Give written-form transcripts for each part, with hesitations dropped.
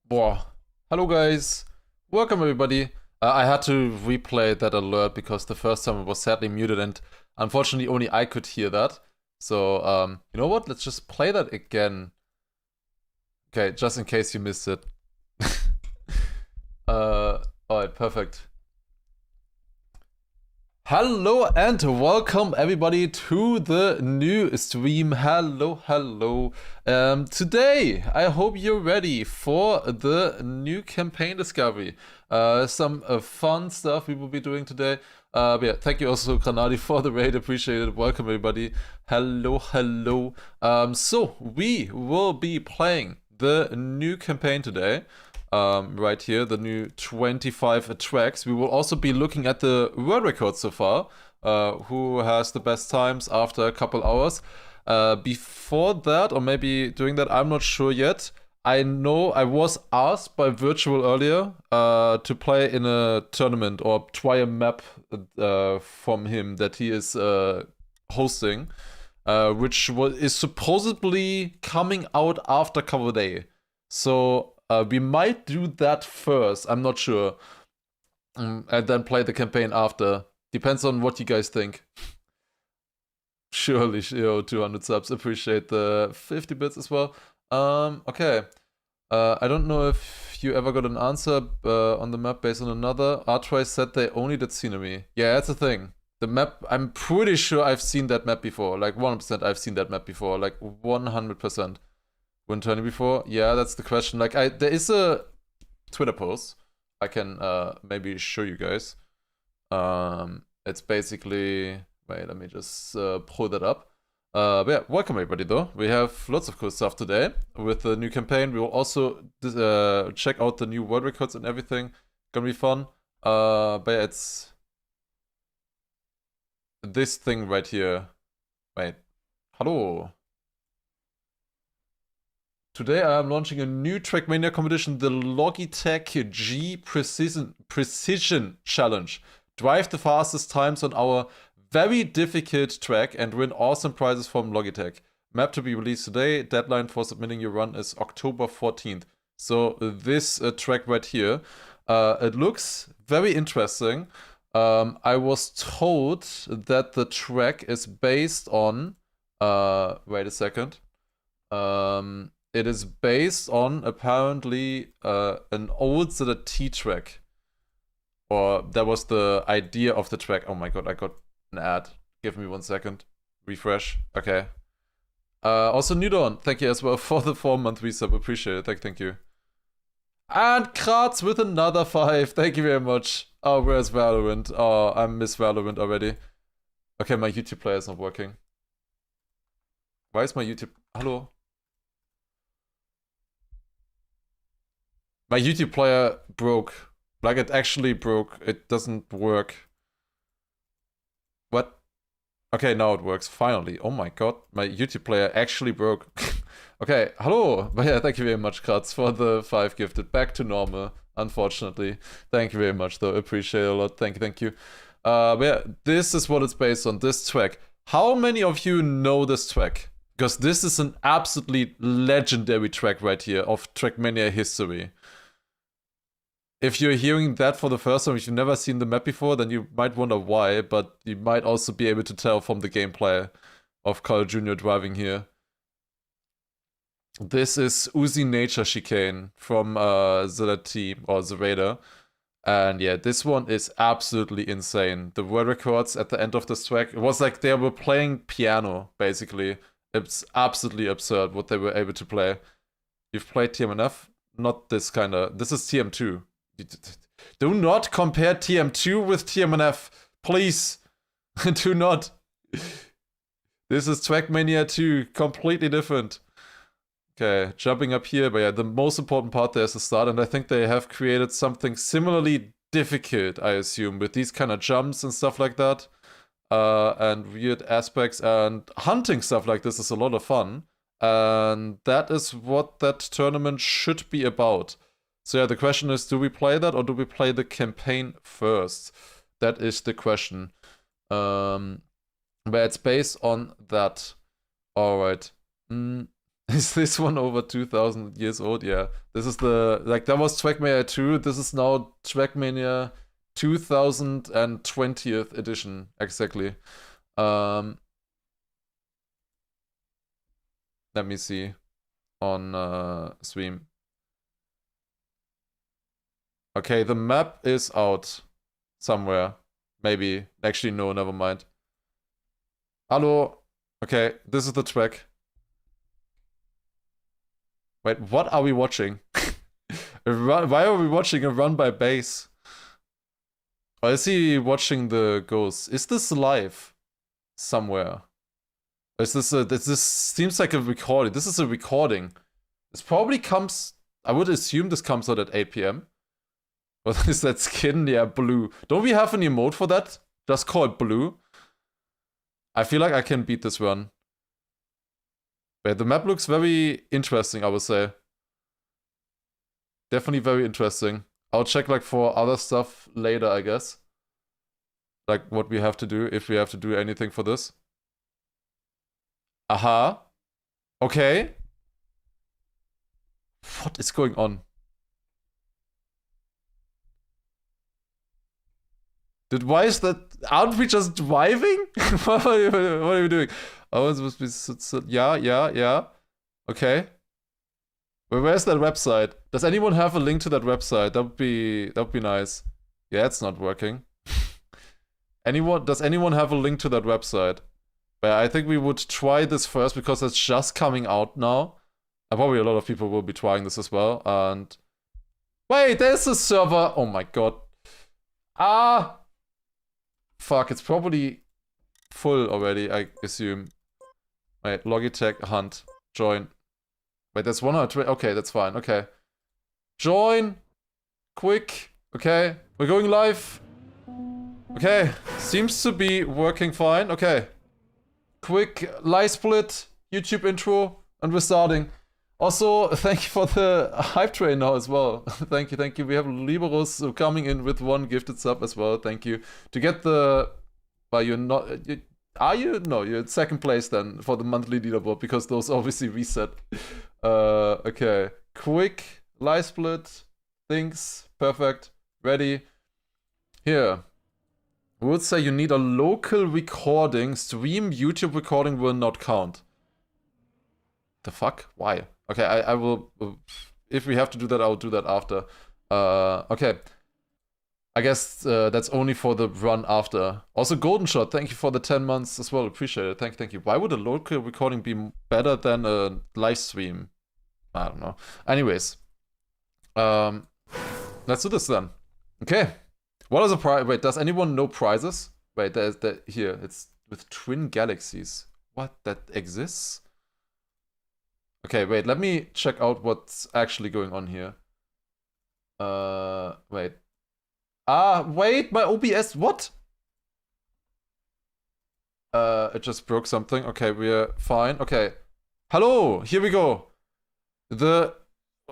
Boah. Hello guys. Welcome everybody. I had to replay that alert because the first time it was sadly muted and unfortunately only I could hear that. So, you know what? Let's just play that again. Okay, just in case you missed it. Alright, perfect. Hello and welcome everybody to the new stream. Hello. Today, I hope you're ready for the new campaign discovery. Some fun stuff we will be doing today. But yeah, thank you also, Granadi, for the raid. Appreciate it. Welcome everybody. Hello. So we will be playing the new campaign today. Right here, the new 25 tracks. We will also be looking at the world records so far. Who has the best times after a couple hours. Before that, or maybe doing that, I'm not sure yet. I know I was asked by Wirtual earlier to play in a tournament or try a map from him that he is hosting, which is supposedly coming out after cover day. So we might do that first, I'm not sure. And then play the campaign after. Depends on what you guys think. Surely, 200 subs. Appreciate the 50 bits as well. Okay. I don't know if you ever got an answer on the map based on another. Artray said they only did scenery. Yeah, that's the thing. The map, I'm pretty sure I've seen that map before. Like 100% I've seen that map before. Like 100%. Wouldn't turn it before? Yeah, that's the question. Like, there is a Twitter post I can maybe show you guys. It's basically, wait, let me just pull that up. But yeah, welcome everybody though. We have lots of cool stuff today with the new campaign. We will also check out the new world records and everything. Gonna be fun. But yeah, it's this thing right here. Wait, hello. Today I am launching a new Trackmania competition, the Logitech G Precision Challenge. Drive the fastest times on our very difficult track and win awesome prizes from Logitech. Map to be released today. Deadline for submitting your run is October 14th. So this track right here, it looks very interesting. I was told that the track is based on, wait a second. It is based on apparently an old ZT track. Or that was the idea of the track. Oh my god, I got an ad. Give me 1 second. Refresh. Okay. Also, New Dawn, thank you as well for the 4-month resub. Appreciate it. Thank you. And Kratz with another 5. Thank you very much. Oh, where's Valorant? Oh, I miss Valorant already. Okay, my YouTube player is not working. Why is my YouTube... Hello? My YouTube player broke. Like, it actually broke. It doesn't work. What? Okay, now it works. Finally. Oh my god. My YouTube player actually broke. Okay, hello. But yeah, thank you very much, Kratz, for the 5 gifted. Back to normal, unfortunately. Thank you very much, though. Appreciate it a lot. Thank you. But yeah, this is what it's based on, this track. How many of you know this track? Because this is an absolutely legendary track right here of Trackmania history. If you're hearing that for the first time, if you've never seen the map before, then you might wonder why, but you might also be able to tell from the gameplay of Carl Jr. driving here. This is Uzi Nature Chicane from ZT, or the Raider. And yeah, this one is absolutely insane. The world records at the end of this track, it was like they were playing piano, basically. It's absolutely absurd what they were able to play. You've played TMNF? Not this kind of... This is TM2. Do not compare TM2 with TMNF. Please. Do not. This is Trackmania 2. Completely different. Okay, jumping up here. But yeah, the most important part there is the start. And I think they have created something similarly difficult, I assume, with these kind of jumps and stuff like that. And weird aspects. And hunting stuff like this is a lot of fun. And that is what that tournament should be about. So yeah, the question is, do we play that or do we play the campaign first? That is the question. But it's based on that. Alright. Is this one over 2,000 years old? Yeah. This is the, like, that was Trackmania 2. This is now Trackmania 2020th edition, exactly. Let me see on stream. Okay, the map is out somewhere. Maybe. Actually, no, never mind. Hello. Okay, this is the track. Wait, what are we watching? Why are we watching a run by base? Or is he watching the ghosts? Is this live somewhere? Or is this this seems like a recording. This is a recording. This probably comes, I would assume this comes out at 8 p.m. What is that skin? Yeah, blue. Don't we have an emote for that? Just call it blue. I feel like I can beat this run. Wait, the map looks very interesting, I would say. Definitely very interesting. I'll check like for other stuff later, I guess. Like what we have to do, if we have to do anything for this. Aha. Okay. What is going on? Why is that? Aren't we just driving? what are we doing? Oh, it's supposed to be. Yeah. Okay. Where's that website? Does anyone have a link to that website? That would be nice. Yeah, it's not working. Does anyone have a link to that website? But I think we would try this first because it's just coming out now. And probably a lot of people will be trying this as well. And wait, there's a server. Oh my god. Fuck, it's probably full already, I assume. Wait, Logitech hunt. Join. Wait, that's 120. Okay, that's fine. Okay. Join. Quick. Okay. We're going live. Okay. Seems to be working fine. Okay. Quick live split. YouTube intro. And we're starting. Also, thank you for the hype train now as well. Thank you. We have Liberos coming in with 1 gifted sub as well. Thank you. To get the... Well, you're not... Are you? No, you're in 2nd place then for the monthly leaderboard because those obviously reset. Okay. Quick live split. Things. Perfect. Ready. Here. I would say you need a local recording. Stream YouTube recording will not count. The fuck? Why? Okay, I will... If we have to do that, I'll do that after. Okay. I guess that's only for the run after. Also, Golden Shot, thank you for the 10 months as well. Appreciate it. Thank you. Why would a local recording be better than a live stream? I don't know. Anyways. Let's do this then. Okay. What is the prize? Wait, does anyone know prizes? Wait, there's that here. It's with twin galaxies. What? That exists? Okay, wait, let me check out what's actually going on here. Wait. Wait, my OBS, what? It just broke something. Okay, we're fine. Okay. Hello, here we go. The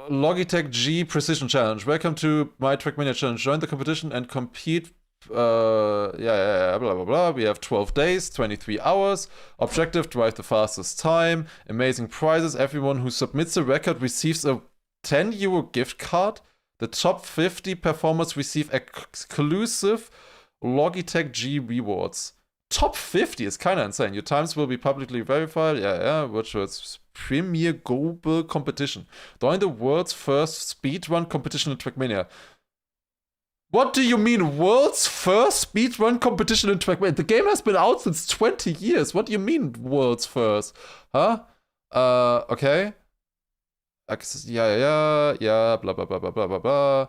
Logitech G Precision Challenge. Welcome to my Trackmania Challenge. Join the competition and compete. Blah, blah, blah. We have 12 days, 23 hours. Objective, drive the fastest time. Amazing prizes. Everyone who submits a record receives a 10 euro gift card. The top 50 performers receive exclusive Logitech G rewards. Top 50 is kind of insane. Your times will be publicly verified. Virtual Premier Global Competition. Join the world's first speedrun competition in Trackmania. What do you mean, world's first speedrun competition in Trackmania? The game has been out since 20 years. What do you mean, world's first? Huh? Okay. Yeah, blah, blah, blah, blah, blah, blah, blah.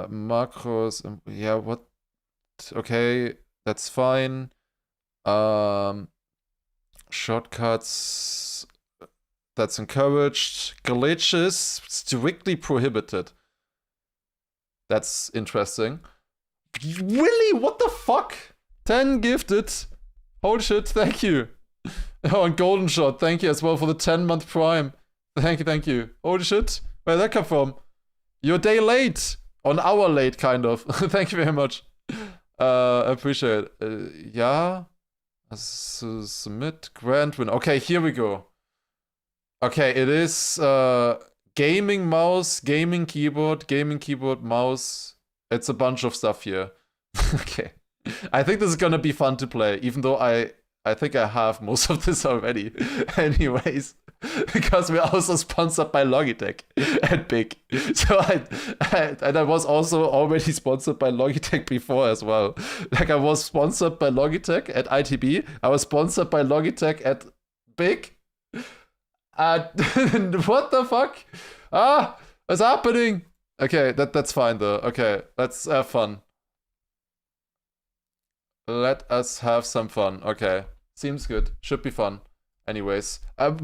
Macros, yeah, what? Okay, that's fine. Shortcuts, that's encouraged. Glitches, strictly prohibited. That's interesting. Really? What the fuck? 10 gifted. Holy shit, thank you. Oh, and Golden Shot, thank you as well for the 10-month prime. Thank you. Holy shit. Where'd that come from? You're a day late. Or an hour late, kind of. Thank you very much. Appreciate it. Yeah. Submit. Grand win. Okay, here we go. Okay, it is gaming mouse, gaming keyboard, mouse. It's a bunch of stuff here. Okay. I think this is gonna be fun to play, even though I think I have most of this already. Anyways, because we're also sponsored by Logitech at Big. So I was also already sponsored by Logitech before as well. Like I was sponsored by Logitech at ITB. I was sponsored by Logitech at Big. What the fuck? Ah, what's happening? Okay, that's fine though. Okay, let's have fun. Let us have some fun. Okay, seems good. Should be fun. Anyways,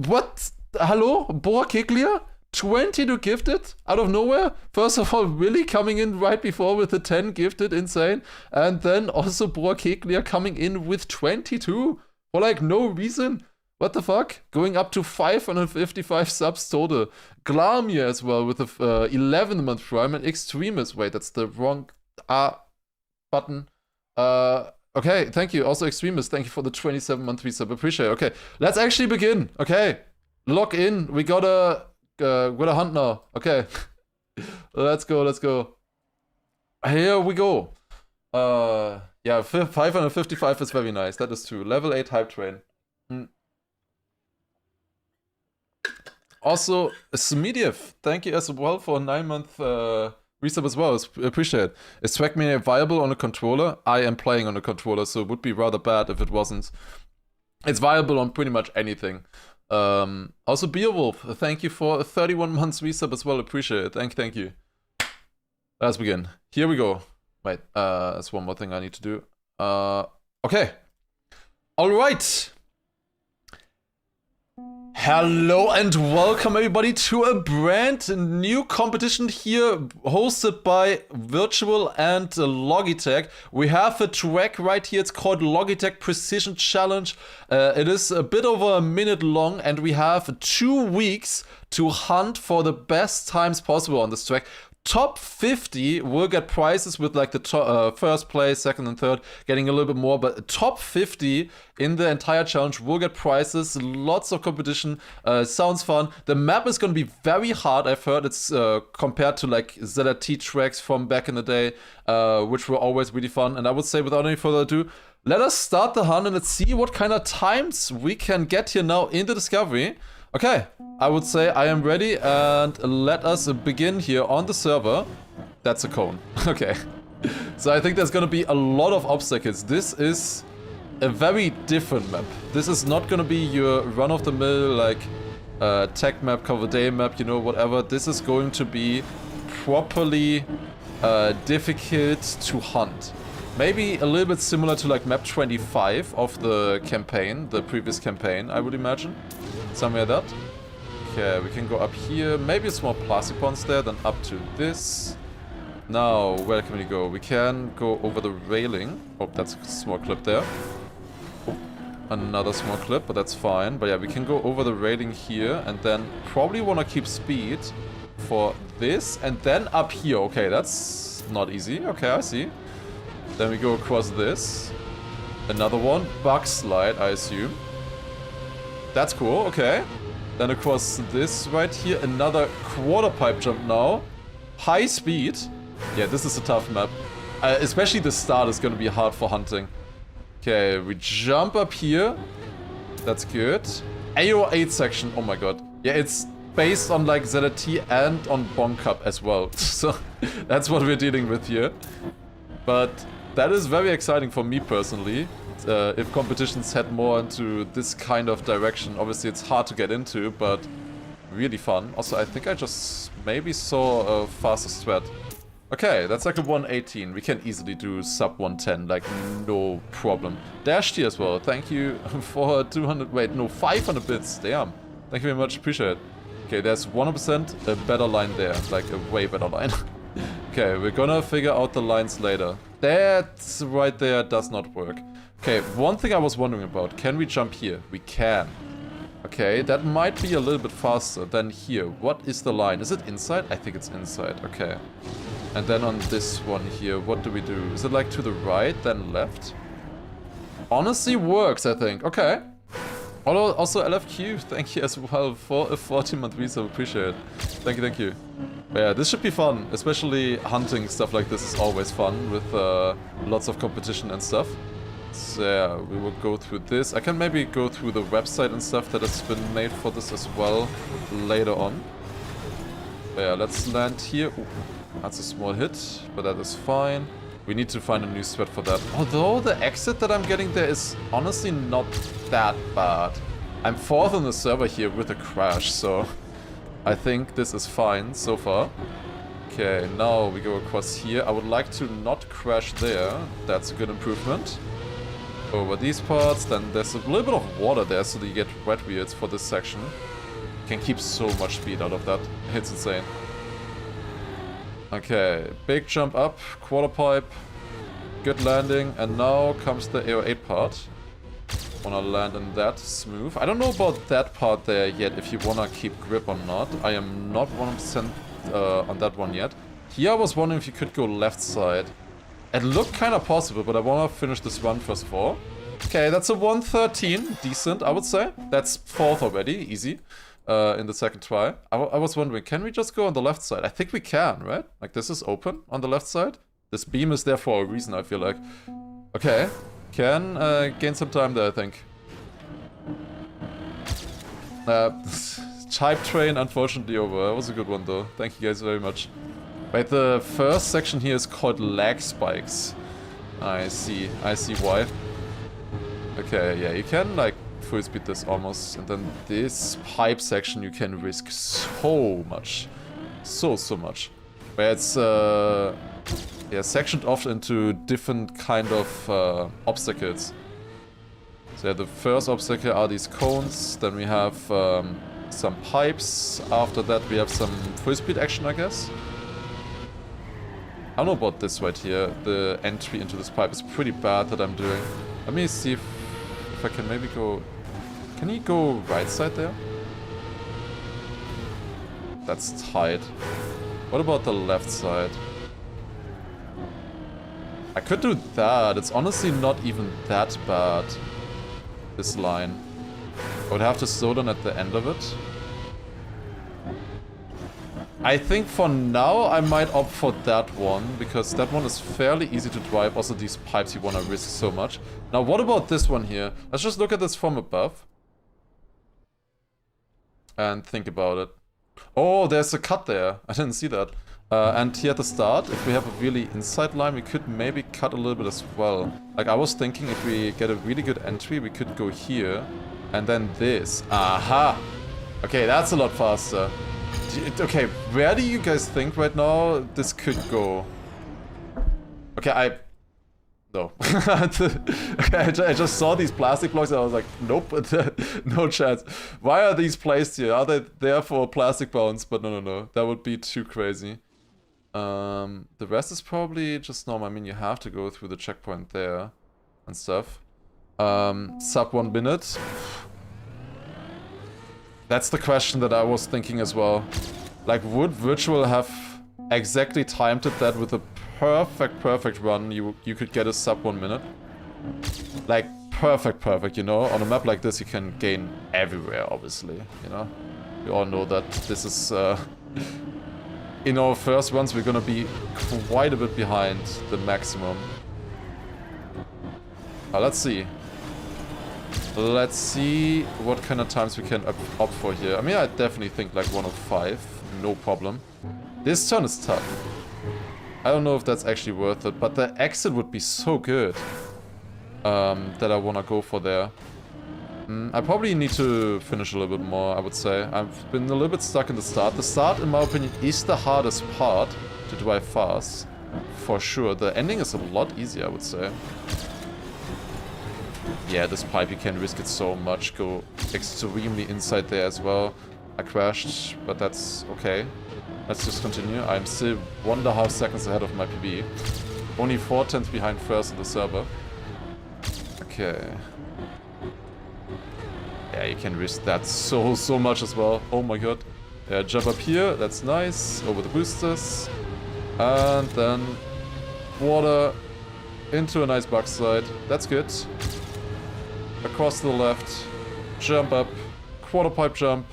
what? Hello, Boa Kiklia? 22 gifted out of nowhere. First of all, really coming in right before with the 10 gifted, insane. And then also Boa Kiklia coming in with 22 for like no reason. What the fuck? Going up to 555 subs total. Glamia as well with the 11th month prime and Extremist. Wait, that's the wrong button. Okay, thank you. Also Extremist, thank you for the 27-month resub. Appreciate it. Okay, let's actually begin. Okay, log in. We gotta hunt now. Okay, let's go. Here we go. Yeah, 555 is very nice. That is true. Level 8 hype train. Also, Smediev, thank you as well for a 9-month resub as well. Appreciate it. Is Trackmania viable on a controller? I am playing on a controller, so it would be rather bad if it wasn't. It's viable on pretty much anything. Also, Beowulf, thank you for a 31 months resub as well. Appreciate it. Thank you. Let's begin. Here we go. Wait, that's one more thing I need to do. Okay. All right. Hello and welcome everybody to a brand new competition here hosted by Wirtual and Logitech. We have a track right here, it's called Logitech Precision Challenge. It is a bit over a minute long and we have 2 weeks to hunt for the best times possible on this track. Top 50 will get prizes with like the first place, second and third, getting a little bit more, but top 50 in the entire challenge will get prizes, lots of competition, sounds fun. The map is going to be very hard, I've heard. It's compared to like ZRT tracks from back in the day, which were always really fun. And I would say without any further ado, let us start the hunt and let's see what kind of times we can get here now in the discovery. Okay, I would say I am ready and let us begin here on the server. That's a cone. Okay. So I think there's gonna be a lot of obstacles. This is a very different map. This is not gonna be your run-of-the-mill like tech map, cover day map, you know, whatever. This is going to be properly difficult to hunt. Maybe a little bit similar to like map 25 of the campaign, the previous campaign, I would imagine. Somewhere like that. Okay, we can go up here. Maybe it's more Plasipons there than up to this. Now, where can we go? We can go over the railing. Oh, that's a small clip there. Oh, another small clip, but that's fine. But yeah, we can go over the railing here and then probably want to keep speed for this and then up here. Okay, that's not easy. Okay, I see. Then we go across this. Another one. Bug slide, I assume. That's cool, okay. Then across this right here, another quarter pipe jump now. High speed. Yeah, this is a tough map. Especially the start is going to be hard for hunting. Okay, we jump up here. That's good. AO8 section, oh my god. Yeah, it's based on like ZRT and on Bonk Cup as well. So that's what we're dealing with here. But that is very exciting for me personally. If competitions head more into this kind of direction, obviously it's hard to get into, but really fun. Also, I think I just maybe saw a faster strat. Okay, that's like a 118. We can easily do sub 110, like no problem. Dashed here as well. Thank you for 200, wait, no, 500 bits. Damn. Thank you very much, appreciate it. Okay, there's 100% a better line there, like a way better line. Okay, we're gonna figure out the lines later. That right there does not work. Okay, one thing I was wondering about, can we jump here? We can. Okay, that might be a little bit faster than here. What is the line? Is it inside? I think it's inside, okay. And then on this one here, what do we do? Is it like to the right, then left? Honestly works, I think. Okay. Also LFQ, thank you as well for a 14-month resub, appreciate it. Thank you, thank you. But yeah, this should be fun, especially hunting stuff like this is always fun with lots of competition and stuff. So yeah, we will go through this. I can maybe go through the website and stuff that has been made for this as well later on. But yeah, let's land here. Ooh, that's a small hit, but that is fine. We need to find a new sweat for that. Although the exit that I'm getting there is honestly not that bad. I'm 4th on the server here with a crash, so I think this is fine so far. Okay, now we go across here. I would like to not crash there. That's a good improvement. Over these parts, then there's a little bit of water there, so that you get wet wheels for this section. You can keep so much speed out of that. It's insane. Okay, big jump up, quarter pipe, good landing, and now comes the AO8 part. Wanna land in that, smooth. I don't know about that part there yet, if you wanna keep grip or not. I am not 100% on that one yet. Here I was wondering if you could go left side. It looked kinda possible, but I wanna finish this run first of all. Okay, that's a 113, decent, I would say. That's 4th already, easy. In the second try. I was wondering, can we just go on the left side? I think we can, right? Like, this is open on the left side. This beam is there for a reason, I feel like. Okay. Can gain some time there, I think. Type train, unfortunately, over. That was a good one, though. Thank you guys very much. Wait, the first section here is called lag spikes. I see why. Okay, yeah, you can, like, full speed this almost, and then this pipe section you can risk so much, so much, where it's yeah, sectioned off into different kind of obstacles. So yeah, the first obstacle are these cones, then we have some pipes, after that we have some full speed action, I guess. I don't know about this right here. The entry into this pipe is pretty bad that I'm doing. Let me see if I can maybe go. Can he go right side there? That's tight. What about the left side? I could do that. It's honestly not even that bad, this line. I would have to slow down at the end of it. I think for now I might opt for that one, because that one is fairly easy to drive. Also, these pipes you want to risk so much. Now, what about this one here? Let's just look at this from above. And think about it. Oh, there's a cut there. I didn't see that. And here at the start, if we have a really inside line, we could maybe cut a little bit as well. Like, I was thinking if we get a really good entry, we could go here. And then this. Aha! Okay, that's a lot faster. Okay, where do you guys think right now this could go? Okay, no. Okay, I just saw these plastic blocks and I was like, nope, no chance. Why are these placed here? Are they there for plastic bounce? But no. That would be too crazy. The rest is probably just normal. I mean, you have to go through the checkpoint there and stuff. Sub 1 minute. That's the question that I was thinking as well. Like, would Wirtual have exactly timed it that with a perfect run you could get a sub 1 minute? Like, perfect, you know? On a map like this you can gain everywhere, obviously, you know? We all know that this is, in our first runs we're gonna be quite a bit behind the maximum. Let's see. Let's see what kind of times we can opt for here. I mean, I definitely think like 105, no problem. This turn is tough. I don't know if that's actually worth it, but the exit would be so good that I want to go for there. I probably need to finish a little bit more, I would say. I've been a little bit stuck in the start. The start, in my opinion, is the hardest part to drive fast, for sure. The ending is a lot easier, I would say. Yeah, this pipe, you can risk it so much. Go extremely inside there as well. I crashed, but that's okay. Let's just continue. I'm still 1.5 seconds ahead of my PB. Only 4/10 behind first in the server. Okay. Yeah, you can risk that so much as well. Oh my god. Yeah, jump up here. That's nice. Over the boosters. And then water into a nice backside. That's good. Across to the left. jump up, quarter pipe jump.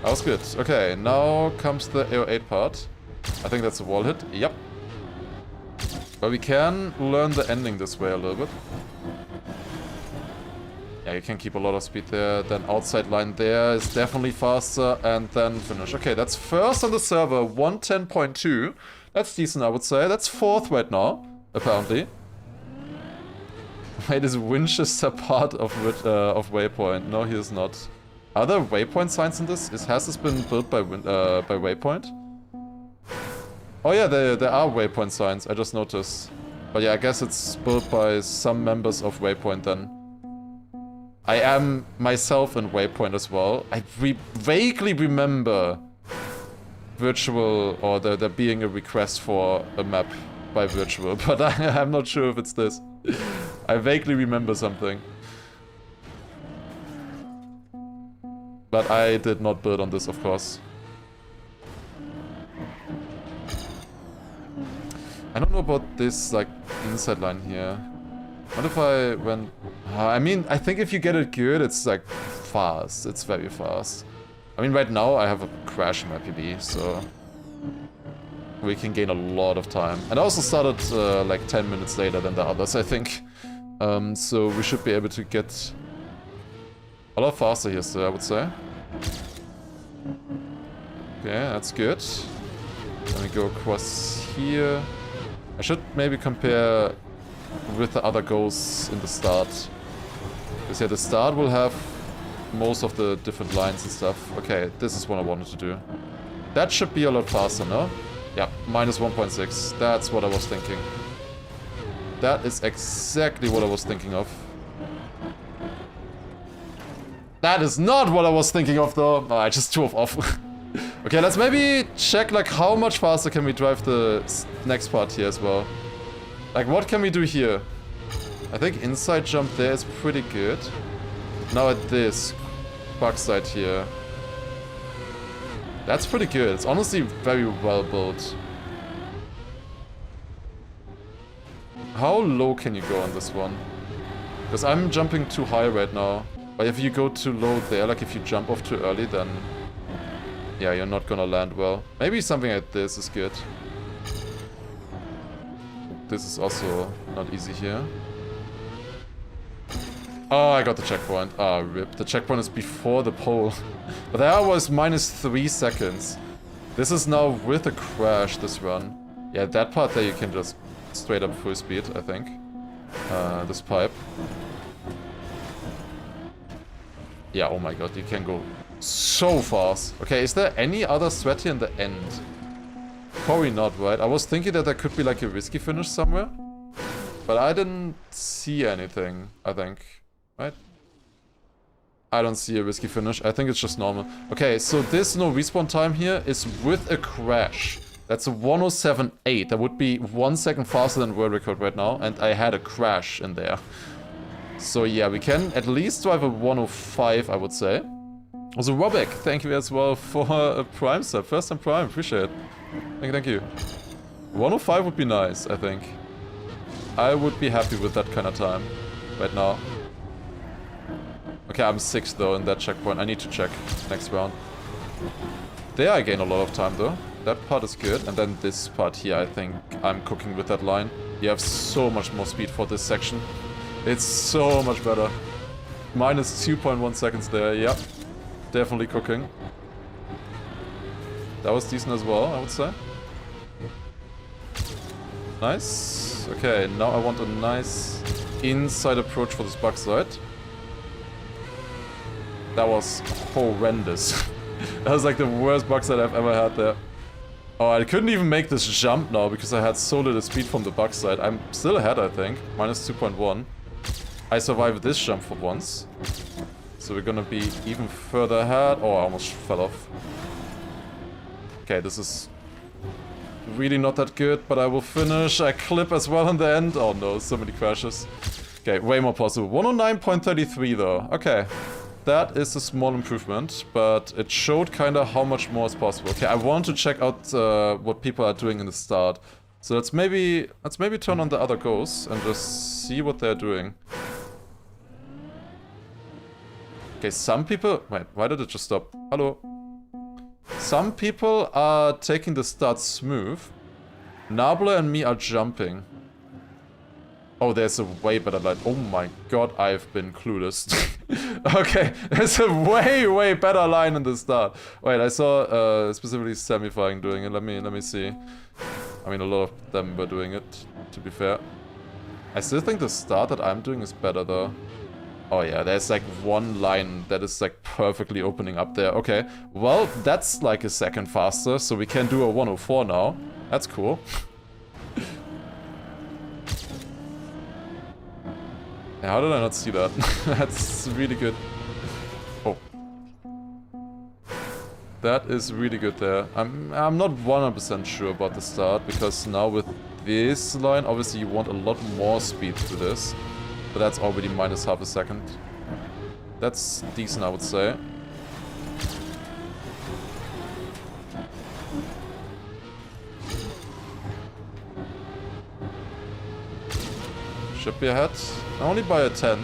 That was good. Okay, now comes the AO8 part. I think that's a wall hit. Yep. But we can learn the ending this way a little bit. Yeah, you can keep a lot of speed there. Then outside line there is definitely faster. And then finish. Okay, that's first on the server. 110.2. That's decent, I would say. That's fourth right now, apparently. Wait, is Winchester part of Waypoint? No, he is not. Are there Waypoint signs in this? Has this been built by Waypoint? Oh yeah, there are Waypoint signs, I just noticed. But yeah, I guess it's built by some members of Waypoint then. I am myself in Waypoint as well. I vaguely remember Wirtual, or there being a request for a map by Wirtual, but I'm not sure if it's this. I vaguely remember something. But I did not build on this, of course. I don't know about this, like, inside line here. What if I went... I mean, I think if you get it good, it's, like, fast. It's very fast. I mean, right now I have a crash in my PB, so... we can gain a lot of time. And I also started, like, 10 minutes later than the others, I think. So we should be able to get... a lot faster here still, I would say. Okay, that's good. Let me go across here. I should maybe compare with the other goals in the start. Because yeah, the start will have most of the different lines and stuff. Okay, this is what I wanted to do. That should be a lot faster, no? Yeah, minus 1.6. That's what I was thinking. That is exactly what I was thinking of. That is not what I was thinking of, though. Oh, I just drove off. Okay, let's maybe check, like, how much faster can we drive the next part here as well. Like, what can we do here? I think inside jump there is pretty good. Now at this backside here. That's pretty good. It's honestly very well built. How low can you go on this one? Because I'm jumping too high right now. But if you go too low there, like if you jump off too early, then... yeah, you're not gonna land well. Maybe something like this is good. This is also not easy here. Oh, I got the checkpoint. Ah, rip. The checkpoint is before the pole. But that was minus 3 seconds. This is now with a crash, this run. Yeah, that part there you can just straight up full speed, I think. This pipe. Yeah, oh my god, you can go so fast. Okay, is there any other threat here in the end? Probably not, right? I was thinking that there could be like a risky finish somewhere. But I didn't see anything, I think. Right? I don't see a risky finish. I think it's just normal. Okay, so this no respawn time here is with a crash. That's a 107.8. That would be 1 second faster than world record right now. And I had a crash in there. So yeah, we can at least drive a 105, I would say. Also, Robek, thank you as well for a Prime sub. First time Prime, appreciate it. Thank you. 105 would be nice, I think. I would be happy with that kind of time right now. Okay, I'm 6th though in that checkpoint. I need to check next round. There I gain a lot of time though. That part is good. And then this part here, I think I'm cooking with that line. You have so much more speed for this section. It's so much better. Minus 2.1 seconds there, yep. Definitely cooking. That was decent as well, I would say. Nice. Okay, now I want a nice inside approach for this backside. That was horrendous. That was like the worst backside I've ever had there. Oh, I couldn't even make this jump now because I had so little speed from the backside. I'm still ahead, I think. Minus 2.1. I survived this jump for once. So we're gonna be even further ahead. Oh, I almost fell off. Okay, this is really not that good, but I will finish. I clip as well in the end. Oh no, so many crashes. Okay, way more possible. 109.33 though. Okay. That is a small improvement, but it showed kind of how much more is possible. Okay, I want to check out what people are doing in the start. So let's maybe turn on the other ghosts and just see what they're doing. Okay, some people... Wait, why did it just stop? Hello? Some people are taking the start smooth. Nabla and me are jumping. Oh, there's a way better line. Oh my god, I've been clueless. Okay, there's a way better line in the start. Wait, I saw specifically Semifying doing it. Let me see. I mean, a lot of them were doing it, to be fair. I still think the start that I'm doing is better, though. Oh yeah, there's like one line that is like perfectly opening up there. Okay, well, that's like a second faster, so we can do a 104 now. That's cool. How did I not see that? That's really good. Oh. That is really good there. I'm not 100% sure about the start, because now with this line, obviously you want a lot more speed to this. But that's already minus half a second. That's decent, I would say. Should be ahead. Only by a tenth.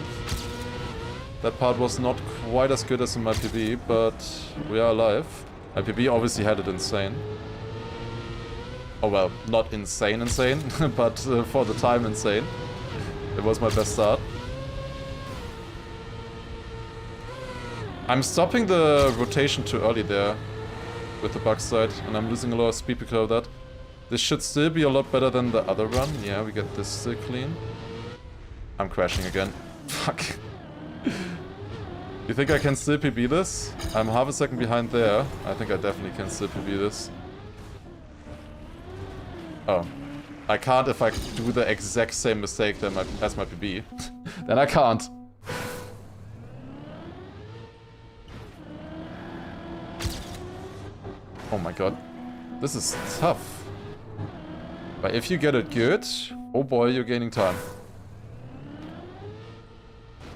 That part was not quite as good as in my PB, but we are alive. My PB obviously had it insane. Oh well, not insane, but for the time insane. It was my best start. I'm stopping the rotation too early there with the backside, and I'm losing a lot of speed because of that. This should still be a lot better than the other run. Yeah, we get this still clean. I'm crashing again. Fuck. You think I can still PB this? I'm half a second behind there. I think I definitely can still PB this. Oh. I can't if I do the exact same mistake as my PB. Then I can't. Oh my god. This is tough. But if you get it good, oh boy, you're gaining time.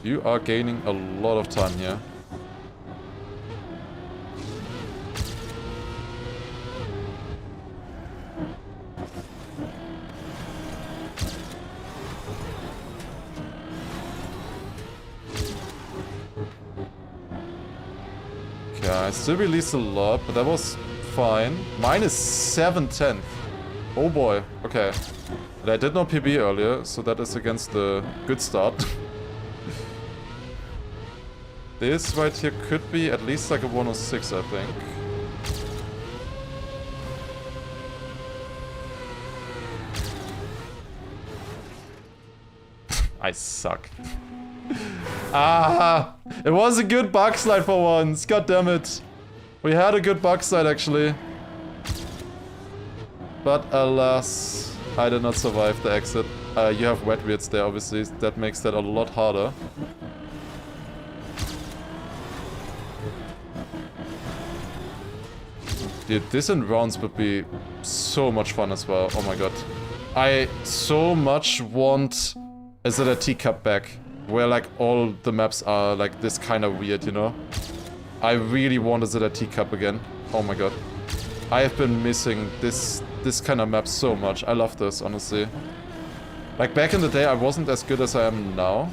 You are gaining a lot of time here. Okay, I still released a lot, but that was fine. Minus 7/10. Oh boy, okay. But I did not PB earlier, so that is against the good start. This right here could be at least like a 106, I think. I suck. Ah! It was a good bug slide for once, god damn it. We had a good bug slide actually. But alas, I did not survive the exit. You have wet weirds there obviously, that makes that a lot harder. Dude, this in rounds would be so much fun as well. Oh my god. I so much want a ZRT Cup back, where like all the maps are like this kind of weird, you know? I really want a ZRT Cup again. Oh my god. I have been missing this kind of map so much. I love this, honestly. Like back in the day, I wasn't as good as I am now.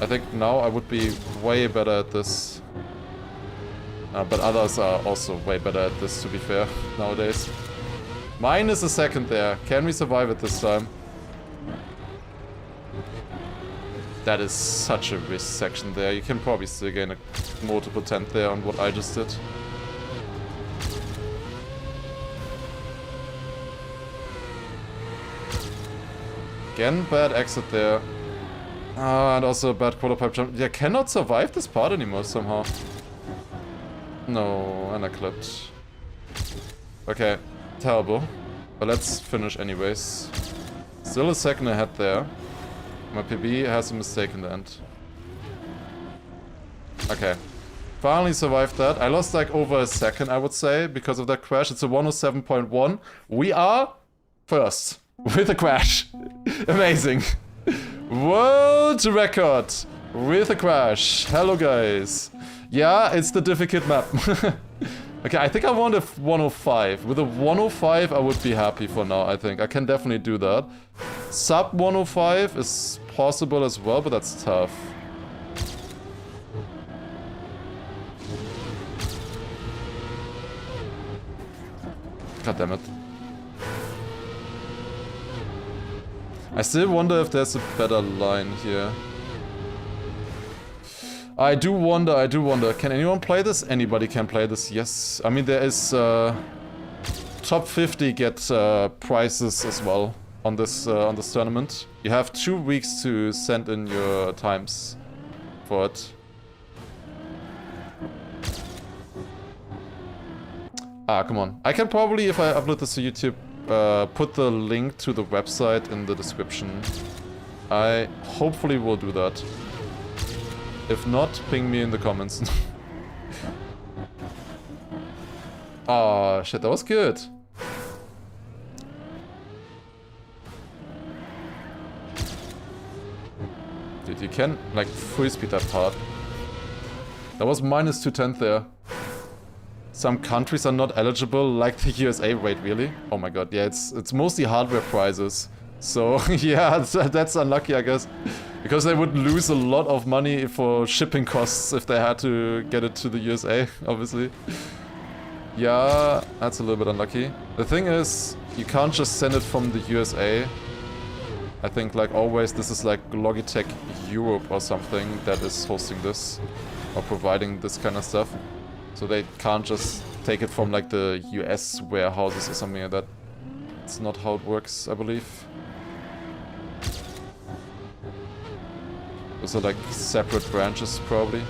I think now I would be way better at this. But others are also way better at this, to be fair, nowadays. Minus a second there. Can we survive it this time? That is such a risk section there. You can probably still gain a multiple tenth there on what I just did. Again, bad exit there. And also a bad quarter pipe jump. Yeah, cannot survive this part anymore somehow. No, and I clipped. Okay, terrible. But let's finish anyways. Still a second ahead there. My PB has a mistake in the end. Okay. Finally survived that. I lost like over a second, I would say, because of that crash. It's a 107.1. We are first with a crash. Amazing. World record with a crash. Hello, guys. Yeah, it's the difficult map. Okay, I think I want a 105. With a 105, I would be happy for now, I think. I can definitely do that. Sub 105 is possible as well, but that's tough. God damn it. I still wonder if there's a better line here. I do wonder, I do wonder. Can anyone play this? Anybody can play this, yes. I mean, there is... top 50 get prizes as well on this tournament. You have 2 weeks to send in your times for it. Ah, come on. I can probably, if I upload this to YouTube, put the link to the website in the description. I hopefully will do that. If not, ping me in the comments. Oh shit, that was good. Dude, you can, like, free speed that part. That was minus 210 there. Some countries are not eligible, like the USA. Wait, really? Oh my god, yeah, it's mostly hardware prizes. So, yeah, that's unlucky, I guess. Because they would lose a lot of money for shipping costs if they had to get it to the USA, obviously. Yeah, that's a little bit unlucky. The thing is, you can't just send it from the USA. I think, like always, this is like Logitech Europe or something that is hosting this. Or providing this kind of stuff. So they can't just take it from like the US warehouses or something like that. It's not how it works, I believe. Those are like separate branches, probably.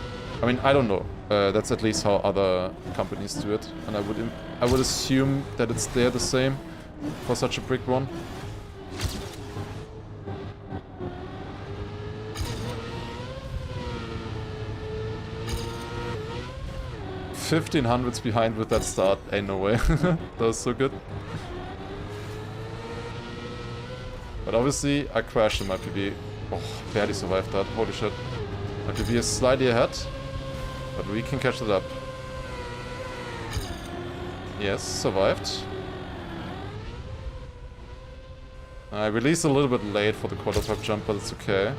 I mean, I don't know. That's at least how other companies do it. And I would assume that it's there the same for such a big one. $1,500s behind with that start. Ain't no way. That was so good. But obviously, I crashed in my PB. Oh, barely survived that. Holy shit. My PB is slightly ahead. But we can catch it up. Yes, survived. I released a little bit late for the quarter pipe jump, but it's okay.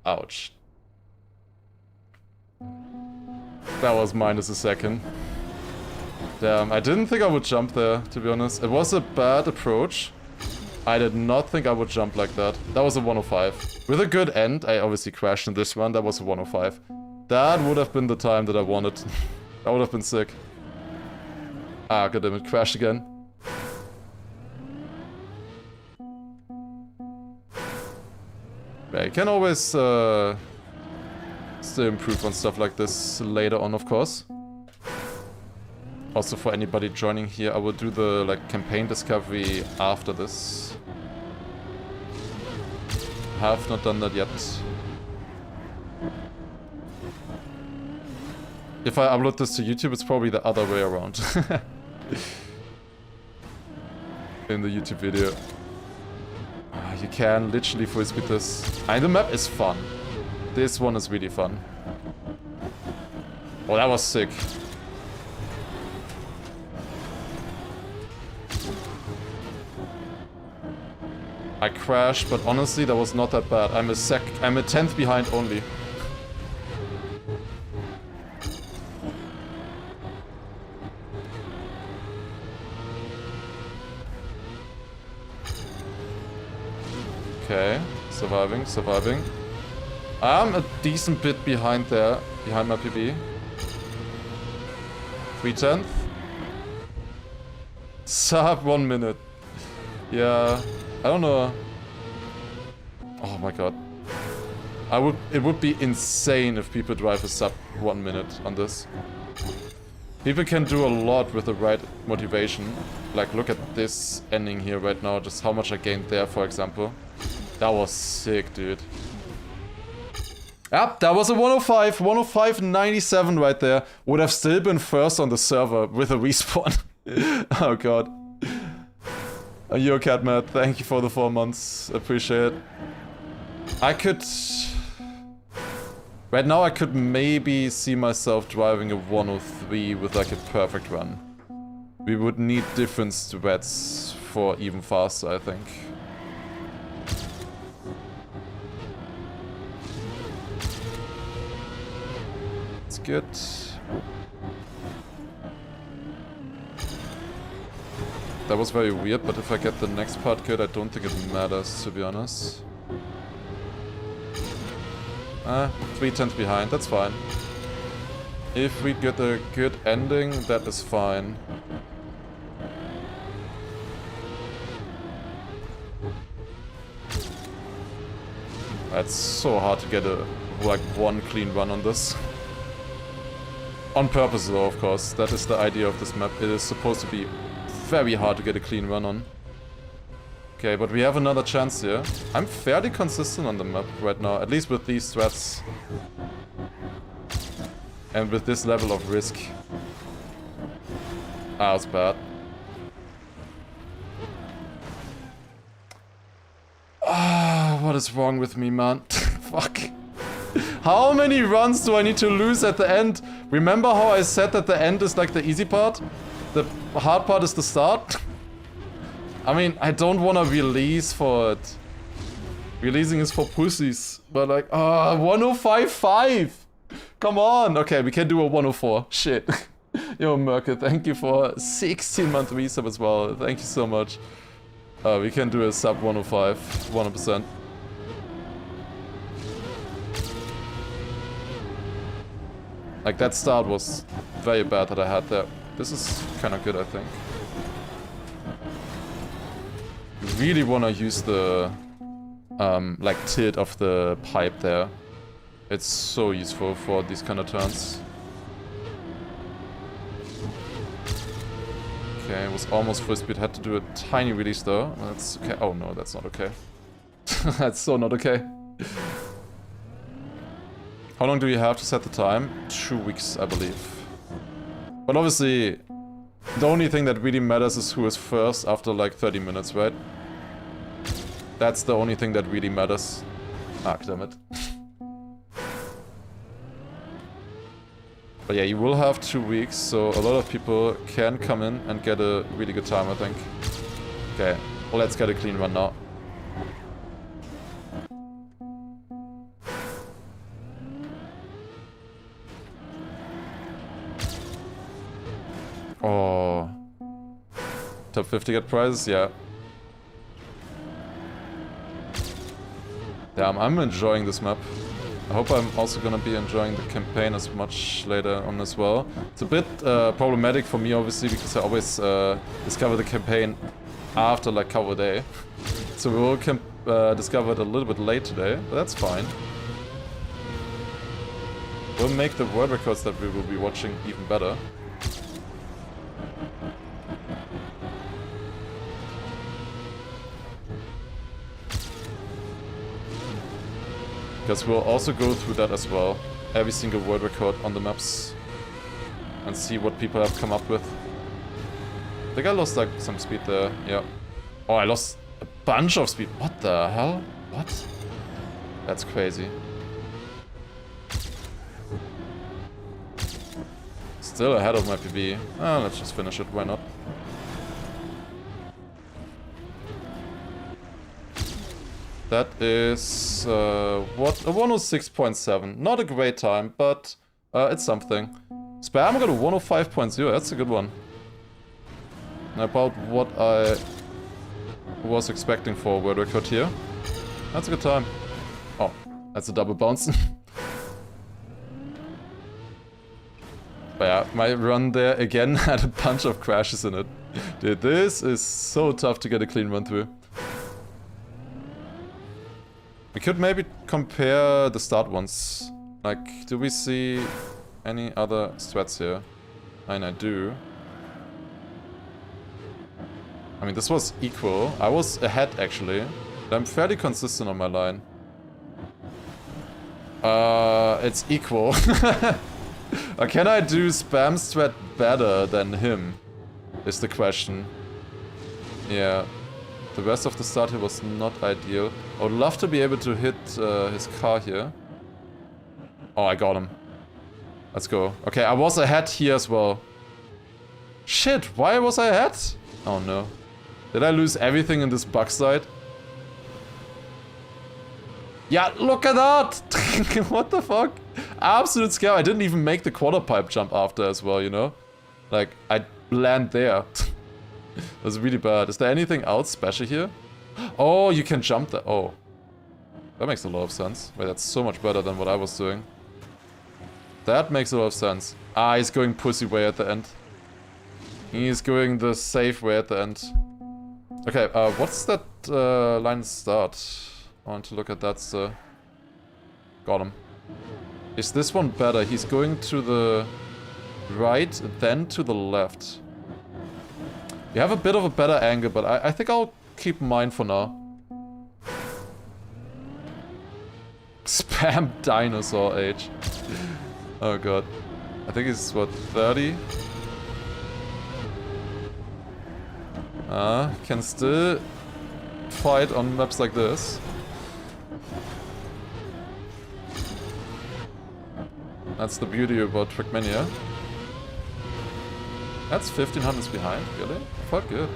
Ouch. That was minus a second. Damn, I didn't think I would jump there, to be honest. It was a bad approach. I did not think I would jump like that. That was a 105. With a good end, I obviously crashed in this one. That was a 105. That would have been the time that I wanted. That would have been sick. Ah, goddammit, crashed again. Yeah, you can always still improve on stuff like this later on, of course. Also, for anybody joining here, I will do the like campaign discovery after this. Have not done that yet. If I upload this to YouTube, it's probably the other way around. In the YouTube video. You can literally full speed this. And the map is fun. This one is really fun. Oh, that was sick. I crashed, but honestly, that was not that bad. I'm a 10th behind only. Okay, surviving. I'm a decent bit behind there, behind my PB. 3/10. Sub 1 minute. Yeah, I don't know. Oh my god. It would be insane if people drive a sub 1 minute on this. People can do a lot with the right motivation. Like, look at this ending here right now, just how much I gained there, for example. That was sick, dude. Yep, that was a 105. 105.97 right there. Would have still been first on the server with a respawn. Oh god. Yo, Catmat, thank you for the 4 months. Appreciate it. I could... Right now I could maybe see myself driving a 103 with like a perfect run. we would need different strats for even faster, I think. It's good. That was very weird, but if I get the next part good, I don't think it matters, to be honest. 3/10 behind, that's fine. If we get a good ending, that is fine. It's so hard to get a, like, one clean run on this. On purpose though, of course. That is the idea of this map. It is supposed to be very hard to get a clean run on. Okay, but we have another chance here. I'm fairly consistent on the map right now, at least with these strats. And with this level of risk. Ah, it's bad. Ah, what is wrong with me, man? Fuck. How many runs do I need to lose at the end? Remember how I said that the end is like the easy part? The hard part is the start? I mean, I don't want to release for it. Releasing is for pussies. But like, 1055! Come on! Okay, we can do a 104. Shit. Yo, Merkel, thank you for 16-month resub as well. Thank you so much. We can do a sub 105, 100%. Like, that start was very bad that I had there. This is kind of good, I think. You really want to use the, like, tilt of the pipe there. It's so useful for these kind of turns. Okay, it was almost full speed. Had to do a tiny release though. That's okay. Oh no, that's not okay. That's so not okay. How long do we have to set the time? 2 weeks, I believe. But obviously, the only thing that really matters is who is first after like 30 minutes, right? That's the only thing that really matters. Ah, damn it. But yeah, you will have 2 weeks, so a lot of people can come in and get a really good time, I think. Okay, well, let's get a clean run now. Oh. Top 50 get prizes? Yeah. Damn, I'm enjoying this map. I hope I'm also gonna be enjoying the campaign as much later on as well. It's a bit problematic for me, obviously, because I always discover the campaign after like cover day. So we will discover it a little bit late today, but that's fine. We'll make the world records that we will be watching even better. Because we'll also go through that as well. Every single world record on the maps. And see what people have come up with. I think I lost like some speed there, yeah. Oh, I lost a bunch of speed. What the hell? What? That's crazy. Still ahead of my PB. Ah, let's just finish it, why not? That is, what? A 106.7. Not a great time, but it's something. Spam got a 105.0, that's a good one. And about what I was expecting for a world record here. That's a good time. Oh, that's a double bounce. But yeah, my run there again had a bunch of crashes in it. Dude, this is so tough to get a clean run through. We could maybe compare the start ones. Like, do we see any other strats here? And I do. I mean, this was equal. I was ahead, actually. I'm fairly consistent on my line. It's equal. Can I do spam strat better than him? Is the question. Yeah. The rest of the start here was not ideal. I would love to be able to hit his car here. Oh, I got him. Let's go. Okay, I was ahead here as well. Shit, why was I ahead? Oh no. Did I lose everything in this backside? Yeah, look at that! What the fuck? Absolute scam. I didn't even make the quarter pipe jump after as well, you know? Like, I land there. That was really bad. Is there anything else special here? Oh, you can jump there. Oh. That makes a lot of sense. Wait, that's so much better than what I was doing. That makes a lot of sense. Ah, he's going pussy way at the end. He's going the safe way at the end. Okay, what's that line start? I want to look at that, sir. Got him. Is this one better? He's going to the right, then to the left. You have a bit of a better angle, but I think I'll keep mine for now. Spam dinosaur age. Oh god. I think it's what, 30? Can still fight on maps like this. That's the beauty about Trackmania. That's 1500s behind, really? Fuck good.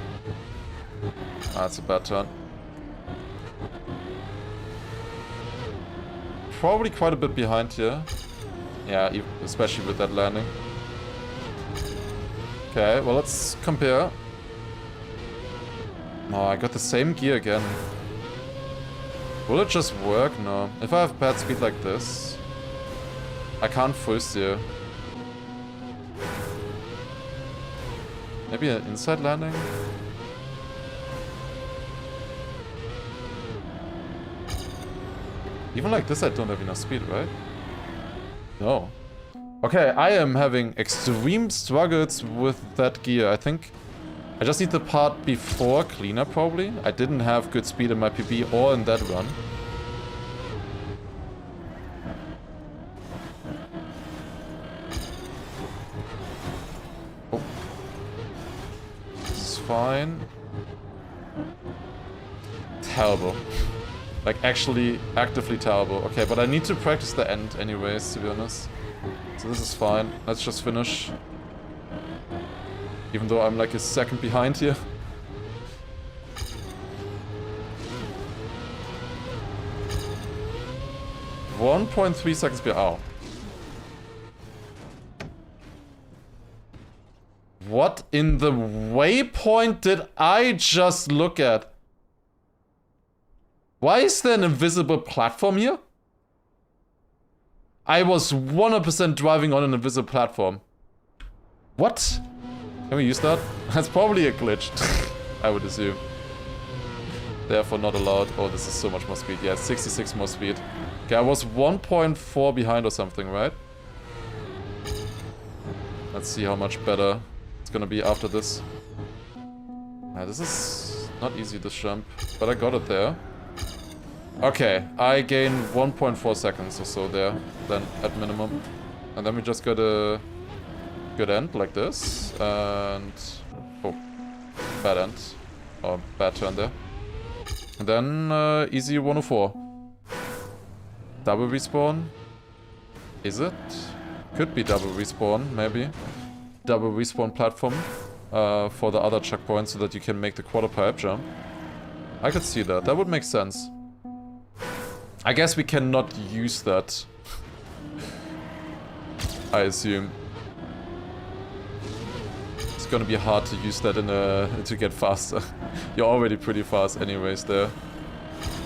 Ah, it's a bad turn. Probably quite a bit behind here. Yeah, especially with that landing. Okay, well let's compare. Oh, I got the same gear again. Will it just work? No. If I have bad speed like this, I can't full steer. Maybe an inside landing? Even like this I don't have enough speed, right? No. Okay, I am having extreme struggles with that gear. I think I just need the part before cleaner, probably. I didn't have good speed in my PB or in that run. Oh. This is fine. Terrible. Like, actually, actively terrible. Okay, but I need to practice the end anyways, to be honest. So this is fine. Let's just finish. Even though I'm like a second behind here. .3 seconds behind. Oh. What in the waypoint did I just look at? Why is there an invisible platform here? I was 100% driving on an invisible platform. What? Can we use that? That's probably a glitch, I would assume. Therefore not allowed. Oh, this is so much more speed. Yeah, 66 more speed. Okay, I was 1.4 behind or something, right? Let's see how much better it's gonna be after this. This is not easy, this jump, but I got it there. Okay, I gain 1.4 seconds or so there, then at minimum. And then we just got a good end like this, and... oh, bad end. Or bad turn there. And then easy 104. Double respawn? Is it? Could be double respawn, maybe. Double respawn platform for the other checkpoint so that you can make the quarter pipe jump. I could see that, that would make sense. I guess we cannot use that. I assume. It's gonna be hard to use that in to get faster. You're already pretty fast anyways there.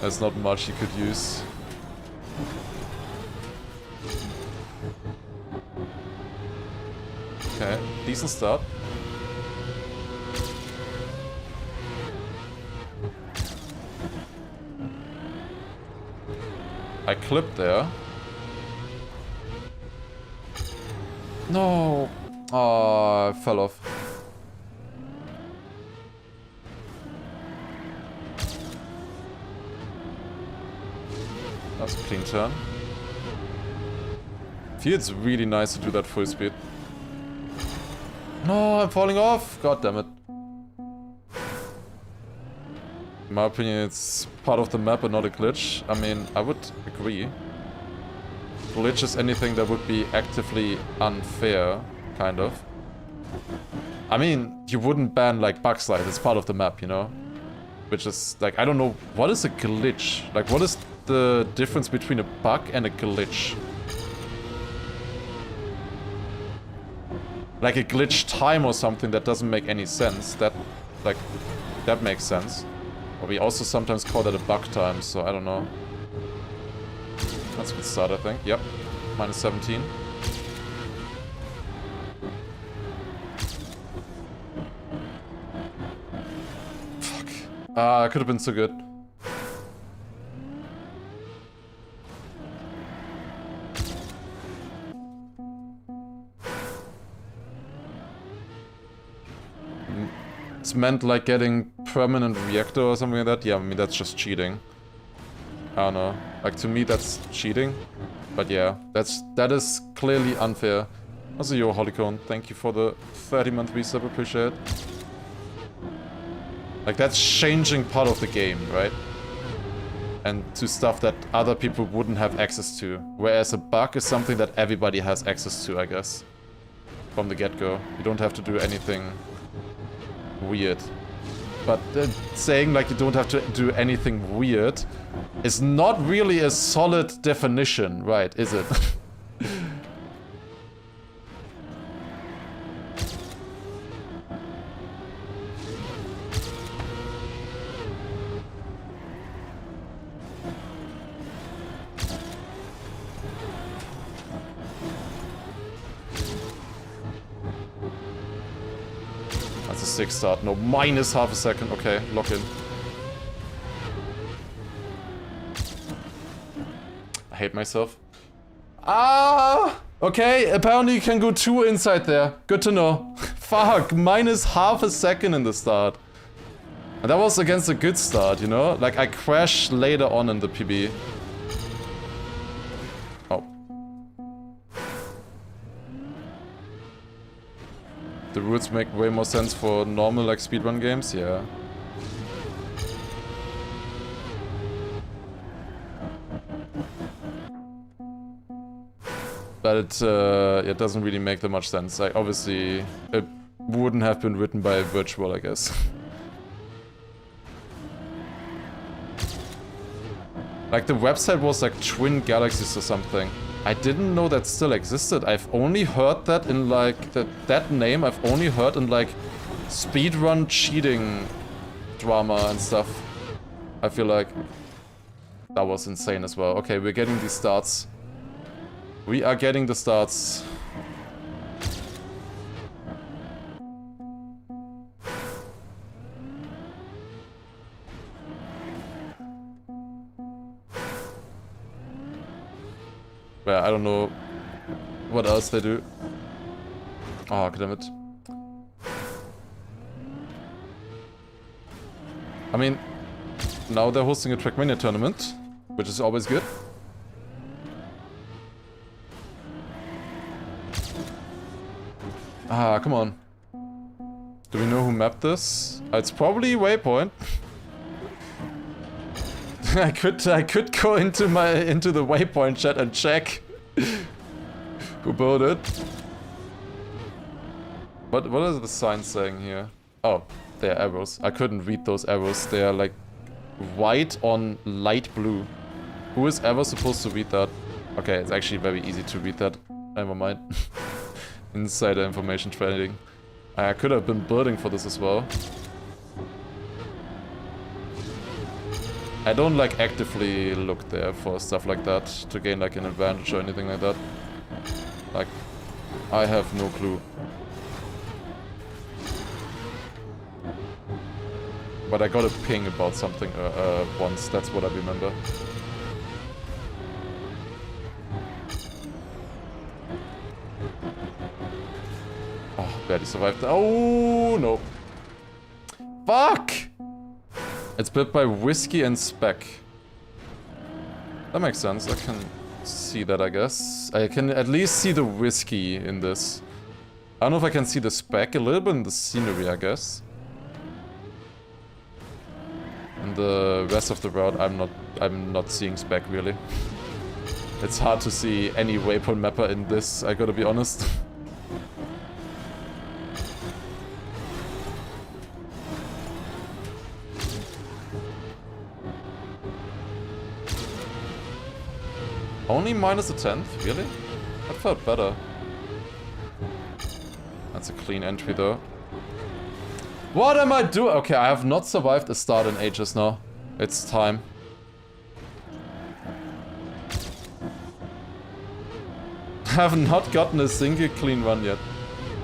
There's not much you could use. Okay, decent start. I clipped there. No! Oh, I fell off. That's a clean turn. Feels really nice to do that full speed. No, I'm falling off! God damn it. In my opinion, it's part of the map and not a glitch. I mean, I would agree. Glitch is anything that would be actively unfair, kind of. I mean, you wouldn't ban like bug slide, it's part of the map, you know? Which is like, I don't know, what is a glitch? Like, what is the difference between a bug and a glitch? Like a glitch time or something that doesn't make any sense. That, like, that makes sense. But we also sometimes call that a bug time, so I don't know. That's a good start, I think. Yep. Minus 17. Fuck. Ah, could have been so good. It's meant like getting permanent reactor or something like that. Yeah, I mean, that's just cheating. I don't know. Like, to me, that's cheating. But yeah, that is clearly unfair. Also, yo, Holycone, thank you for the 30-month resub, appreciate it. Like, that's changing part of the game, right? And to stuff that other people wouldn't have access to. Whereas a bug is something that everybody has access to, I guess. From the get-go. You don't have to do anything weird. But saying like you don't have to do anything weird is not really a solid definition, right, is it? That's a 6 start. No, minus half a second. Okay, lock in. I hate myself. Ah! Okay, apparently you can go 2 inside there. Good to know. Fuck, minus half a second in the start. And that was against a good start, you know? Like, I crashed later on in the PB. Oh. The routes make way more sense for normal, like, speedrun games, yeah. But it doesn't really make that much sense. Like, obviously, it wouldn't have been written by Wirtual, I guess. Like, the website was like Twin Galaxies or something. I didn't know that still existed. I've only heard that in like, that name I've only heard in like speedrun cheating drama and stuff. I feel like that was insane as well. Okay, we're getting these starts. We are getting the starts. Well, I don't know what else they do. Oh, damn it. I mean, now they're hosting a Trackmania tournament, which is always good. Ah, come on. Do we know who mapped this? It's probably Waypoint. I could go into the Waypoint chat and check who built it. What are the signs saying here? Oh, they're arrows. I couldn't read those arrows. They are like white on light blue. Who is ever supposed to read that? Okay, it's actually very easy to read that. Never mind. Insider information trading. I could have been building for this as well. I don't like actively look there for stuff like that to gain like an advantage or anything like that. Like, I have no clue. But I got a ping about something once, that's what I remember. Oh, barely survived. Oh, no. Fuck! It's built by Whiskey and Spec. That makes sense. I can see that, I guess. I can at least see the Whiskey in this. I don't know if I can see the Spec a little bit in the scenery, I guess. And the rest of the route, I'm not seeing Spec, really. It's hard to see any waypoint mapper in this, I gotta be honest. Only minus a 10th? Really? That felt better. That's a clean entry though. What am I doing? Okay, I have not survived a start in ages now. It's time. I have not gotten a single clean run yet.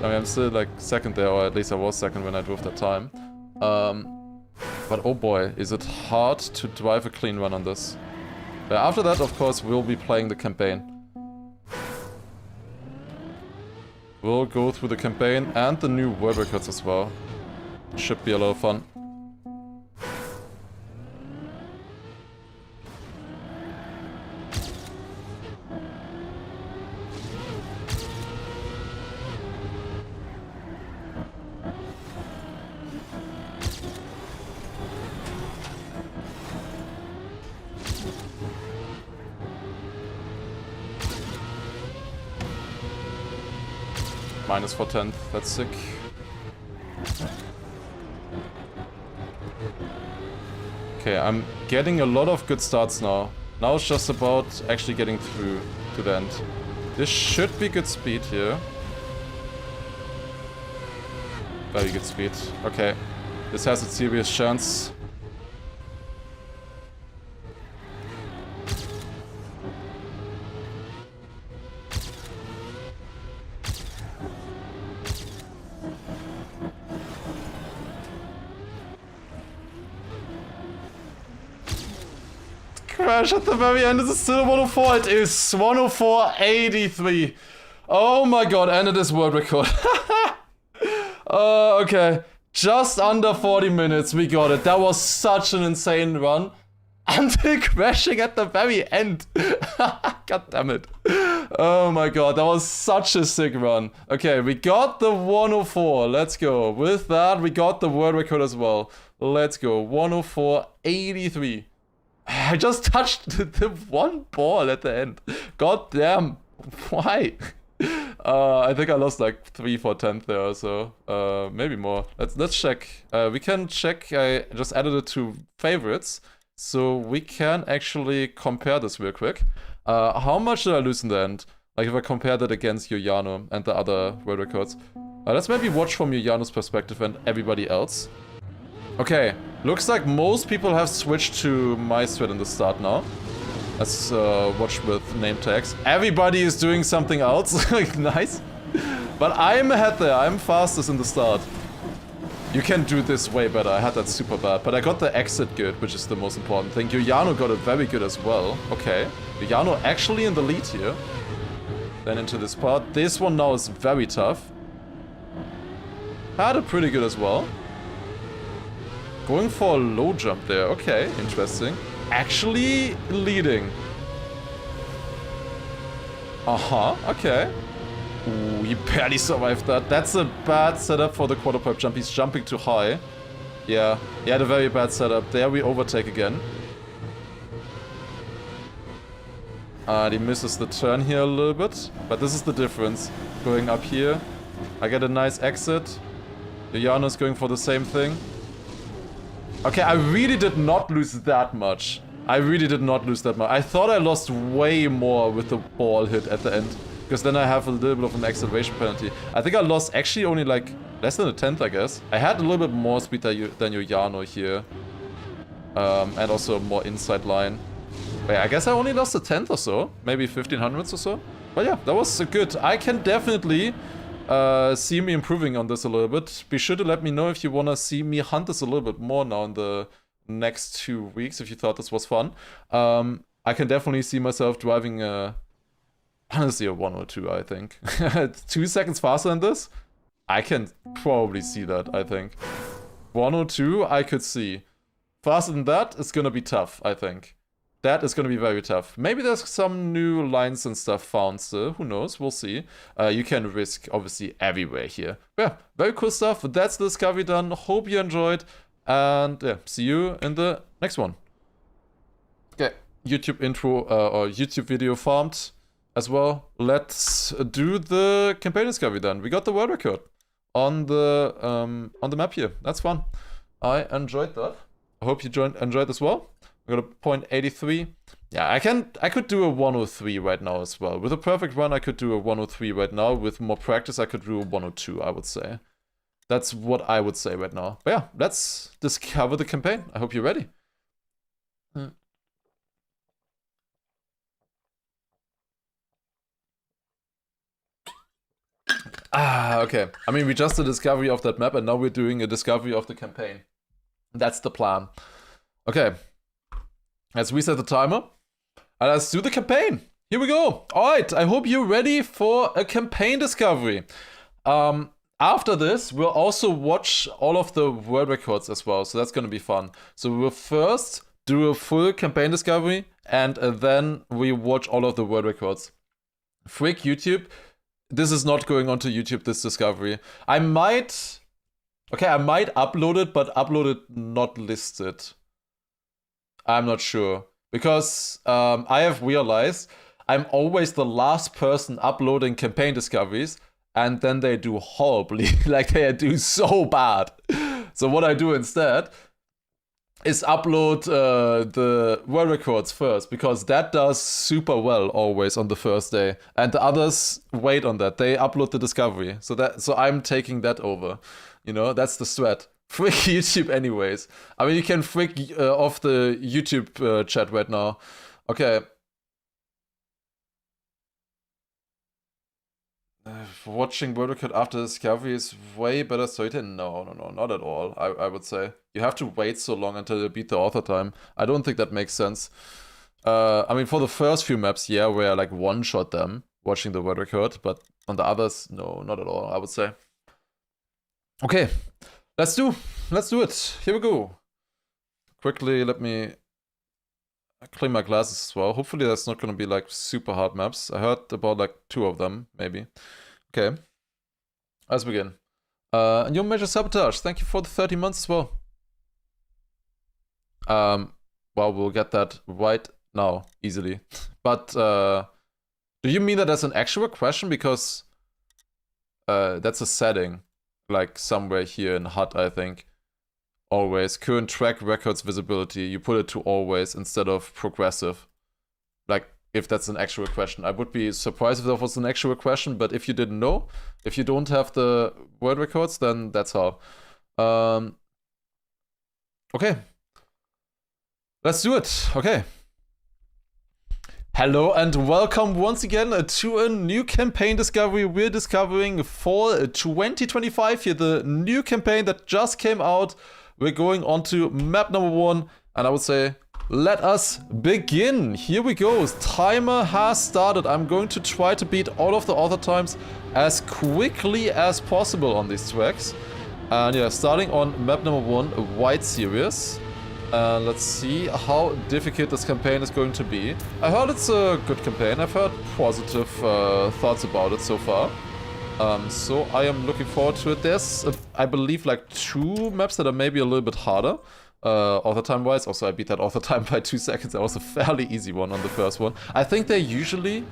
I mean, I'm still like second there, or at least I was second when I drove that time. But oh boy, is it hard to drive a clean run on this. After that, of course, we'll be playing the campaign. We'll go through the campaign and the new world records as well. Should be a lot of fun. Minus 4/10, that's sick. Okay, I'm getting a lot of good starts now. Now it's just about actually getting through to the end. This should be good speed here. Very good speed. Okay, this has a serious chance. Crash at the very end. Is it still 104? It is 104.83. Oh my god, and it is world record. Okay. Just under 40 minutes, we got it. That was such an insane run. Until crashing at the very end. God damn it. Oh my god, that was such a sick run. Okay, we got the 104. Let's go. With that, we got the world record as well. Let's go. 104.83. I just touched the one ball at the end. God damn. Why? I think I lost like 3/10 there or so. Maybe more. Let's check. We can check. I just added it to favorites. So we can actually compare this real quick. How much did I lose in the end? Like if I compare that against Yoyano and the other world records. Let's maybe watch from Yoyano's perspective and everybody else. Okay, looks like most people have switched to my strat in the start now. Let's watch with name tags. Everybody is doing something else. Nice. But I'm ahead there. I'm fastest in the start. You can do this way better. I had that super bad. But I got the exit good, which is the most important thing. Yoyano got it very good as well. Okay. Yoyano actually in the lead here. Then into this part. This one now is very tough. Had it pretty good as well. Going for a low jump there. Okay, interesting. Actually leading. Okay. Ooh, he barely survived that. That's a bad setup for the quarter pipe jump. He's jumping too high. Yeah, he had a very bad setup. There we overtake again. He misses the turn here a little bit. But this is the difference. Going up here. I get a nice exit. Yoyano's going for the same thing. Okay, I really did not lose that much. I really did not lose that much. I thought I lost way more with the ball hit at the end. Because then I have a little bit of an acceleration penalty. I think I lost actually only like less than a 10th, I guess. I had a little bit more speed than Yoyano here. And also more inside line. But yeah, I guess I only lost a 10th or so. Maybe 1500ths or so. But yeah, that was good. I can definitely see me improving on this a little bit. Be sure to let me know if you want to see me hunt this a little bit more now in the next 2 weeks, if you thought this was fun. I can definitely see myself driving honestly a 102, I think. 2 seconds faster than this? I can probably see that, I think. 102, I could see. Faster than that, it's gonna be tough, I think. That is gonna be very tough. Maybe there's some new lines and stuff found still. Who knows? We'll see. You can risk, obviously, everywhere here. Yeah, very cool stuff. That's the discovery done. Hope you enjoyed. And yeah, see you in the next one. Okay, YouTube intro or YouTube video farmed as well. Let's do the campaign discovery then. We got the world record on the map here. That's fun. I enjoyed that. I hope you enjoyed as well. We got a 0.83. Yeah, I could do a 103 right now as well. With a perfect run, I could do a 103 right now. With more practice, I could do a 102, I would say. That's what I would say right now. But yeah, let's discover the campaign. I hope you're ready. Okay. I mean, we just did a discovery of that map, and now we're doing a discovery of the campaign. That's the plan. Okay. Let's reset the timer. And let's do the campaign. Here we go. Alright, I hope you're ready for a campaign discovery. After this, we'll also watch all of the world records as well, so that's gonna be fun. So we'll first do a full campaign discovery, and then we watch all of the world records. Frick YouTube. This is not going onto YouTube, this discovery. I might upload it, but upload it not listed. I'm not sure. Because I have realized I'm always the last person uploading campaign discoveries, and then they do horribly. Like, they do so bad. So what I do instead is upload the world records first, because that does super well always on the first day, and the others wait on that. They upload the discovery, so I'm taking that over. You know, that's the strat. Frick YouTube anyways. I mean, you can frick off the YouTube chat right now. Okay. Watching world record after discovery is way better storytelling. No, not at all. I would say you have to wait so long until you beat the author time. I don't think that makes sense. I mean, for the first few maps, yeah, where I like one-shot them watching the world record, but on the others, no, not at all. I would say. Okay, let's do it. Here we go. Quickly, let me clean my glasses as well. Hopefully that's not gonna be like super hard maps. I heard about like 2 of them, maybe. Okay. Let's begin. And your Major Sabotage, thank you for the 30 months as well. Well, we'll get that right now, easily. But, do you mean that as an actual question? Because, that's a setting. Like, somewhere here in HUD, I think. Always. Current track records visibility. You put it to always instead of progressive. Like, if that's an actual question. I would be surprised if that was an actual question, but if you didn't know, if you don't have the world records, then that's how. Okay. Let's do it. Okay. Hello and welcome once again to a new campaign discovery. We're discovering for 2025 here, the new campaign that just came out. We're going on to map number 1, and I would say, let us begin. Here we go. Timer has started. I'm going to try to beat all of the author times as quickly as possible on these tracks. And yeah, starting on map number 1, a White Series. Let's see how difficult this campaign is going to be. I heard it's a good campaign. I've heard positive thoughts about it so far. So I am looking forward to it. There's, I believe, like 2 maps that are maybe a little bit harder, author time wise. Also, I beat that author time by 2 seconds. That was a fairly easy one on the first one. I think they're usually,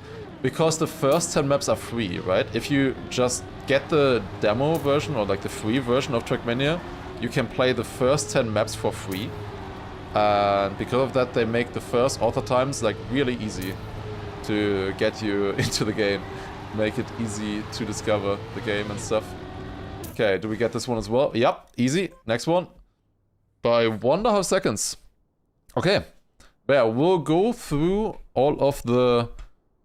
because the first 10 maps are free, right? If you just get the demo version or like the free version of Trackmania, you can play the first 10 maps for free. And because of that, they make the first author times like really easy to get you into the game. Make it easy to discover the game and stuff. Okay, do we get this one as well? Yep, easy. Next one. By 1.5 seconds. Okay. Yeah, we'll go through all of the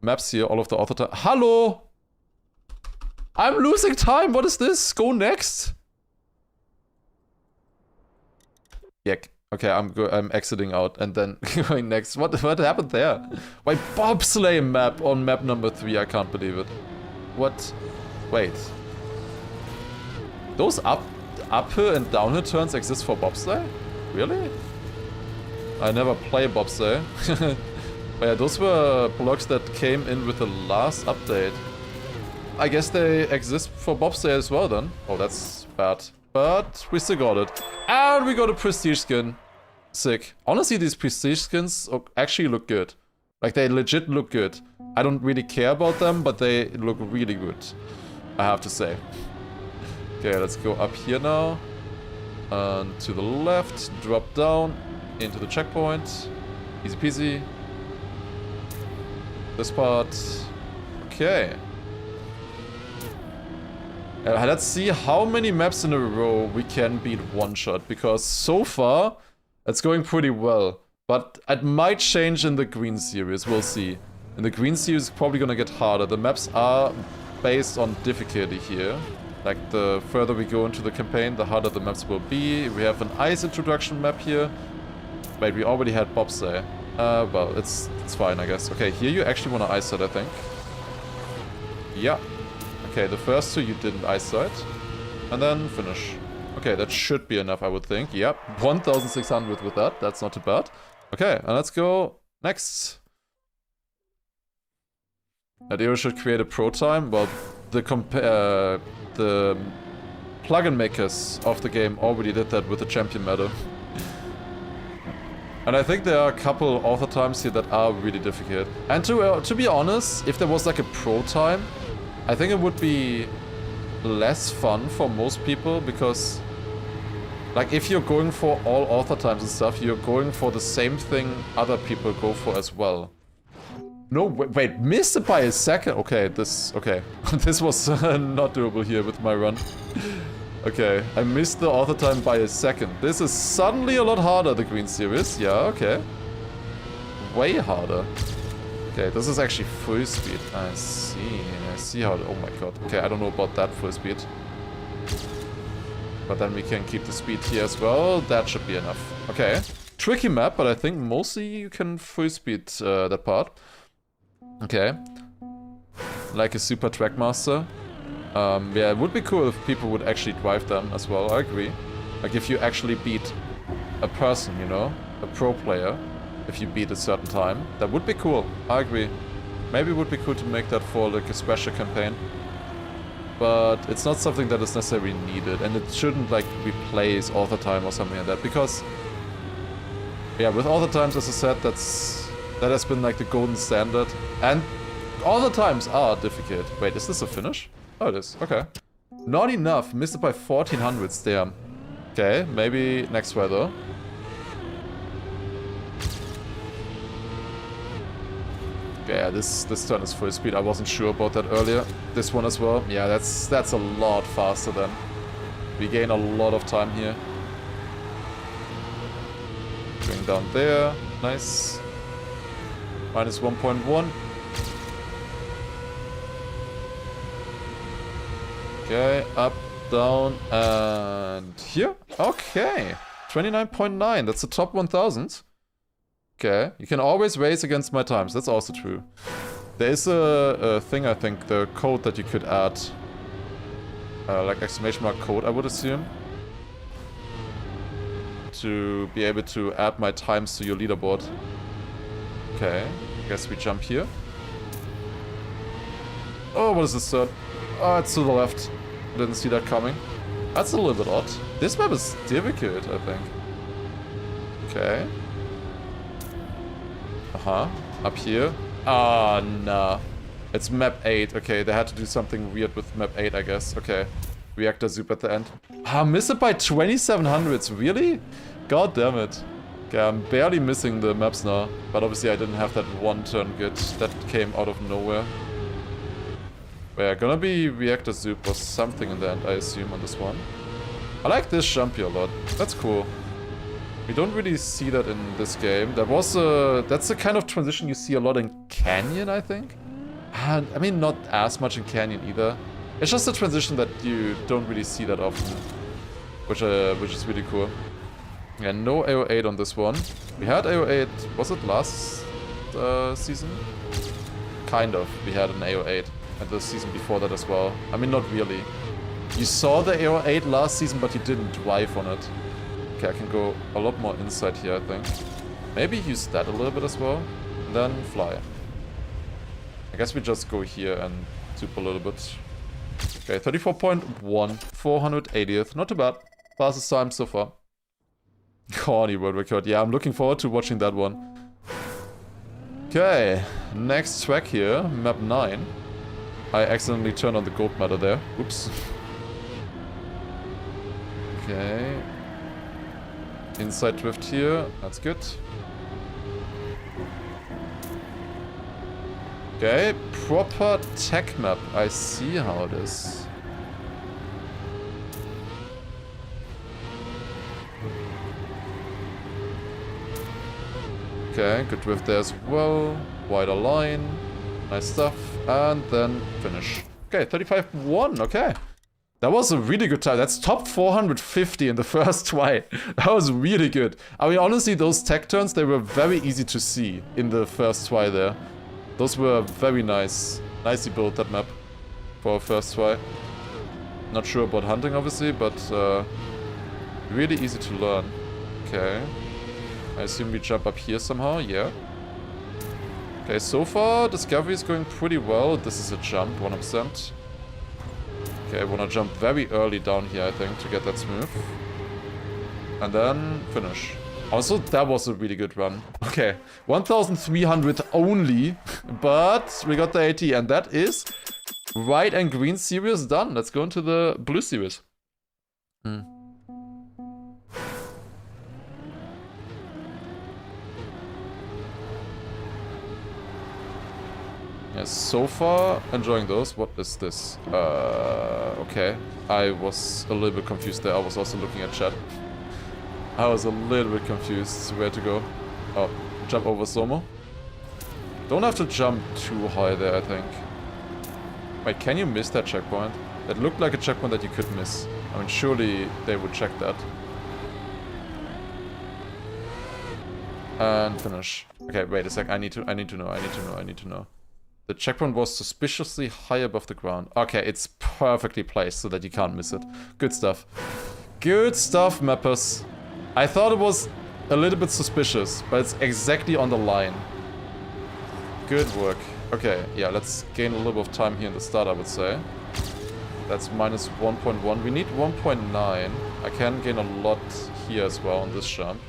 maps here, all of the author time. Hello! I'm losing time! What is this? Go next? Yeah, okay, I'm exiting out and then going next. What happened there? Wait, bobsleigh map on map number 3. I can't believe it. What? Wait. Those uphill and downhill turns exist for bobsleigh? Really? I never play bobsleigh. But yeah, those were blocks that came in with the last update. I guess they exist for bobsleigh as well then. Oh, that's bad. But we still got it. And we got a prestige skin. Sick. Honestly, these prestige skins actually look good. Like, they legit look good. I don't really care about them, but they look really good, I have to say. Okay, let's go up here now. And to the left, drop down. into the checkpoint. Easy peasy. This part. Okay. Let's see how many maps in a row we can beat one shot, because so far it's going pretty well. But it might change in the green series, we'll see. In the green series, it's probably gonna get harder. The maps are based on difficulty here. Like, the further we go into the campaign, the harder the maps will be. We have an ice introduction map here. Wait, we already had bobsleigh. Well, it's fine, I guess. Okay, here you actually want to ice it, I think. Yeah. Okay, the first two you didn't ice it. And then finish. Okay, that should be enough, I would think. Yep, 1,600 with that. That's not too bad. Okay, and let's go next. That era should create a pro time. Well, the plugin makers of the game already did that with the champion medal. And I think there are a couple author times here that are really difficult. And to be honest, if there was like a pro time, I think it would be less fun for most people, because like if you're going for all author times and stuff, you're going for the same thing other people go for as well. No, wait, missed it by a second. Okay, this was not doable here with my run. Okay, I missed the author time by a second. This is suddenly a lot harder, the green series. Yeah, okay. Way harder. Okay, this is actually full speed. I see how... Oh my god. Okay, I don't know about that full speed. But then we can keep the speed here as well. That should be enough. Okay. Tricky map, but I think mostly you can full speed that part. Okay. Like a super Trackmaster. Yeah, it would be cool if people would actually drive them as well, I agree. Like if you actually beat a person, you know? A pro player. If you beat a certain time. That would be cool, I agree. Maybe it would be cool to make that for like a special campaign. But it's not something that is necessarily needed. And it shouldn't like replace author time or something like that. Because, yeah, with author times, as I said, that has been like the golden standard. And author times are difficult. Wait, is this a finish? Oh, it is. Okay. Not enough. Missed it by 1400s. Damn. Okay, maybe next try though. Yeah, this turn is full speed. I wasn't sure about that earlier. This one as well. Yeah, that's a lot faster then. We gain a lot of time here. Going down there. Nice. Minus 1.1. Okay, up, down, and here. Okay, 29.9. That's the top 1,000. Okay, you can always race against my times. That's also true. There is a thing, I think, the code that you could add. Like exclamation mark code, I would assume. To be able to add my times to your leaderboard. Okay, I guess we jump here. Oh, what is this third? Oh, it's to the left. I didn't see that coming. That's a little bit odd. This map is difficult, I think. Okay. Uh-huh. Up here. Ah, nah. It's map 8. Okay, they had to do something weird with map 8, I guess. Okay. Reactor soup at the end. Ah, missed it by 2700s. Really? God damn it. Okay, I'm barely missing the maps now. But obviously I didn't have that one turn good that came out of nowhere. We're gonna be reactor soup or something in the end, I assume, on this one. I like this jump here a lot. That's cool. We don't really see that in this game. That's the kind of transition you see a lot in Canyon, I think. I mean, not as much in Canyon either. It's just a transition that you don't really see that often, which is really cool. Yeah, no AO8 on this one. We had AO8, was it last season? Kind of, we had an AO8. And the season before that as well. I mean, not really. You saw the AO8 last season, but you didn't drive on it. Okay, I can go a lot more inside here, I think. Maybe use that a little bit as well. And then fly. I guess we just go here and zoop a little bit. Okay, 34.1. 480th. Not too bad. Fastest time so far. Corny world record. Yeah, I'm looking forward to watching that one. Okay, next track here. Map 9. I accidentally turned on the gold matter there. Oops. Okay. Inside drift here. That's good. Okay, proper tech map. I see how it is. Okay, good drift there as well. Wider line. Nice stuff. And then finish. Okay, 35.1. Okay. That was a really good time. That's top 450 in the first try. That was really good. I mean, honestly, those tech turns, they were very easy to see in the first try there. Those were very nice. Nicely built, that map, for a first try. Not sure about hunting, obviously, but really easy to learn. Okay. I assume we jump up here somehow, yeah. Okay, so far, Discovery is going pretty well. This is a jump, 100%. Okay, I want to jump very early down here, I think, to get that smooth. And then finish. Also, that was a really good run. Okay, 1,300 only, but we got the AT, and that is white and green series done. Let's go into the blue series. Yes, so far enjoying those. What is this? Okay. I was a little bit confused there. I was also looking at chat. I was a little bit confused where to go. Oh, jump over Somo. Don't have to jump too high there, I think. Wait, can you miss that checkpoint? That looked like a checkpoint that you could miss. I mean, surely they would check that. And finish. Okay, wait a sec. I need to know. The checkpoint was suspiciously high above the ground. Okay, it's perfectly placed so that you can't miss it. Good stuff. Good stuff, mappers. I thought it was a little bit suspicious, but it's exactly on the line. Good work. Okay, yeah, let's gain a little bit of time here in the start, I would say. That's minus 1.1. We need 1.9. I can gain a lot here as well on this jump.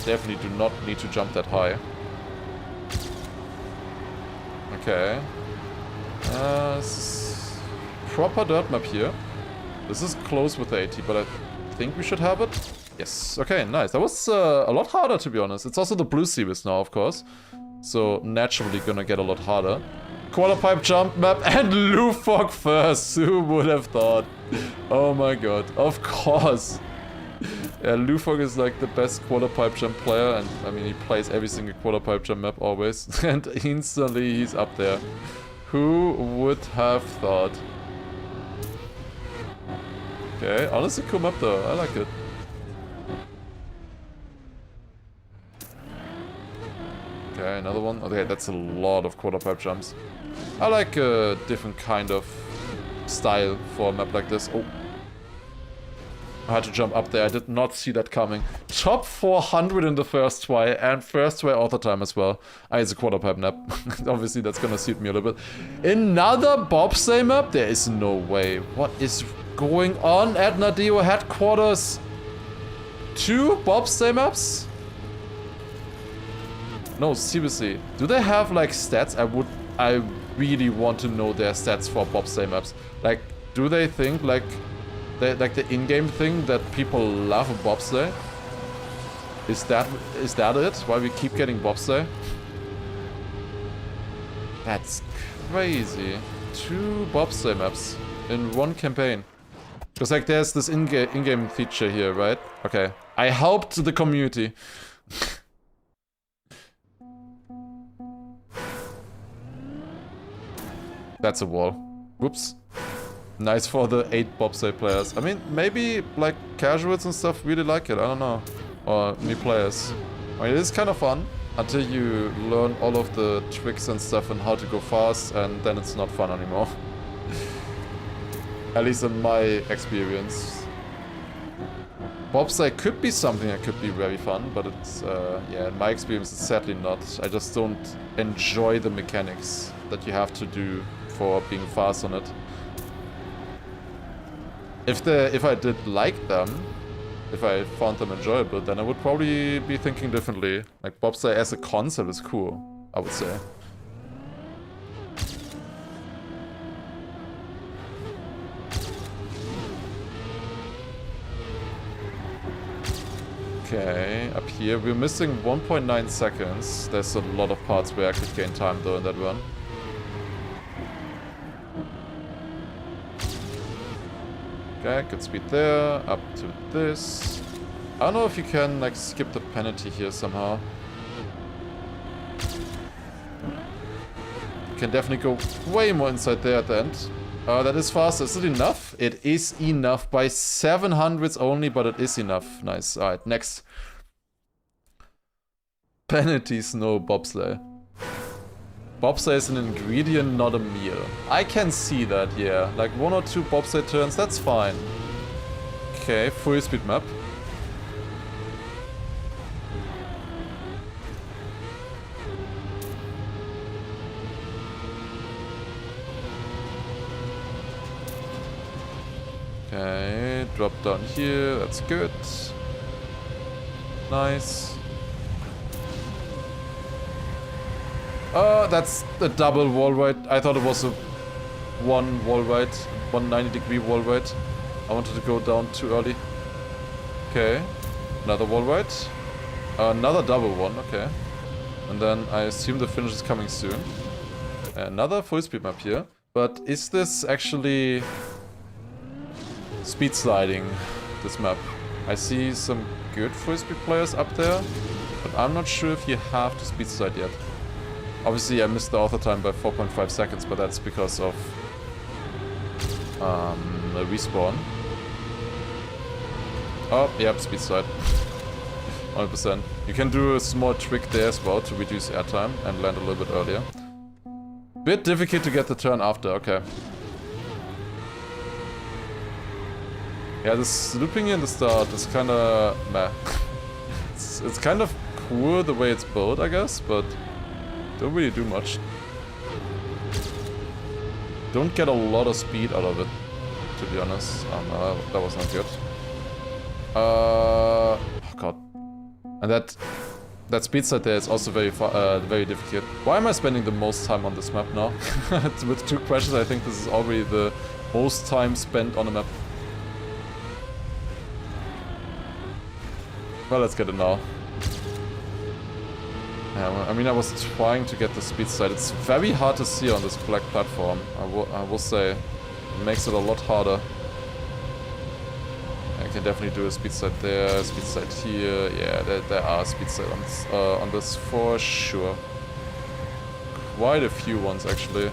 Definitely do not need to jump that high. Okay. This is proper dirt map here. This is close with the AT, but I think we should have it. Yes. Okay, nice. That was a lot harder, to be honest. It's also the blue series now, of course. So naturally gonna get a lot harder. Quarter pipe jump map and Lufok first. Who would have thought? Oh my god. Of course. Yeah, Lufok is like the best quarter pipe jump player, and I mean he plays every single quarter pipe jump map always, and instantly he's up there. Who would have thought? Okay, honestly cool map though, I like it. Okay, another one. Okay, that's a lot of quarter pipe jumps. I like a different kind of style for a map like this. Oh. I had to jump up there. I did not see that coming. Top 400 in the first try, and first try auto time as well. It's a quarter pipe map. Obviously, that's gonna suit me a little bit. Another bobsleigh map? There is no way. What is going on at Nadeo headquarters? 2 bobsleigh maps? No, seriously. Do they have like stats? I really want to know their stats for bobsleigh maps. Like, do they think like the in-game thing that people love a bobsleigh? Is that it? Why we keep getting bobsleigh? That's crazy. 2 bobsleigh maps in one campaign. Because like there's this in-game feature here, right? Okay. I helped the community. That's a wall. Whoops. Nice for the 8 bobsleigh players. I mean, maybe like casuals and stuff really like it. I don't know. Or new players. I mean, it is kind of fun until you learn all of the tricks and stuff and how to go fast, and then it's not fun anymore. At least in my experience. Bobsleigh could be something that could be very fun, but it's, yeah, in my experience, it's sadly not. I just don't enjoy the mechanics that you have to do for being fast on it. If I did like them, if I found them enjoyable, then I would probably be thinking differently. Like, bobsleigh as a concept is cool, I would say. Okay, up here we're missing 1.9 seconds. There's a lot of parts where I could gain time though in that run. Okay, good speed there. Up to this. I don't know if you can like skip the penalty here somehow. You can definitely go way more inside there at the end. That is fast. Is it enough? It is enough by 700s only, but it is enough. Nice. Alright, next. Penalty snow bobsleigh. Bobsleigh is an ingredient, not a meal. I can see that, yeah. Like 1 or 2 bobsleigh turns, that's fine. Okay, full speed map. Okay, drop down here, that's good. Nice. That's a double wall ride. I thought it was a one wall ride, 190-degree wall ride. I wanted to go down too early. Okay, another wall ride. Another double one, okay. And then I assume the finish is coming soon. Another full speed map here. But is this actually speed sliding, this map? I see some good full speed players up there, but I'm not sure if you have to speed slide yet. Obviously I missed the author time by 4.5 seconds, but that's because of a respawn. Oh, yep, speed slide. 100%. You can do a small trick there as well to reduce airtime and land a little bit earlier. Bit difficult to get the turn after, okay. Yeah, this looping in the start is kinda meh. It's kind of cool the way it's built, I guess, but don't really do much. Don't get a lot of speed out of it, to be honest. Oh no, that was not good. Oh god. And that speed slide there is also very difficult. Why am I spending the most time on this map now? With 2 crashes, I think this is already the most time spent on a map. Well, let's get it now. Yeah, I mean, I was trying to get the speed slide. It's very hard to see on this black platform, I will say. It makes it a lot harder. I can definitely do a speed slide there, speed slide here. Yeah, there are speed slides on this for sure. Quite a few ones, actually.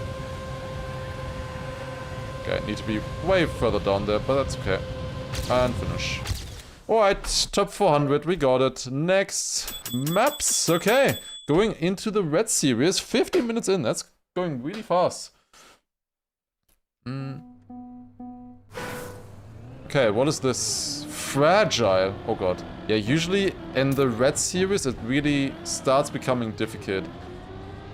Okay, I need to be way further down there, but that's okay. And finish. Alright, top 400, we got it. Next, maps. Okay, going into the red series, 15 minutes in. That's going really fast. Okay, what is this? Fragile. Oh god. Yeah, usually in the red series, it really starts becoming difficult.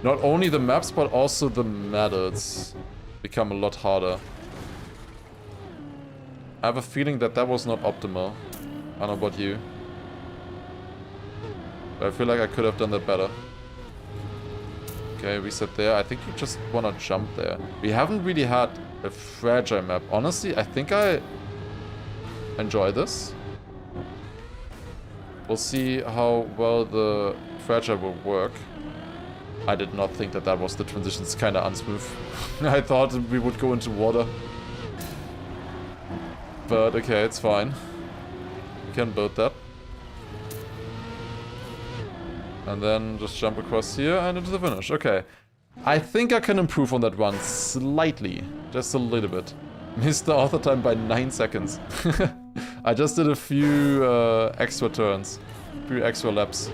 Not only the maps, but also the methods become a lot harder. I have a feeling that that was not optimal. I don't know about you. But I feel like I could have done that better. Okay, reset there. I think you just want to jump there. We haven't really had a fragile map. Honestly, I think I enjoy this. We'll see how well the fragile will work. I did not think that that was the transition. It's kind of unsmooth. I thought we would go into water. But okay, it's fine. We can build that. And then just jump across here and into the finish. Okay. I think I can improve on that one slightly. Just a little bit. Missed the author time by 9 seconds. I just did a few extra turns. A few extra laps.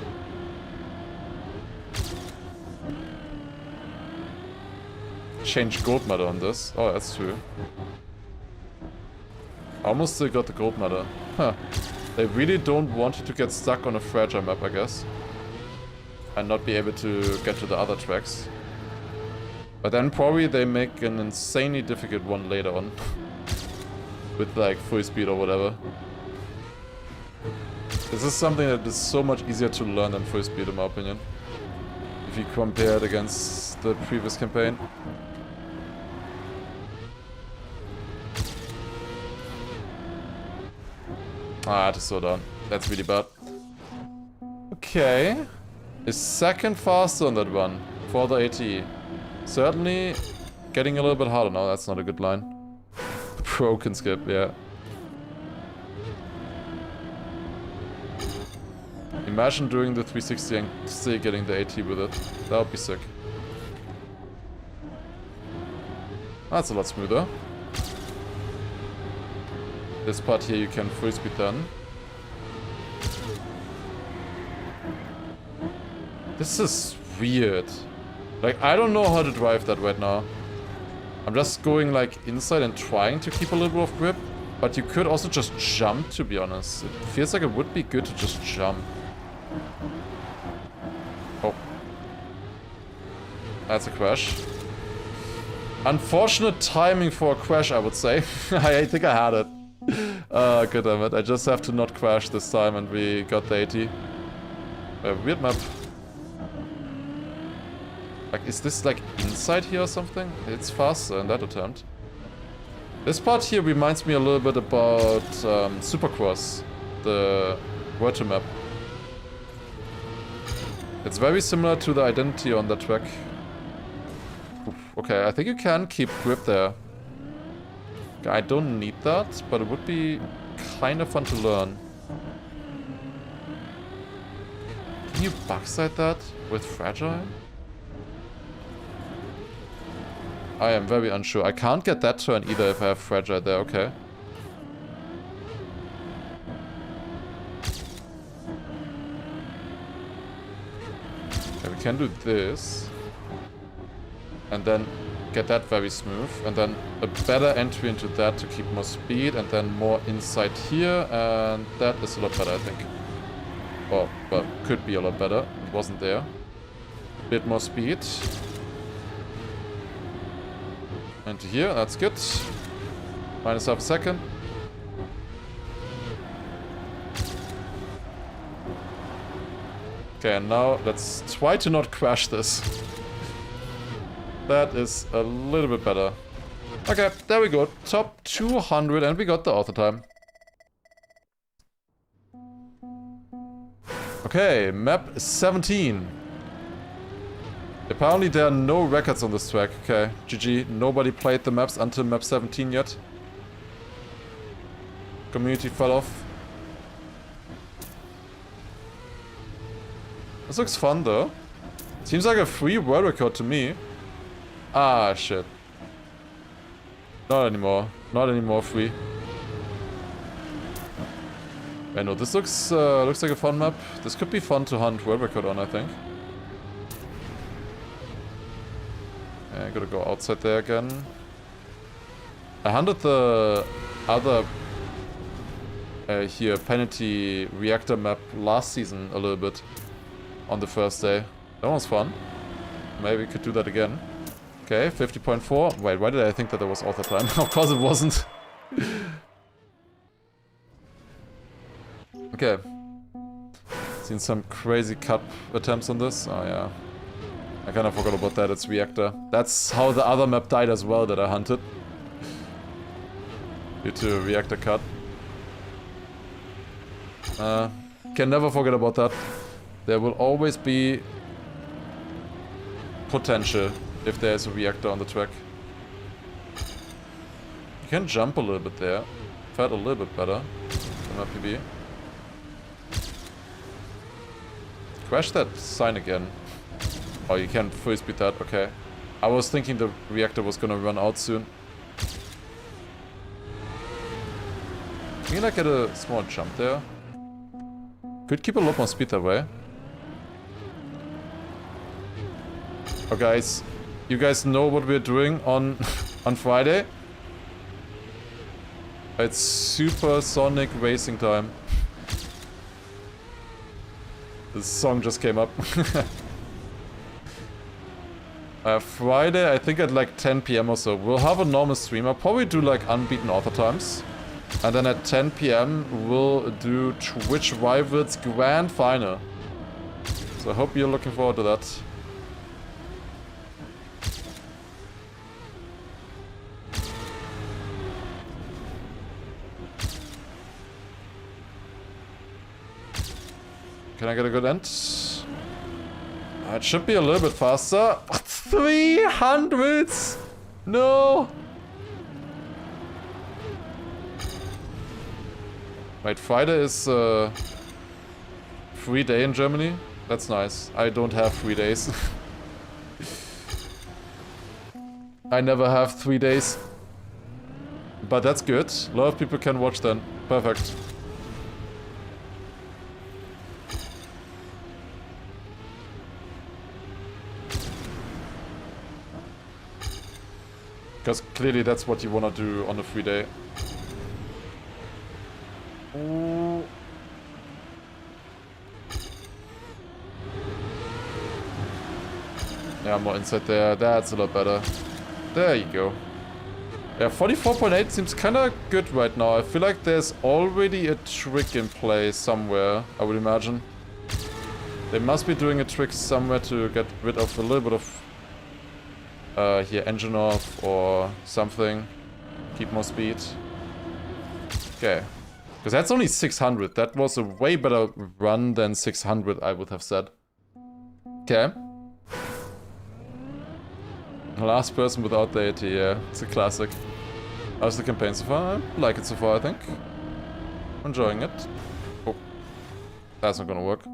Change gold medal on this. Oh, that's true. Almost still got the gold medal. Huh. They really don't want you to get stuck on a fragile map, I guess. And not be able to get to the other tracks. But then probably they make an insanely difficult one later on. With like full speed or whatever. This is something that is so much easier to learn than full speed in my opinion. If you compare it against the previous campaign. Ah, I had to slow down. That's really bad. Okay. A second faster on that one for the AT. Certainly getting a little bit harder now. That's not a good line. The pro can skip, yeah. Imagine doing the 360 and still getting the AT with it. That would be sick. That's a lot smoother. This part here you can full speed then. This is weird. Like, I don't know how to drive that right now. I'm just going like inside and trying to keep a little bit of grip. But you could also just jump, to be honest. It feels like it would be good to just jump. Oh. That's a crash. Unfortunate timing for a crash, I would say. I think I had it. God damn it. I just have to not crash this time and we got the 80. Weird map. Like, is this like inside here or something? It's faster in that attempt. This part here reminds me a little bit about Supercross, the Wirtual map. It's very similar to the identity on that track. Oof, okay, I think you can keep grip there. I don't need that, but it would be kind of fun to learn. Can you backside that with Fragile? I am very unsure. I can't get that turn either if I have Fragile there, okay. Okay, we can do this. And then get that very smooth. And then a better entry into that to keep more speed. And then more inside here. And that is a lot better, I think. Oh, well, could be a lot better. It wasn't there. Bit more speed. Into here, that's good. Minus half a second. Okay, and now let's try to not crash this. That is a little bit better. Okay, there we go. Top 200 and we got the auto time. Okay, map 17. Apparently there are no records on this track. Okay, GG. Nobody played the maps until map 17 yet. Community fell off. This looks fun though. Seems like a free world record to me. Ah, shit. Not anymore. Not anymore free. I know, this looks like a fun map. This could be fun to hunt world record on, I think. I gotta go outside there again. I hunted the other here penalty reactor map last season a little bit on the first day. That one was fun. Maybe we could do that again. Okay, 50.4. Wait, why did I think that there was auto time? Of course it wasn't. Okay. Seen some crazy cut attempts on this. Oh yeah. I kind of forgot about that, it's reactor. That's how the other map died as well that I hunted. Due to reactor cut. Can never forget about that. There will always be potential if there's a reactor on the track. You can jump a little bit there. Felt a little bit better than my PB. Crash that sign again. Oh, you can full speed that, okay. I was thinking the reactor was gonna run out soon. Can you like get a small jump there? Could keep a lot more speed that way. Oh guys, you guys know what we're doing on on Friday? It's supersonic racing time. This song just came up. Friday, I think at like 10 PM or so, we'll have a normal stream. I'll probably do like unbeaten author times. And then at 10 PM, we'll do Twitch Rivals Grand Final. So I hope you're looking forward to that. Can I get a good end? It should be a little bit faster. 300! No! Wait, Friday is free day in Germany? That's nice. I don't have 3 days. I never have 3 days. But that's good. A lot of people can watch then. Perfect. Because clearly that's what you want to do on a free day. Ooh. Yeah, more inside there. That's a lot better. There you go. Yeah, 44.8 seems kind of good right now. I feel like there's already a trick in play somewhere, I would imagine. They must be doing a trick somewhere to get rid of a little bit of here, engine off or something. Keep more speed. Okay. Because that's only 600. That was a way better run than 600, I would have said. Okay. Last person without the AT, yeah. It's a classic. How's the campaign so far? I like it so far, I think. Enjoying it. Oh. That's not gonna work.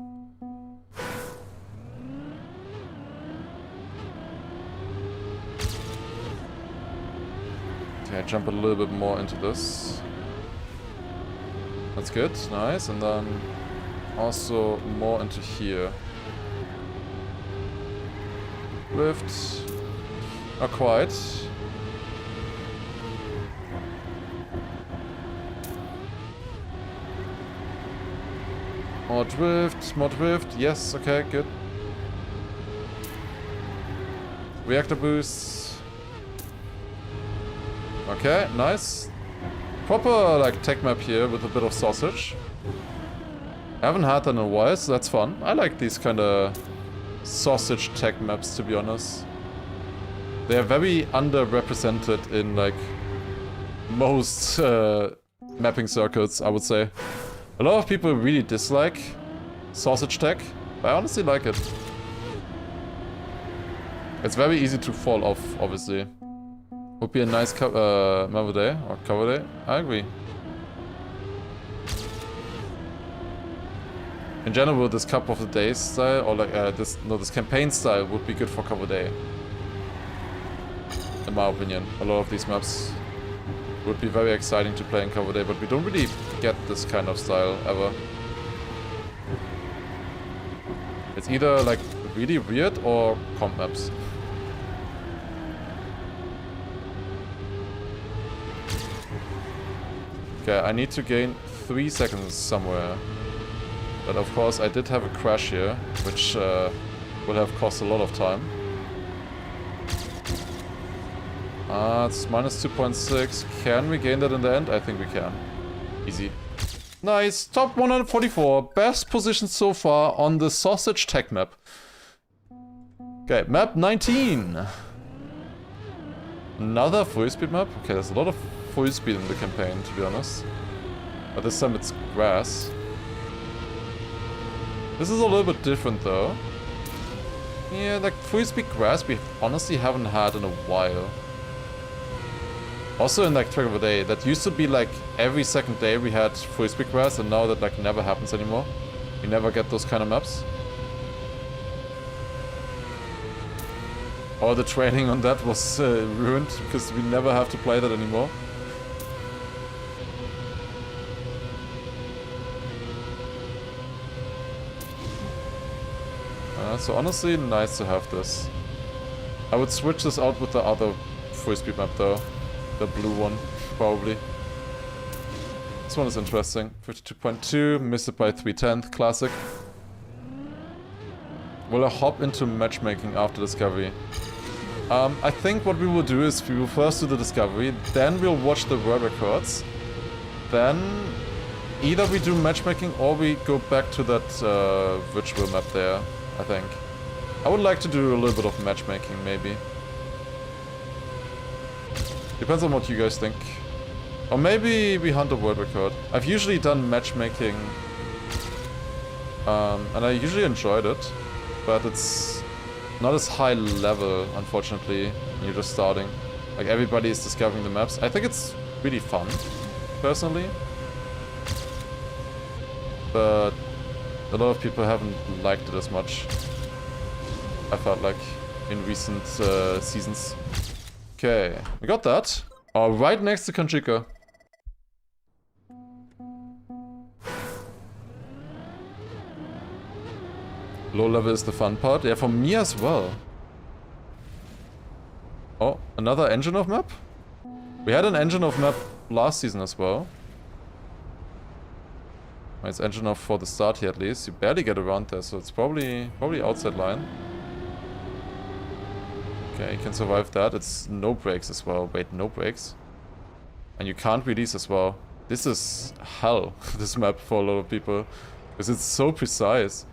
Okay, jump a little bit more into this. That's good, nice. And then also more into here. Lift. Not quite. More drift, more drift. Yes, okay, good. Reactor boosts. Okay, nice. Proper, like, tech map here with a bit of sausage. I haven't had that in a while, so that's fun. I like these kind of sausage tech maps, to be honest. They are very underrepresented in, like, most mapping circuits, I would say. A lot of people really dislike sausage tech, but I honestly like it. It's very easy to fall off, obviously. Would be a nice map of the day, or cover day. I agree. In general, this cup of the day style, or like this campaign style would be good for cover day. In my opinion, a lot of these maps would be very exciting to play in cover day, but we don't really get this kind of style ever. It's either like really weird or comp maps. Okay, I need to gain 3 seconds somewhere. But of course I did have a crash here, which would have cost a lot of time. It's minus 2.6. Can we gain that in the end? I think we can. Easy. Nice. Top 144. Best position so far on the sausage tech map. Okay, map 19. Another full speed map? Okay, there's a lot of full speed in the campaign, to be honest. But this time it's grass. This is a little bit different though. Yeah, like full speed grass we honestly haven't had in a while. Also in like Track of the Day, that used to be like every second day we had full speed grass, and now that like never happens anymore. We never get those kind of maps. All the training on that was ruined because we never have to play that anymore. So honestly, nice to have this. I would switch this out with the other full speed map though. The blue one, probably. This one is interesting. 52.2, missed it by 3/10, classic. Will I hop into matchmaking after discovery? I think what we will do is we will first do the discovery, then we'll watch the world records. Then either we do matchmaking or we go back to that virtual map there, I think. I would like to do a little bit of matchmaking, maybe. Depends on what you guys think. Or maybe we hunt a world record. I've usually done matchmaking And I usually enjoyed it, but it's not as high level, unfortunately, when you're just starting. Like, everybody is discovering the maps. I think it's really fun, personally. But a lot of people haven't liked it as much, I felt like, in recent seasons. Okay, we got that. Right next to Kanchika. Low level is the fun part. Yeah, for me as well. Oh, another engine of map? We had an engine of map last season as well. It's engine off for the start here at least. You barely get around there, so it's probably outside line. Okay, you can survive that. It's no brakes as well. Wait, no brakes? And you can't release as well. This is hell, this map, for a lot of people. Because it's so precise.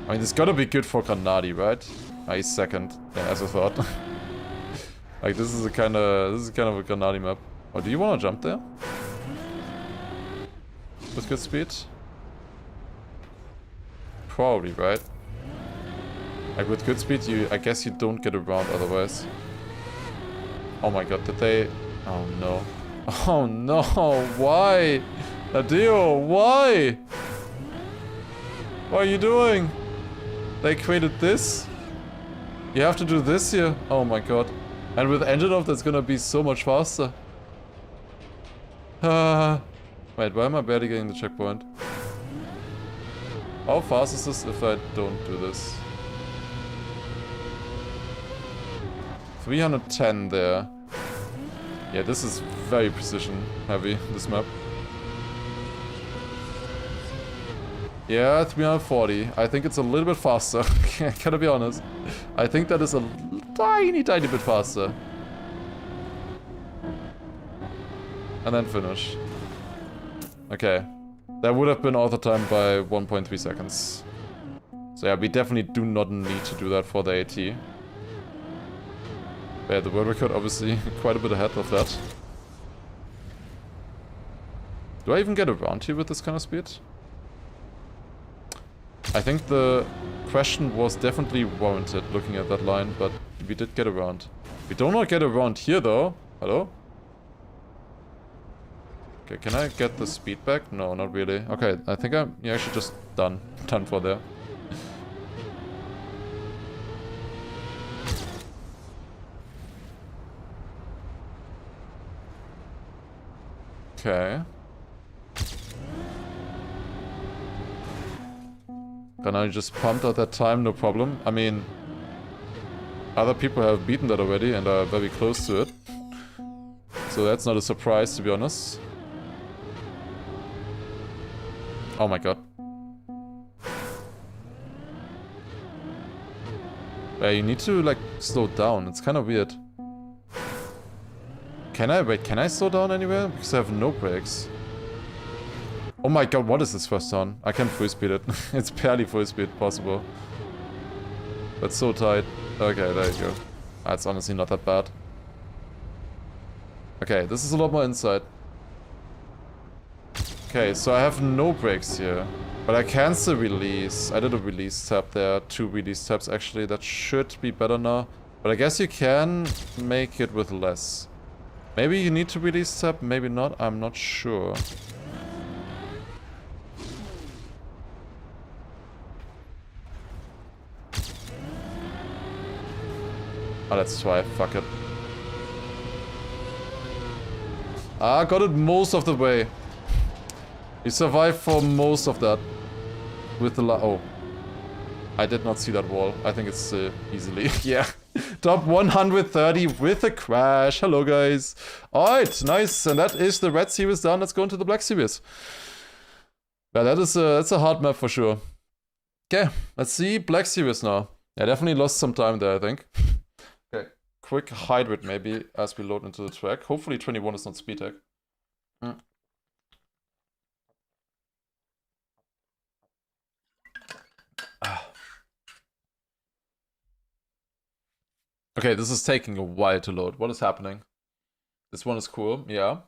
I mean, it's gotta be good for Granadi, right? He's second, yeah, as I thought. Like, this is kind of a Granadi map. Oh, do you want to jump there? With good speed? Probably, right? Like, with good speed, I guess you don't get around otherwise. Oh my god, did they... Oh no. Oh no, why? Adio, why? What are you doing? They created this? You have to do this here? Oh my god. And with engine off, that's gonna be so much faster. Wait, why am I barely getting the checkpoint? How fast is this if I don't do this? 310 there. Yeah, this is very precision heavy, this map. Yeah, 340. I think it's a little bit faster. Gotta be honest. I think that is a tiny bit faster. And then finish. Okay. That would have been author time by 1.3 seconds. So yeah, we definitely do not need to do that for the AT. Yeah, the world record obviously quite a bit ahead of that. Do I even get around here with this kind of speed? I think the question was definitely warranted looking at that line, but we did get around. We do not get around here though. Hello? Okay, can I get the speed back? No, not really. Okay, I think I'm actually just done. Done for there. Okay. Can I just pumped out that time, no problem. I mean, other people have beaten that already and are very close to it. So that's not a surprise, to be honest. Oh my god. Yeah, you need to, like, slow down. It's kind of weird. Can I slow down anywhere? Because I have no brakes. Oh my god, what is this first turn? I can't full speed it. It's barely full speed possible. That's so tight. Okay, there you go. That's honestly not that bad. Okay, this is a lot more inside. Okay, so I have no brakes here. But I can still release. I did a release tab there. 2 release tabs actually. That should be better now. But I guess you can make it with less. Maybe you need to release tab, maybe not. I'm not sure. Oh, let's try. Fuck it. Ah, got it most of the way. You survived for most of that. With the oh. I did not see that wall. I think it's easily. Yeah. Top 130 with a crash. Hello, guys. Alright, nice. And that is the red series done. Let's go into the black series. Yeah, that's a hard map for sure. Okay, let's see black series now. I definitely lost some time there, I think. Okay, quick hybrid maybe as we load into the track. Hopefully 21 is not speed tech. Okay, this is taking a while to load. What is happening? This one is cool, yeah.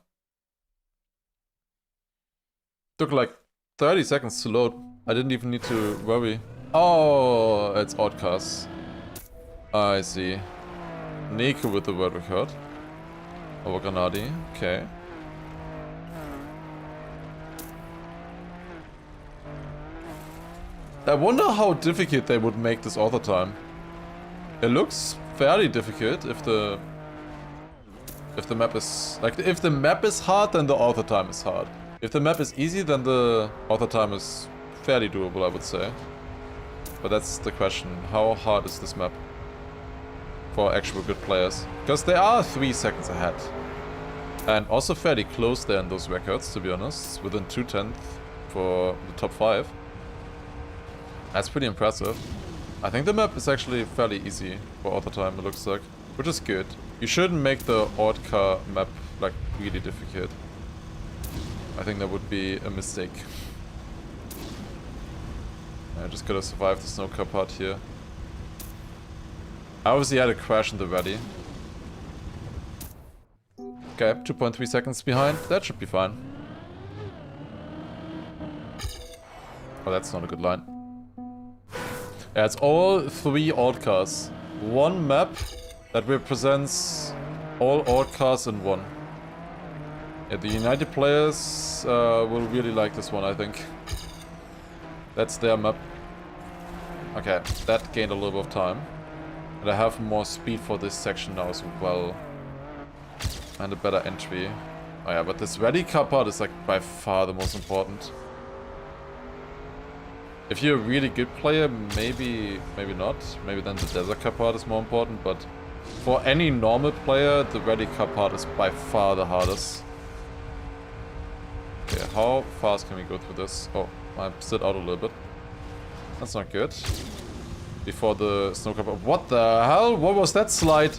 Took like 30 seconds to load. I didn't even need to worry. Oh, it's odd cars. I see. Neko with the world record. Over Granadi. Okay. I wonder how difficult they would make this author time. It looks fairly difficult if the map is like if the map is hard, then the author time is hard. If the map is easy, then the author time is fairly doable, I would say. But that's the question: how hard is this map for actual good players? Because they are 3 seconds ahead, and also fairly close there in those records, to be honest, within 2/10 for the top 5. That's pretty impressive. I think the map is actually fairly easy for author time, it looks like, which is good. You shouldn't make the odd car map like really difficult. I think that would be a mistake. I just gotta survive the snow car part here. I obviously had a crash in the rally. Okay, 2.3 seconds behind. That should be fine. Oh, that's not a good line. Yeah, it's all 3 odd cars. One map that represents all odd cars in one. Yeah, the United players will really like this one, I think. That's their map. Okay, that gained a little bit of time. And I have more speed for this section now as well. And a better entry. Oh yeah, but this rally car part is like by far the most important. If you're a really good player, maybe not. Maybe then the desert car part is more important, but for any normal player, the rally car part is by far the hardest. Okay, how fast can we go through this? Oh, I slid out a little bit. That's not good. Before the snow car part. What the hell? What was that slide?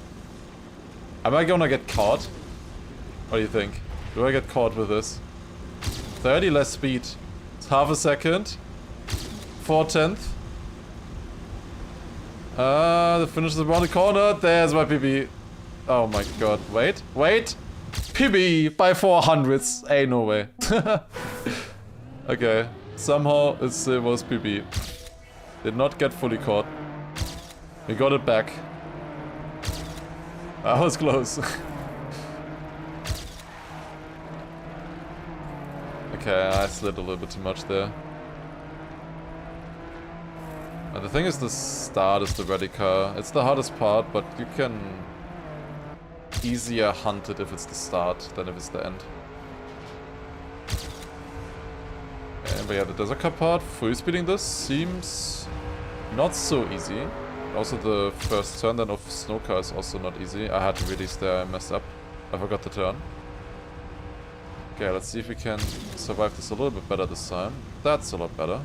Am I gonna get caught? What do you think? Do I get caught with this? 30 less speed. It's half a second. 4/10. The finish is around the corner. There's my PB. Oh my god. Wait. PB by 400s. Ain't no way. Okay. Somehow it still was PB. Did not get fully caught. We got it back. I was close. Okay, I slid a little bit too much there. The thing is, the start is the ready car. It's the hardest part, but you can easier hunt it if it's the start than if it's the end. But yeah, the desert car part, free speeding this seems not so easy. Also the first turn then of snow car is also not easy. I had to release there, I messed up. I forgot the turn. Okay, let's see if we can survive this a little bit better this time. That's a lot better.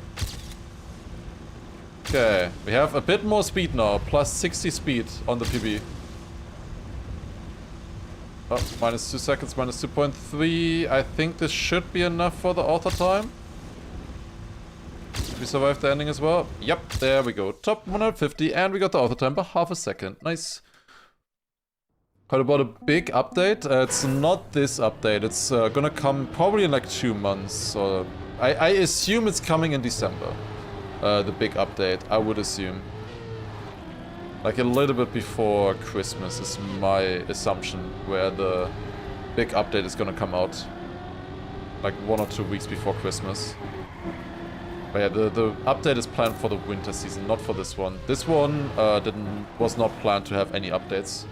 Okay, we have a bit more speed now, plus 60 speed on the PB. Oh, minus 2 seconds, minus 2.3. I think this should be enough for the author time. Did we survive the ending as well? Yep, there we go. Top 150, and we got the author time by half a second. Nice. Heard about a big update? It's not this update. It's gonna come probably in like 2 months. Or I assume it's coming in December. The big update, I would assume. Like a little bit before Christmas is my assumption, where the big update is gonna come out. Like 1 or 2 weeks before Christmas. But yeah, the update is planned for the winter season, not for this one. This one was not planned to have any updates.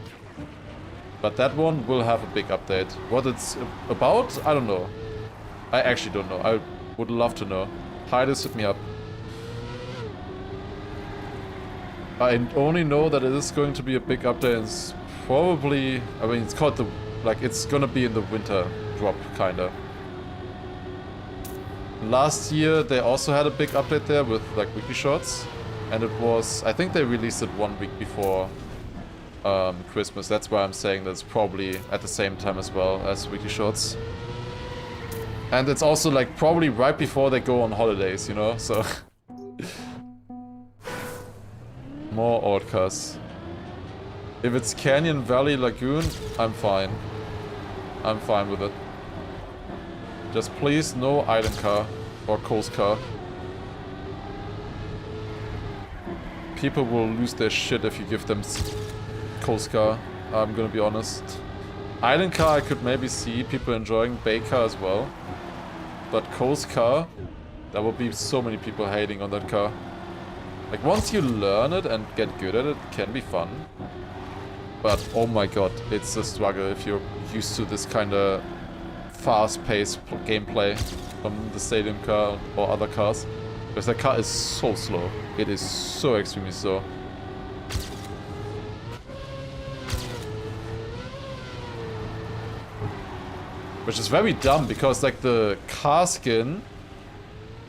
But that one will have a big update. What it's about, I don't know. I actually don't know. I would love to know. Hidus, hit me up. I only know that it is going to be a big update. It's probably, I mean, it's called the, like, it's gonna be in the winter drop, kinda. Last year, they also had a big update there with, like, weekly shorts. And it was, I think they released it 1 week before Christmas. That's why I'm saying that it's probably at the same time as well as weekly shorts. And it's also, like, probably right before they go on holidays, you know, so... More odd cars. If it's Canyon Valley Lagoon, I'm fine. I'm fine with it. Just please no island car or coast car. People will lose their shit if you give them Cole's car. I'm gonna be honest. Island car I could maybe see people enjoying. Bay car as well. But Cole's car, there will be so many people hating on that car. Like once you learn it and get good at it, it can be fun. But oh my god, it's a struggle if you're used to this kind of fast-paced gameplay from the stadium car or other cars. Because that car is so slow. It is so extremely slow. Which is very dumb because like the car skin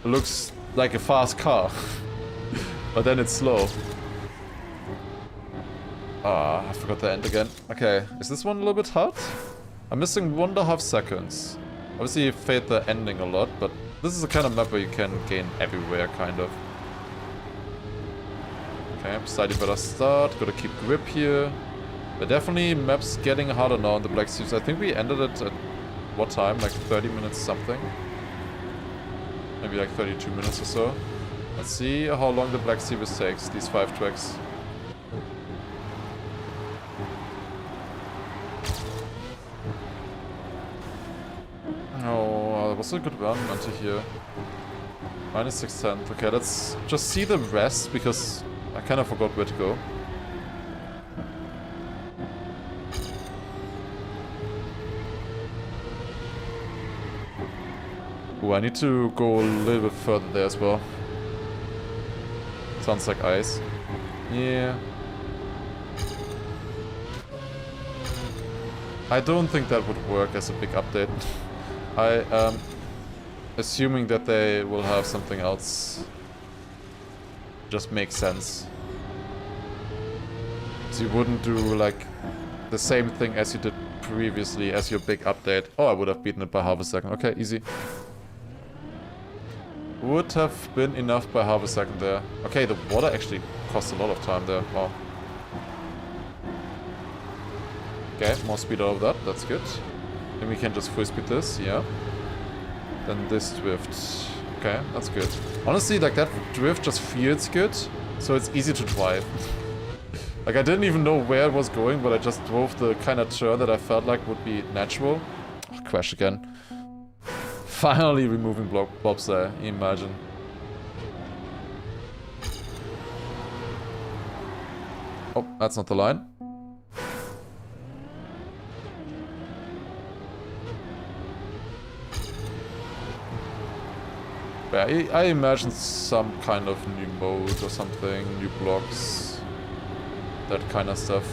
looks like a fast car. But then it's slow. Ah, I forgot the end again. Okay, is this one a little bit hard? I'm missing 1.5 seconds. Obviously you fade the ending a lot, but this is the kind of map where you can gain everywhere, kind of. Okay, slightly better start. Gotta keep grip here. But definitely maps getting harder now in the Black Series. I think we ended it at what time? Like 30 minutes something? Maybe like 32 minutes or so. Let's see how long the Black Series takes, these 5 tracks. Oh, that was a good run until here. Minus 610. Okay, let's just see the rest because I kind of forgot where to go. Ooh, I need to go a little bit further there as well. Sounds like ice. Yeah. I don't think that would work as a big update. I am assuming that they will have something else. Just makes sense. So you wouldn't do like the same thing as you did previously as your big update. Oh, I would have beaten it by half a second. Okay, easy. Would have been enough by half a second there. Okay, the water actually costs a lot of time there. Wow. Okay, more speed out of that. That's good. Then we can just full speed this, yeah. Then this drift. Okay, that's good. Honestly, like that drift just feels good, so it's easy to drive. Like I didn't even know where it was going, but I just drove the kind of turn that I felt like would be natural. Oh, crash again. Finally removing blobs there, imagine. Oh, that's not the line. Yeah, I imagine some kind of new mode or something, new blocks, that kind of stuff.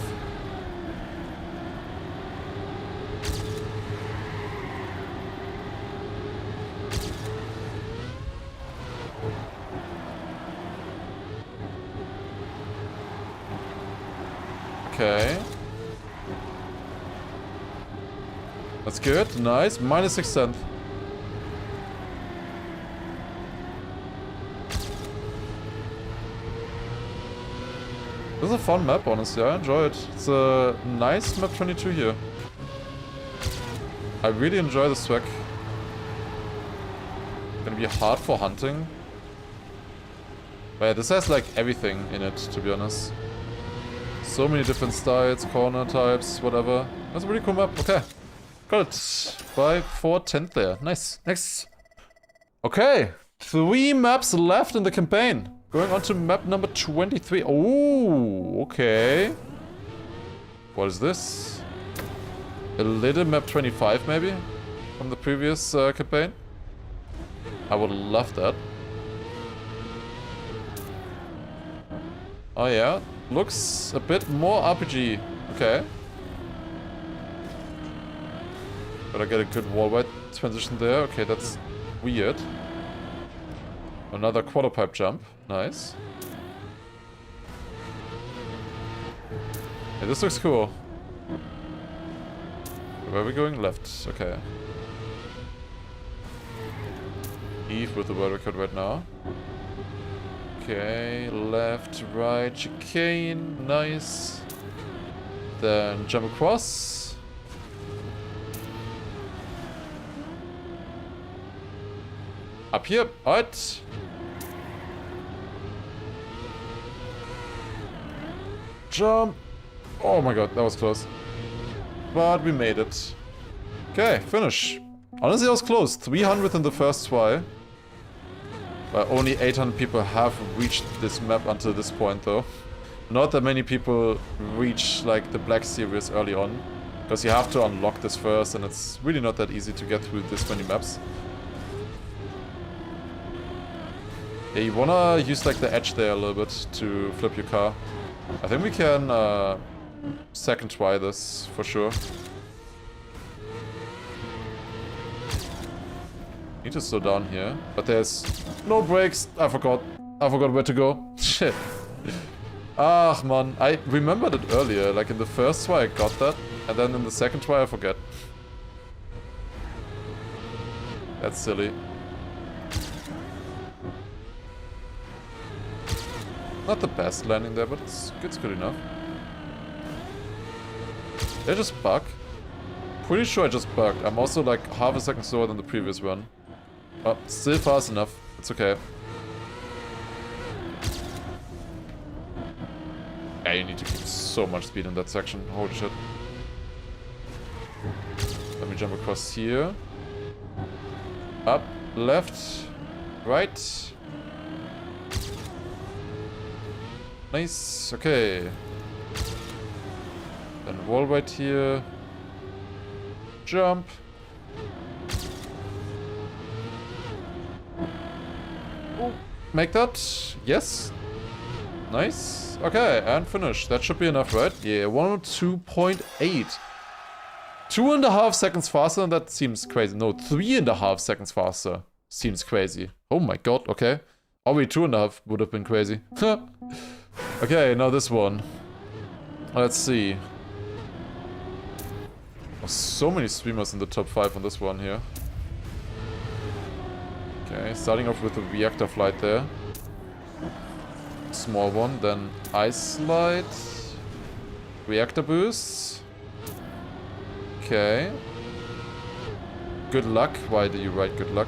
Okay. That's good, nice, minus 6 cents. This is a fun map, honestly. I enjoy it. It's a nice map 22 here. I really enjoy this track. Gonna be hard for hunting. But yeah, this has like everything in it, to be honest. So many different styles, corner types, whatever. That's a really cool map. Okay. Got it. By 4/10 there. Nice. Next. Okay. 3 maps left in the campaign. Going on to map number 23. Oh, okay. What is this? A little map 25 maybe? From the previous campaign? I would love that. Oh yeah, looks a bit more RPG. Okay. But I get a good wall-wide transition there. Okay, that's weird. Another quarter pipe jump. Nice. Yeah, this looks cool. Where are we going? Left. Okay. Eve with the world record right now. Okay, left, right, chicane. Nice. Then jump across. Up here. Alright. Jump! Oh my god, that was close. But we made it. Okay, finish. Honestly, I was close. 300 in the first try. But only 800 people have reached this map until this point, though. Not that many people reach, like, the Black Series early on. Because you have to unlock this first, and it's really not that easy to get through this many maps. Yeah, you wanna use, like, the edge there a little bit to flip your car. I think we can, second try this, for sure. Need to slow down here, but there's no brakes. I forgot where to go. Shit. Ah, man. I remembered it earlier. Like in the first try I got that, and then in the second try I forget. That's silly. Not the best landing there, but it's good enough. Did I just bug? Pretty sure I just bugged. I'm also like half a second slower than the previous run. Oh, still fast enough. It's okay. Yeah, you need to keep so much speed in that section. Holy shit. Let me jump across here. Up, left, right. Nice, okay. Then wall right here. Jump. Oh, make that. Yes. Nice. Okay, and finish. That should be enough, right? Yeah, 102.8. 2.5 seconds faster, and that seems crazy. No, 3.5 seconds faster. Seems crazy. Oh my god, okay. Probably 2.5 would have been crazy. Okay, now this one. Let's see. Oh, so many streamers in the top 5 on this one here. Okay, starting off with the reactor flight there. Small one, then ice slide. Reactor boost. Okay. Good luck. Why do you write good luck?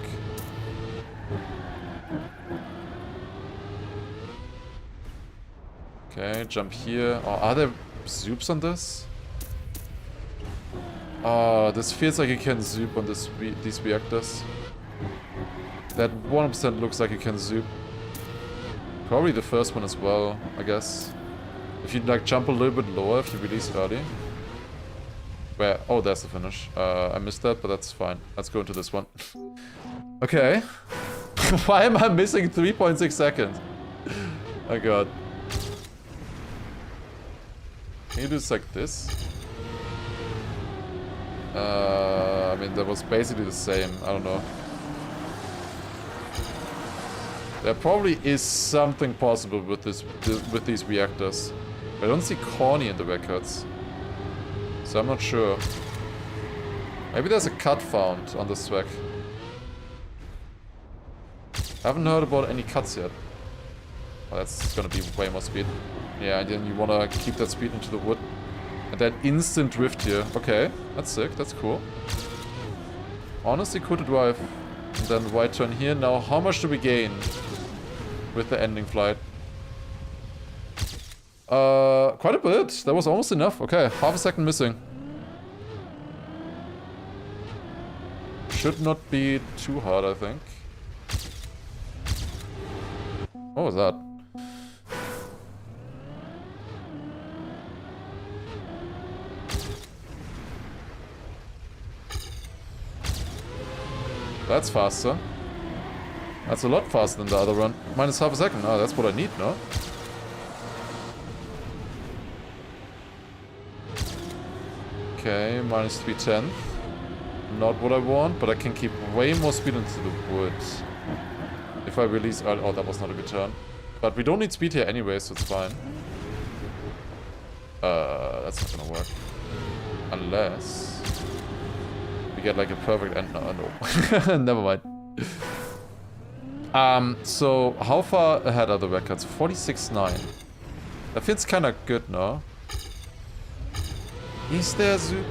Okay, jump here. Oh, are there zoops on this? Oh, this feels like you can zoop on these reactors. That 1% looks like you can zoop. Probably the first one as well, I guess. If you like jump a little bit lower if you release early. Where? Oh, there's the finish. I missed that, but that's fine. Let's go into this one. Okay. Why am I missing 3.6 seconds? Oh god. Can you do this like this? I mean, that was basically the same. I don't know. There probably is something possible with with these reactors. I don't see corny in the records, so I'm not sure. Maybe there's a cut found on this track. I haven't heard about any cuts yet. Oh, that's gonna be way more speed. Yeah, and then you wanna keep that speed into the wood. And then instant drift here. Okay, that's sick, that's cool. Honestly, cool to drive. And then right turn here. Now, how much do we gain with the ending flight? Quite a bit. That was almost enough. Okay, half a second missing. Should not be too hard, I think. What was that? That's faster. That's a lot faster than the other run. Minus half a second. Oh, that's what I need, no? Okay, minus 3/10. Not what I want, but I can keep way more speed into the wood. If I release... Oh, that was not a good turn. But we don't need speed here anyway, so it's fine. That's not gonna work. Unless... we get like a perfect end. No, no. Never mind. So how far ahead are the records? 46.9. That feels kind of good, no? Is there a zoop?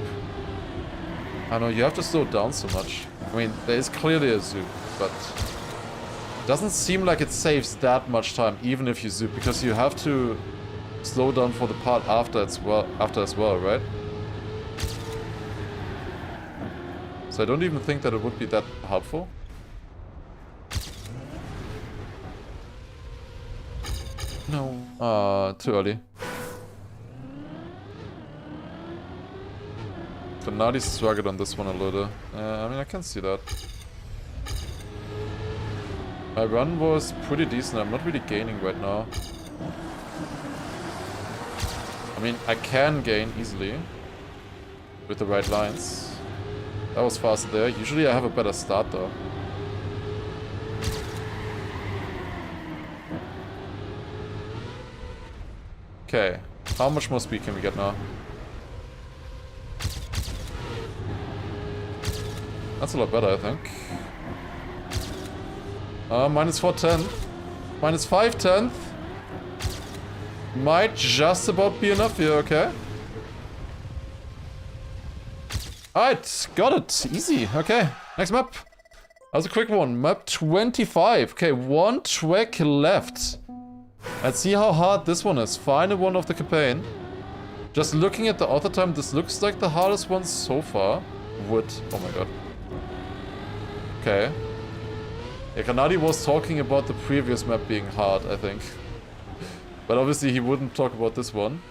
I know, you have to slow down so much. I mean, there is clearly a zoop, but it doesn't seem like it saves that much time, even if you zoop, because you have to slow down for the part after as well, right? So I don't even think that it would be that helpful. No. Too early. Fanati's struggled on this one a little. I mean, I can see that. My run was pretty decent. I'm not really gaining right now. I mean, I can gain easily with the right lines. That was fast there. Usually I have a better start though. Okay, how much more speed can we get now? That's a lot better, I think. Minus 410. Minus 510. Might just about be enough here, okay. Alright, got it. Easy. Okay, next map. That was a quick one. Map 25. Okay, one track left. Let's see how hard this one is. Final one of the campaign. Just looking at the author time, this looks like the hardest one so far. Wood. Oh my god. Okay. Yeah, Kanadi was talking about the previous map being hard, I think. But obviously he wouldn't talk about this one.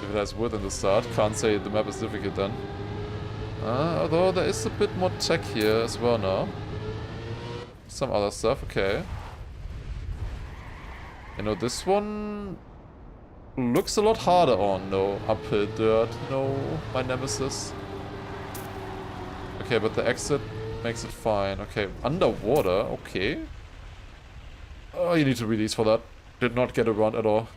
If it has wood in the start. Can't say the map is difficult then. Although there is a bit more tech here as well now. Some other stuff, okay. You know, this one looks a lot harder. Oh no, uphill dirt. No, my nemesis. Okay, but the exit makes it fine. Okay, underwater, okay. Oh, you need to release for that. Did not get around at all.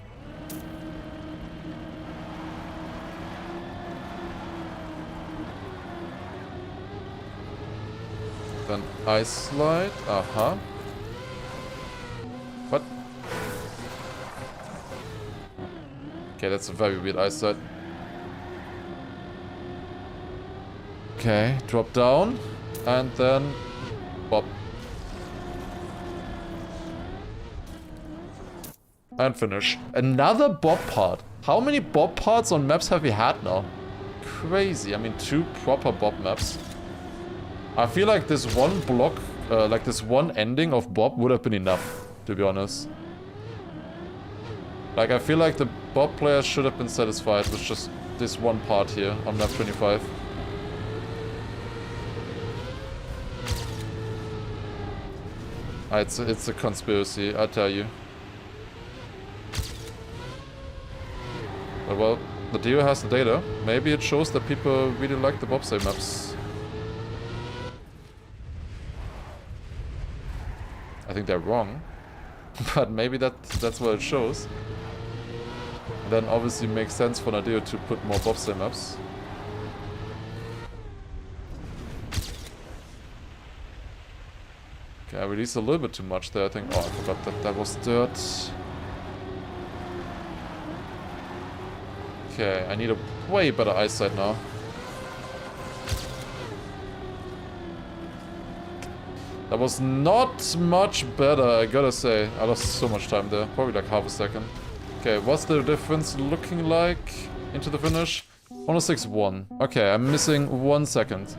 Then ice slide. Uh-huh. What? Okay, that's a very weird ice slide. Okay, drop down. And then bob. And finish. Another bob part. How many bob parts on maps have we had now? Crazy. I mean, 2 proper bob maps. I feel like this one block, like this one ending of bob would have been enough, to be honest. Like, I feel like the bob players should have been satisfied with just this one part here on map 25. It's a conspiracy, I tell you. But well, the deal has the data. Maybe it shows that people really like the bobsleigh maps. I think they're wrong. But maybe that's what it shows. And then obviously makes sense for Nadio to put more bobsleigh maps. Okay, I released a little bit too much there, I think. Oh, I forgot that that was dirt. Okay, I need a way better eyesight now. That was not much better, I gotta say. I lost so much time there. Probably like half a second. Okay, what's the difference looking like into the finish? 106.1. Okay, I'm missing 1 second.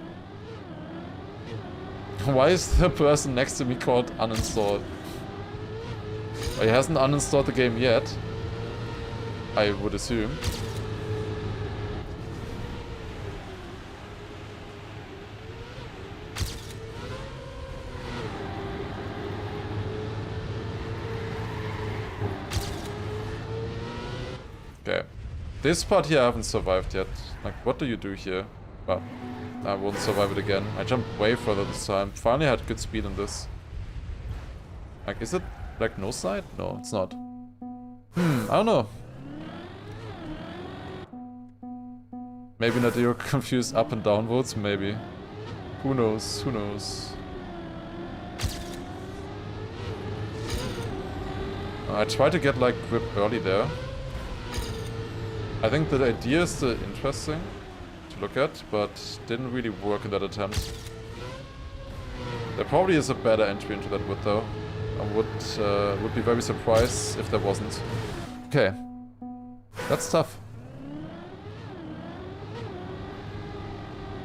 Why is the person next to me called uninstalled? Well, he hasn't uninstalled the game yet. I would assume. Okay. This part here I haven't survived yet. Like, what do you do here? Well, I won't survive it again. I jumped way further this time. Finally had good speed in this. Like, is it, like, no side? No, it's not. I don't know. Maybe not you're confused up and down votes, maybe. Who knows? Who knows? I tried to get, like, grip early there. I think the idea is still interesting to look at, but didn't really work in that attempt. There probably is a better entry into that wood though. I would be very surprised if there wasn't. Okay, That's tough.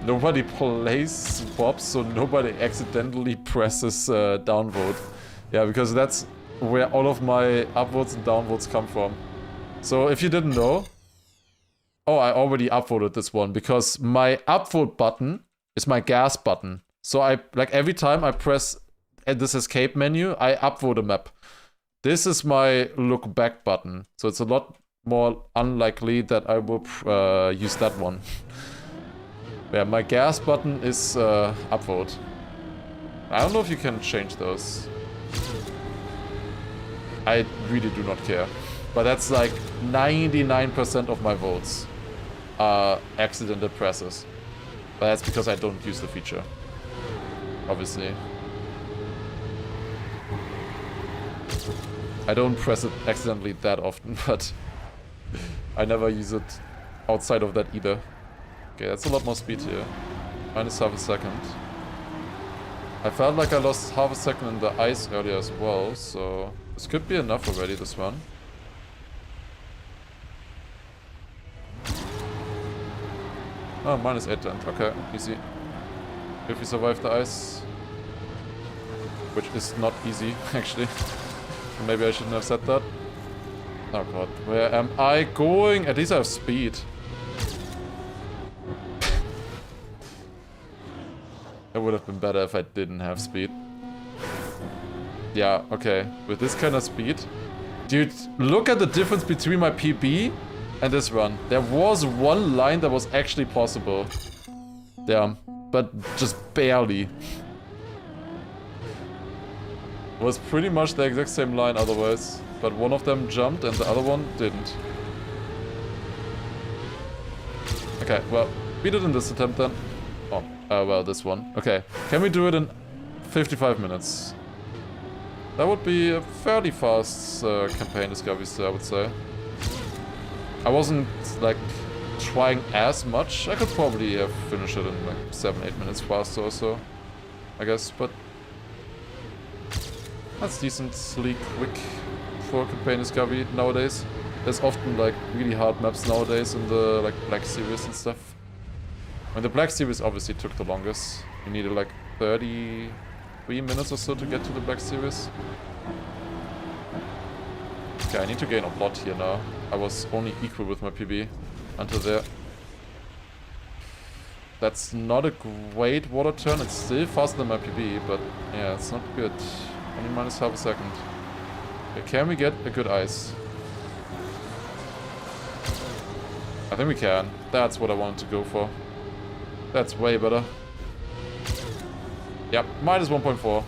Nobody plays Bob, so nobody accidentally presses downvote. Yeah, because that's where all of my upvotes and downvotes come from. So if you didn't know... Oh, I already upvoted this one, because my upvote button is my gas button. So I, like, every time I press this escape menu, I upvote a map. This is my look back button. So it's a lot more unlikely that I will use that one. Yeah, my gas button is upvote. I don't know if you can change those. I really do not care. But that's like 99% of my votes are accidental presses. But that's because I don't use the feature. Obviously. I don't press it accidentally that often, but I never use it outside of that either. Okay, that's a lot more speed here. Minus half a second. I felt like I lost half a second in the ice earlier as well, so this could be enough already, this one. Oh, minus 8 then. Okay, easy. If we survive the ice. Which is not easy, actually. Maybe I shouldn't have said that. Oh god, where am I going? At least I have speed. It would have been better if I didn't have speed. Yeah, okay. With this kind of speed. Dude, look at the difference between my PB and this run. There was one line that was actually possible. Damn. But just barely. It was pretty much the exact same line otherwise. But one of them jumped and the other one didn't. Okay, well, we did in this attempt then. Oh, well, this one. Okay, can we do it in 55 minutes? That would be a fairly fast campaign discovery, I would say. I wasn't, like, trying as much. I could probably have finished it in, like, 7-8 minutes faster or so. I guess, but... That's decent, sleek, quick for campaign discovery nowadays. There's often, like, really hard maps nowadays in the, like, Black Series and stuff. And the Black Series obviously took the longest. You needed like 33 minutes or so to get to the Black Series. Okay, I need to gain a lot here now. I was only equal with my PB until there. That's not a great water turn. It's still faster than my PB, but yeah, it's not good. Only minus half a second. Okay, can we get a good ice? I think we can. That's what I wanted to go for. That's way better. Yep, minus 1.4.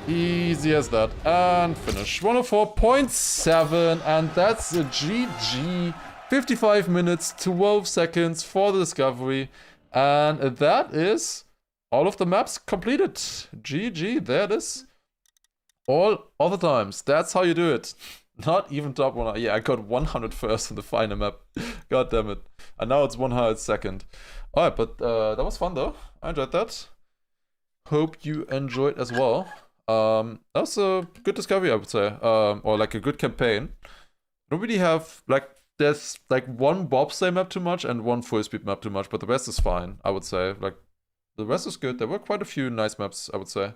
Easy as that. And finish. 104.7. And that's a GG. 55 minutes, 12 seconds for the discovery. And that is all of the maps completed. GG, there it is. All other times. That's how you do it. Not even top 100. Yeah, I got 100 first in the final map. God damn it. And now it's 100 second. Alright, but that was fun though. I enjoyed that. Hope you enjoyed as well. That was a good discovery, I would say. Or like a good campaign. I don't really have, like, there's like one bobsleigh map too much and one full speed map too much, but the rest is fine, I would say. Like, the rest is good. There were quite a few nice maps, I would say.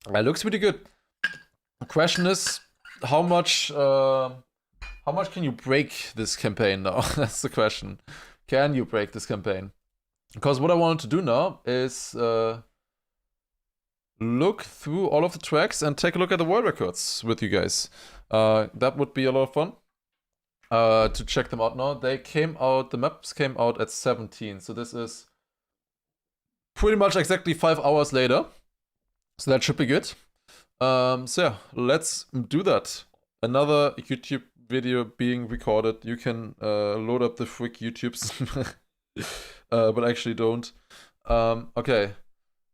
It looks pretty good. The question is, how much can you break this campaign now? That's the question. Can you break this campaign? Because what I wanted to do now is look through all of the tracks and take a look at the world records with you guys. That would be a lot of fun to check them out now. They came out, the maps came out at 17, so this is pretty much exactly 5 hours later. So that should be good. So yeah, let's do that. Another YouTube video being recorded. You can load up the freak YouTubes, but actually don't. Okay,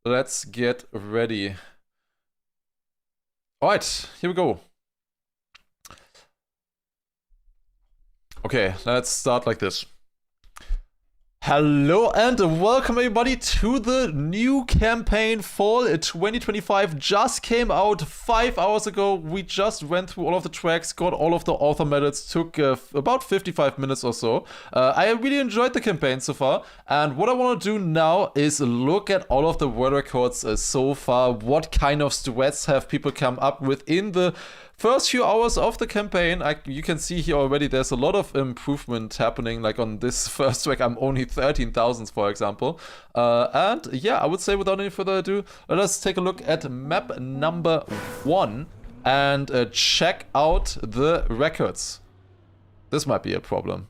let's get ready. Alright, here we go. Okay, let's start like this. Hello and welcome everybody to the new campaign. Fall 2025 just came out 5 hours ago. We just went through all of the tracks, got all of the author medals, took about 55 minutes or so. I really enjoyed the campaign so far, and what I want to do now is look at all of the world records so far. What kind of sweats have people come up with in the first few hours of the campaign? You can see here already there's a lot of improvement happening. Like on this first track, I'm only 13,000, for example. And yeah, I would say without any further ado, let us take a look at map number 1 and check out the records. This might be a problem.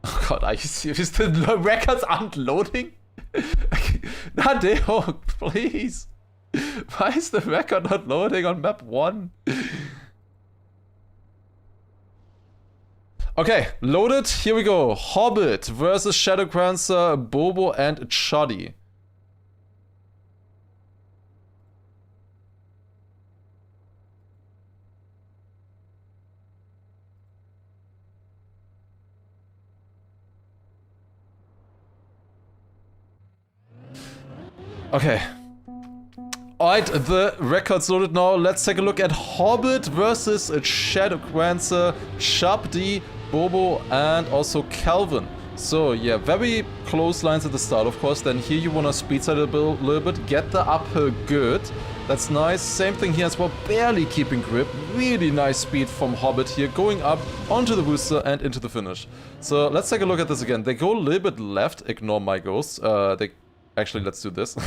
Oh god, are you serious? The records aren't loading? Nadeo, please. Why is the record not loading on map 1? Okay, loaded. Here we go. Hobbit versus Shadowcrancer, Bobo, and Choddy. Okay. Alright, the record's loaded now. Let's take a look at Hobbit versus Shadowcrancer, Shabdi, Bobo, and also Calvin. So yeah, very close lines at the start, of course. Then here you want to speed side a little bit, get the uphill good. That's nice. Same thing here as well, barely keeping grip. Really nice speed from Hobbit here, going up onto the booster and into the finish. So let's take a look at this again. They go a little bit left, ignore my ghost. Actually, let's do this.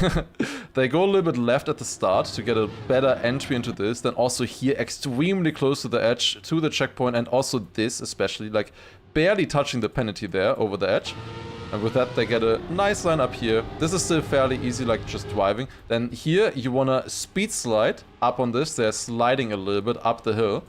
They go a little bit left at the start to get a better entry into this. Then also here, extremely close to the edge, to the checkpoint. And also this, especially, like, barely touching the penalty there over the edge. And with that, they get a nice line up here. This is still fairly easy, like just driving. Then here, you want to speed slide up on this. They're sliding a little bit up the hill.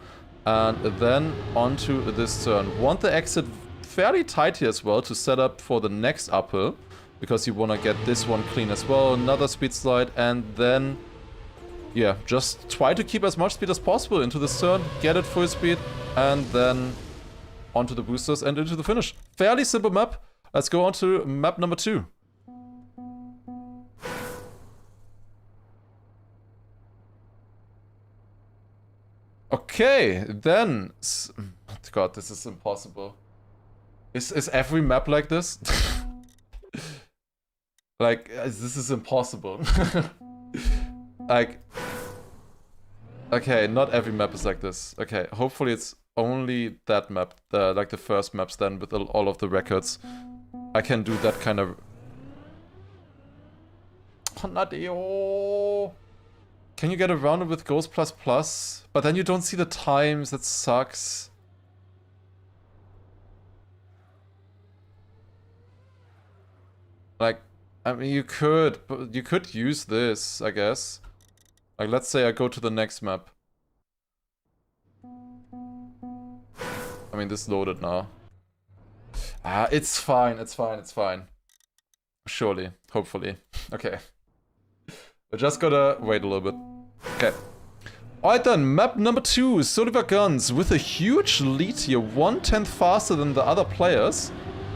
And then onto this turn. Want the exit fairly tight here as well to set up for the next uphill, because you want to get this one clean as well. Another speed slide, and then yeah, just try to keep as much speed as possible into this turn, get it full speed, and then onto the boosters and into the finish. Fairly simple map. Let's go on to map number 2. Okay, then god, this is impossible. Is every map like this? Like, this is impossible. Like, okay, not every map is like this. Okay, hopefully it's only that map, like the first maps then with all of the records. I can do that kind of... Oh, Nadeo! Can you get around it with Ghost++? But then you don't see the times, that sucks. Like, I mean, you could use this, I guess. Like, let's say I go to the next map. I mean, this loaded now. Ah, it's fine, it's fine, it's fine. Surely, hopefully. Okay. We just gotta wait a little bit. Okay. Alright then, map number 2, Soliver Guns, with a huge lead here, 1/10 faster than the other players.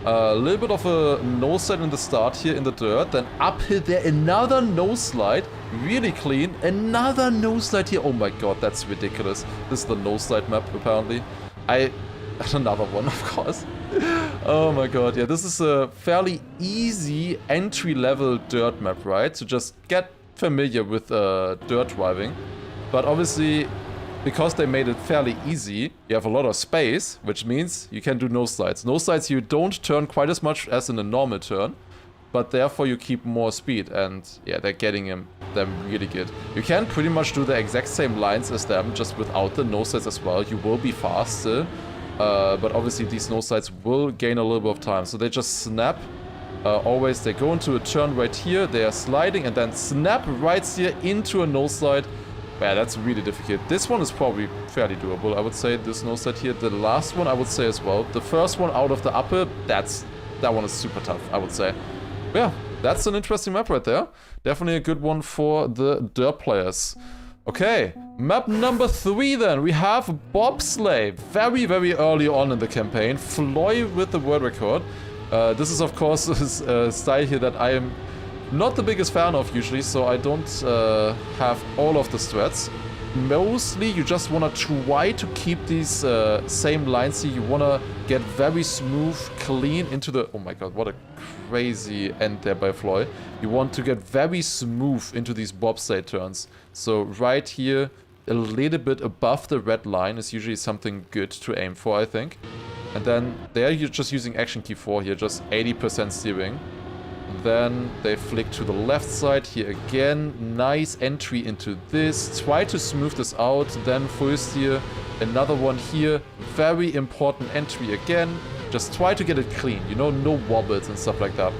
A little bit of a nose slide in the start here in the dirt, then uphill there, another nose slide, really clean, another nose slide here. Oh my god, that's ridiculous. This is the nose slide map, apparently. Another one, of course. Oh my god, yeah, this is a fairly easy entry-level dirt map, right? To just get familiar with dirt driving. But obviously, because they made it fairly easy, you have a lot of space, which means you can do nose slides. Nose slides, you don't turn quite as much as in a normal turn, but therefore you keep more speed, and yeah, they're getting them really good. You can pretty much do the exact same lines as them, just without the nose slides as well. You will be fast still, but obviously these nose slides will gain a little bit of time. So they just snap. Always they go into a turn right here, they are sliding, and then snap right here into a nose slide. Yeah, that's really difficult. This one is probably fairly doable, I would say, this nose slide here. The last one, I would say as well. The first one out of the upper, that one is super tough, I would say. But yeah, that's an interesting map right there. Definitely a good one for the dirt players. Okay, map number 3 then. We have bobsleigh. Very, very early on in the campaign. Floy with the world record. This is of course a style here that I am not the biggest fan of usually, so I don't have all of the strats. Mostly you just want to try to keep these same lines here. You want to get very smooth, clean into the... Oh my god, what a crazy end there by Floy. You want to get very smooth into these bobsleigh turns. So right here, a little bit above the red line is usually something good to aim for, I think. And then there you're just using action key 4 here, just 80% steering. Then they flick to the left side here again. Nice entry into this. Try to smooth this out. Then full steer. Another one here. Very important entry again. Just try to get it clean. You know, no wobbles and stuff like that.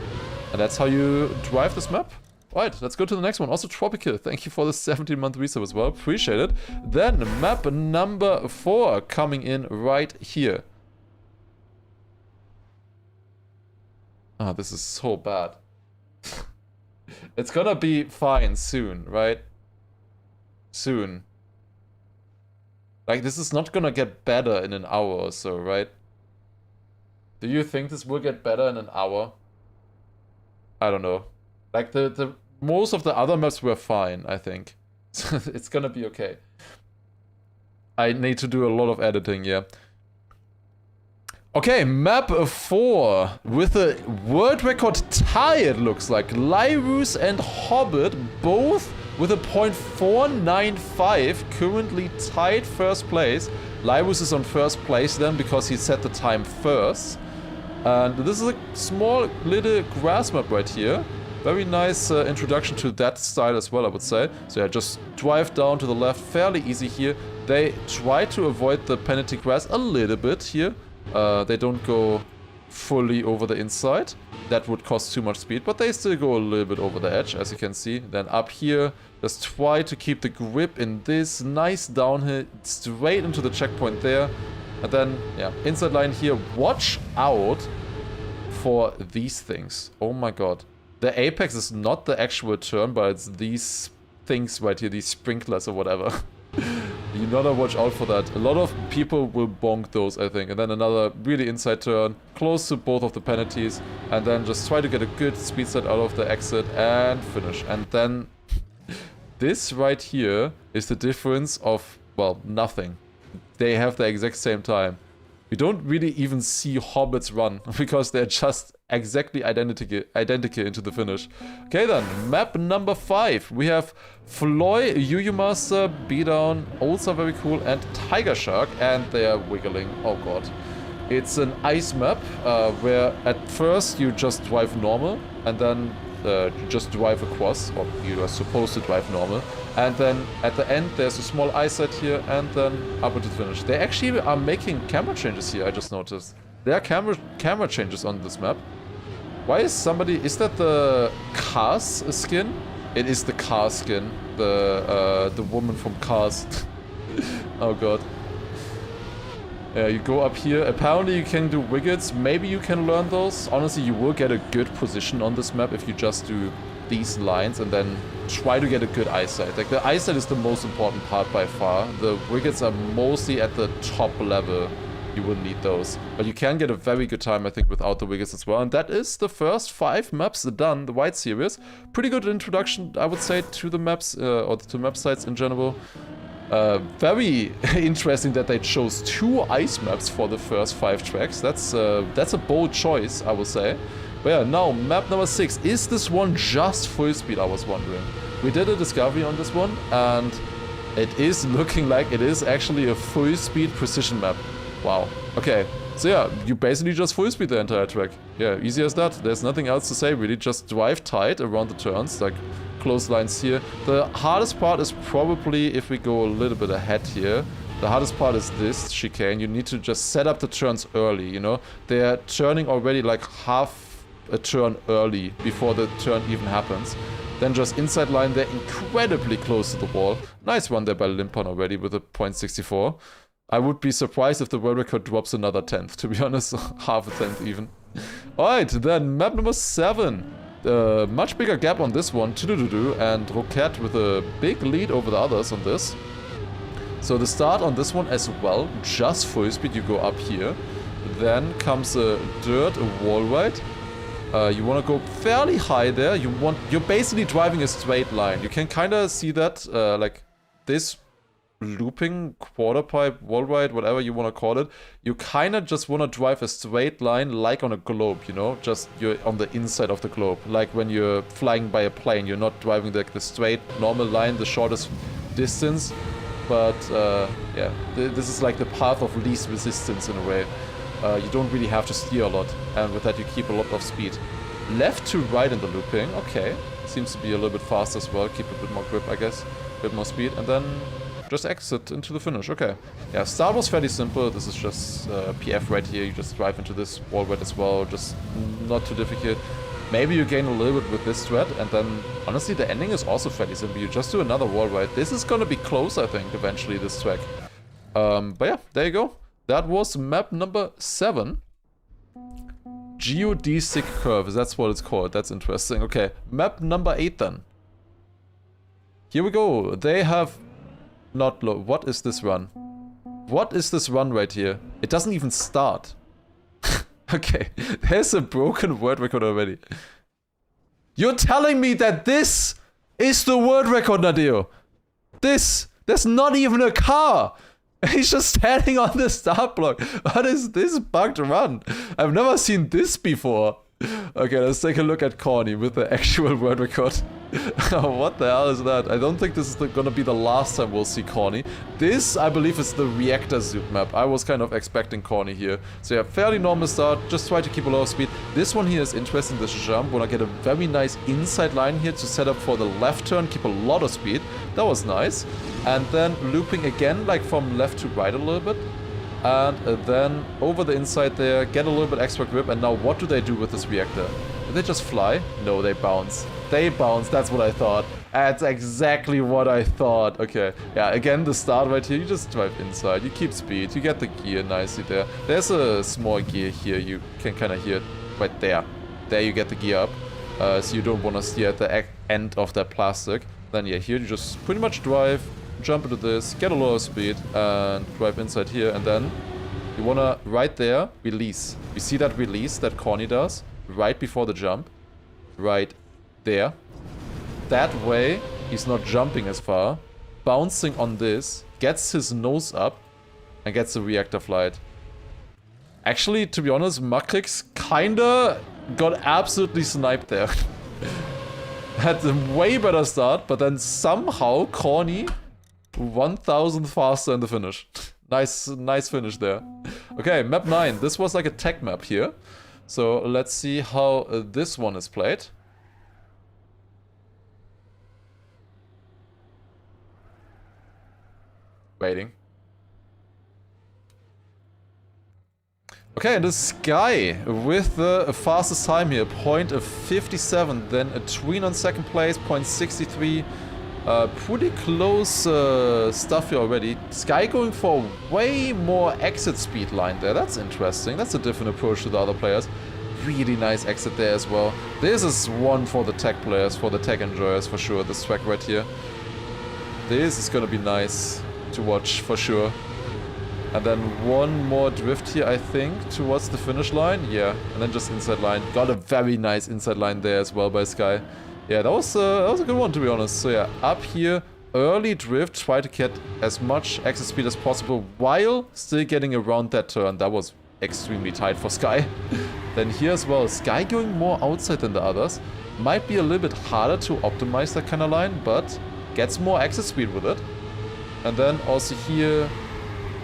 And that's how you drive this map. Alright, let's go to the next one. Also Tropical. Thank you for the 17-month resub as well. Appreciate it. Then map number 4 coming in right here. Ah, this is so bad. It's gonna be fine soon, right? Soon. Like, this is not gonna get better in an hour or so, right? Do you think this will get better in an hour? I don't know. Like, the most of the other maps were fine, I think. So it's gonna be okay. I need to do a lot of editing, yeah. Okay, map 4 with a world record tie, it looks like. Lyrus and Hobbit, both with a .495, currently tied first place. Lyrus is on first place then because he set the time first. And this is a small little grass map right here. Very nice introduction to that style as well, I would say. So yeah, just drive down to the left, fairly easy here. They try to avoid the penalty grass a little bit here. They don't go fully over the inside. That would cost too much speed, but they still go a little bit over the edge, as you can see. Then up here, just try to keep the grip in this nice downhill, straight into the checkpoint there. And then, yeah, inside line here. Watch out for these things. Oh my god. The apex is not the actual turn, but it's these things right here, these sprinklers or whatever. You gotta watch out for that. A lot of people will bonk those, I think. And then another really inside turn, close to both of the penalties. And then just try to get a good speed set out of the exit and finish. And then this right here is the difference of, well, nothing. They have the exact same time. You don't really even see hobbits run because they're just exactly identical into the finish. Okay then, map number 5. We have Floy, Yu Master, Beatdown, also very cool, and Tiger Shark, and they are wiggling. Oh god. It's an ice map where at first you just drive normal and then you just drive across, or you are supposed to drive normal. And then at the end there's a small ice set here and then up into the finish. They actually are making camera changes here, I just noticed. There are camera changes on this map. Why is somebody... Is that the Cars skin? It is the Cars skin. The woman from Cars. Oh god. Yeah, you go up here. Apparently you can do wiggles. Maybe you can learn those. Honestly, you will get a good position on this map if you just do these lines and then try to get a good eyesight. Like, the eyesight is the most important part by far. The wiggles are mostly at the top level. You will need those. But you can get a very good time, I think, without the wiggles as well. And that is the first 5 maps done, the White Series. Pretty good introduction, I would say, to the maps, or to map sites in general. Very interesting that they chose 2 ice maps for the first 5 tracks. That's a bold choice, I would say. But yeah, now map number 6. Is this one just full speed, I was wondering. We did a discovery on this one, and it is looking like it is actually a full speed precision map. Wow. Okay. So yeah, you basically just full speed the entire track. Yeah, easy as that. There's nothing else to say, really. Just drive tight around the turns, like close lines here. The hardest part is probably if we go a little bit ahead here. The hardest part is this chicane. You need to just set up the turns early, you know? They're turning already like half a turn early before the turn even happens. Then just inside line, they're incredibly close to the wall. Nice one there by Limpon already with a .64. I would be surprised if the world record drops another 10th, to be honest. Half a 10th even. Alright, then map number 7. Much bigger gap on this one, and Roquette with a big lead over the others on this. So the start on this one as well, just full speed, you go up here. Then comes a dirt, a wall ride. You want to go fairly high there. You're basically driving a straight line. You can kind of see that, like this looping quarter pipe, wall ride, whatever you want to call it. You kind of just want to drive a straight line like on a globe, you know? Just you're on the inside of the globe. Like when you're flying by a plane, you're not driving like the straight, normal line, the shortest distance. But yeah, this is like the path of least resistance in a way. You don't really have to steer a lot, and with that you keep a lot of speed. Left to right in the looping, okay. Seems to be a little bit fast as well, keep a bit more grip I guess, a bit more speed, and then just exit into the finish, okay. Yeah, start was fairly simple, this is just PF right here, you just drive into this wall ride as well, just not too difficult. Maybe you gain a little bit with this thread, and then honestly the ending is also fairly simple, you just do another wall ride. This is gonna be close I think, eventually, this track. But yeah, there you go. That was map number 7. Geodesic curves, that's what it's called. That's interesting. Okay, map number 8 then. Here we go. They have not what is this run? What is this run right here? It doesn't even start. Okay, there's a broken world record already. You're telling me that this is the world record, Nadeo? There's not even a car. He's just standing on the start block. What is this bugged run? I've never seen this before. Okay, let's take a look at Corny with the actual world record. What the hell is that? I don't think this is gonna be the last time we'll see Corny. This, I believe, is the reactor zoop map. I was kind of expecting Corny here. So yeah, fairly normal start. Just try to keep a low speed. This one here is interesting, this jump. Wanna get a very nice inside line here to set up for the left turn. Keep a lot of speed. That was nice. And then looping again, like from left to right a little bit. And then over the inside there, get a little bit extra grip. And now what do they do with this reactor? Do they just fly? No, they bounce. They bounce, that's what I thought. That's exactly what I thought. Okay, yeah, again, the start right here, you just drive inside. You keep speed, you get the gear nicely there. There's a small gear here, you can kind of hear it right there. There you get the gear up. So you don't want to steer at the end of that plastic. Then yeah, here you just pretty much drive, jump into this, get a lower speed, and drive inside here, and then you wanna, right there, release. You see that release that Corny does? Right before the jump. Right there. That way, he's not jumping as far, bouncing on this, gets his nose up, and gets the reactor flight. Actually, to be honest, Makrix kinda got absolutely sniped there. Had a way better start, but then somehow Corny 1000 faster in the finish. Nice finish there. Okay, map 9. This was like a tech map here. So let's see how this one is played. Waiting. Okay, the Sky with the fastest time here, 0.57. Then a Tween on second place, 0.63. Pretty close stuff here already. Sky going for way more exit speed line there. That's interesting. That's a different approach to the other players. Really nice exit there as well. This is one for the tech players, for the tech enjoyers for sure. This track right here. This is gonna be nice to watch for sure. And then one more drift here, I think, towards the finish line. Yeah, and then just inside line. Got a very nice inside line there as well by Sky. Yeah, that was a good one, to be honest. So yeah, up here, early drift, try to get as much exit speed as possible while still getting around that turn. That was extremely tight for Sky. Then here as well, Sky going more outside than the others. Might be a little bit harder to optimize that kind of line, but gets more exit speed with it. And then also here,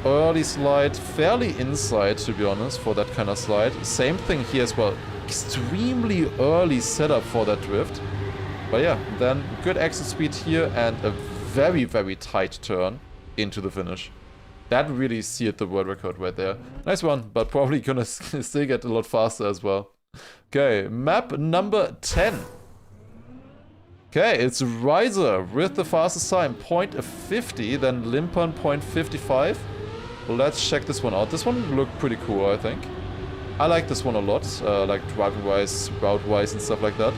early slide, fairly inside, to be honest, for that kind of slide. Same thing here as well. Extremely early setup for that drift. But yeah, then good exit speed here and a very, very tight turn into the finish. That really sealed the world record right there. Nice one, but probably gonna still get a lot faster as well. Okay, map number 10. Okay, it's Riser with the fastest time, 0.50, then Limpern 0.55. Let's check this one out. This one looked pretty cool, I think. I like this one a lot, like driving-wise, route-wise and stuff like that.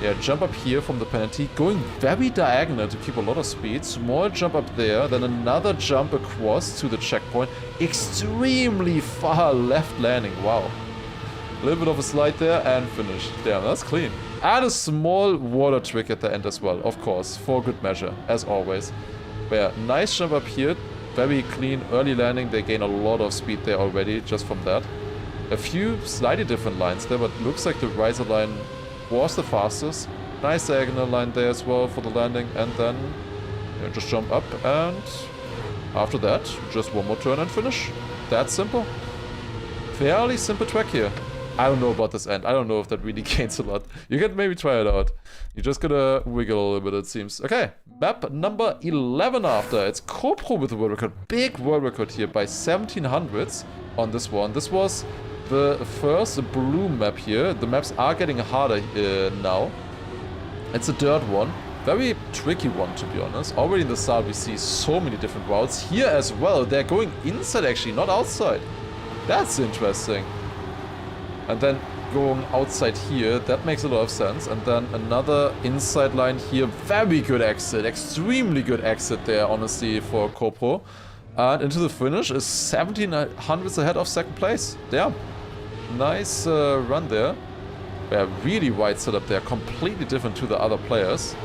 Yeah, jump up here from the penalty, going very diagonal to keep a lot of speed. Small jump up there, then another jump across to the checkpoint. Extremely far left landing, wow. A little bit of a slide there and finish. Damn, that's clean. And a small water trick at the end as well, of course, for good measure, as always. But yeah, nice jump up here, very clean, early landing. They gain a lot of speed there already, just from that. A few slightly different lines there, but looks like the riser line was the fastest. Nice diagonal line there as well for the landing, and then just jump up, and after that, just one more turn and finish. That's simple. Fairly simple track here. I don't know about this end. I don't know if that really gains a lot. You can maybe try it out. You just gotta wiggle a little bit, it seems. Okay, map number 11 after. It's Copro with the world record. Big world record here by 1700s on this one. This was the first blue map here. The maps are getting harder now. It's a dirt one. Very tricky one, to be honest. Already in the start we see so many different routes. Here as well, they're going inside actually, not outside. That's interesting. And then going outside here, that makes a lot of sense. And then another inside line here. Very good exit, extremely good exit there, honestly, for Copro. And into the finish is 1700s ahead of second place. Damn. Nice run there. They're really wide setup there, completely different to the other players.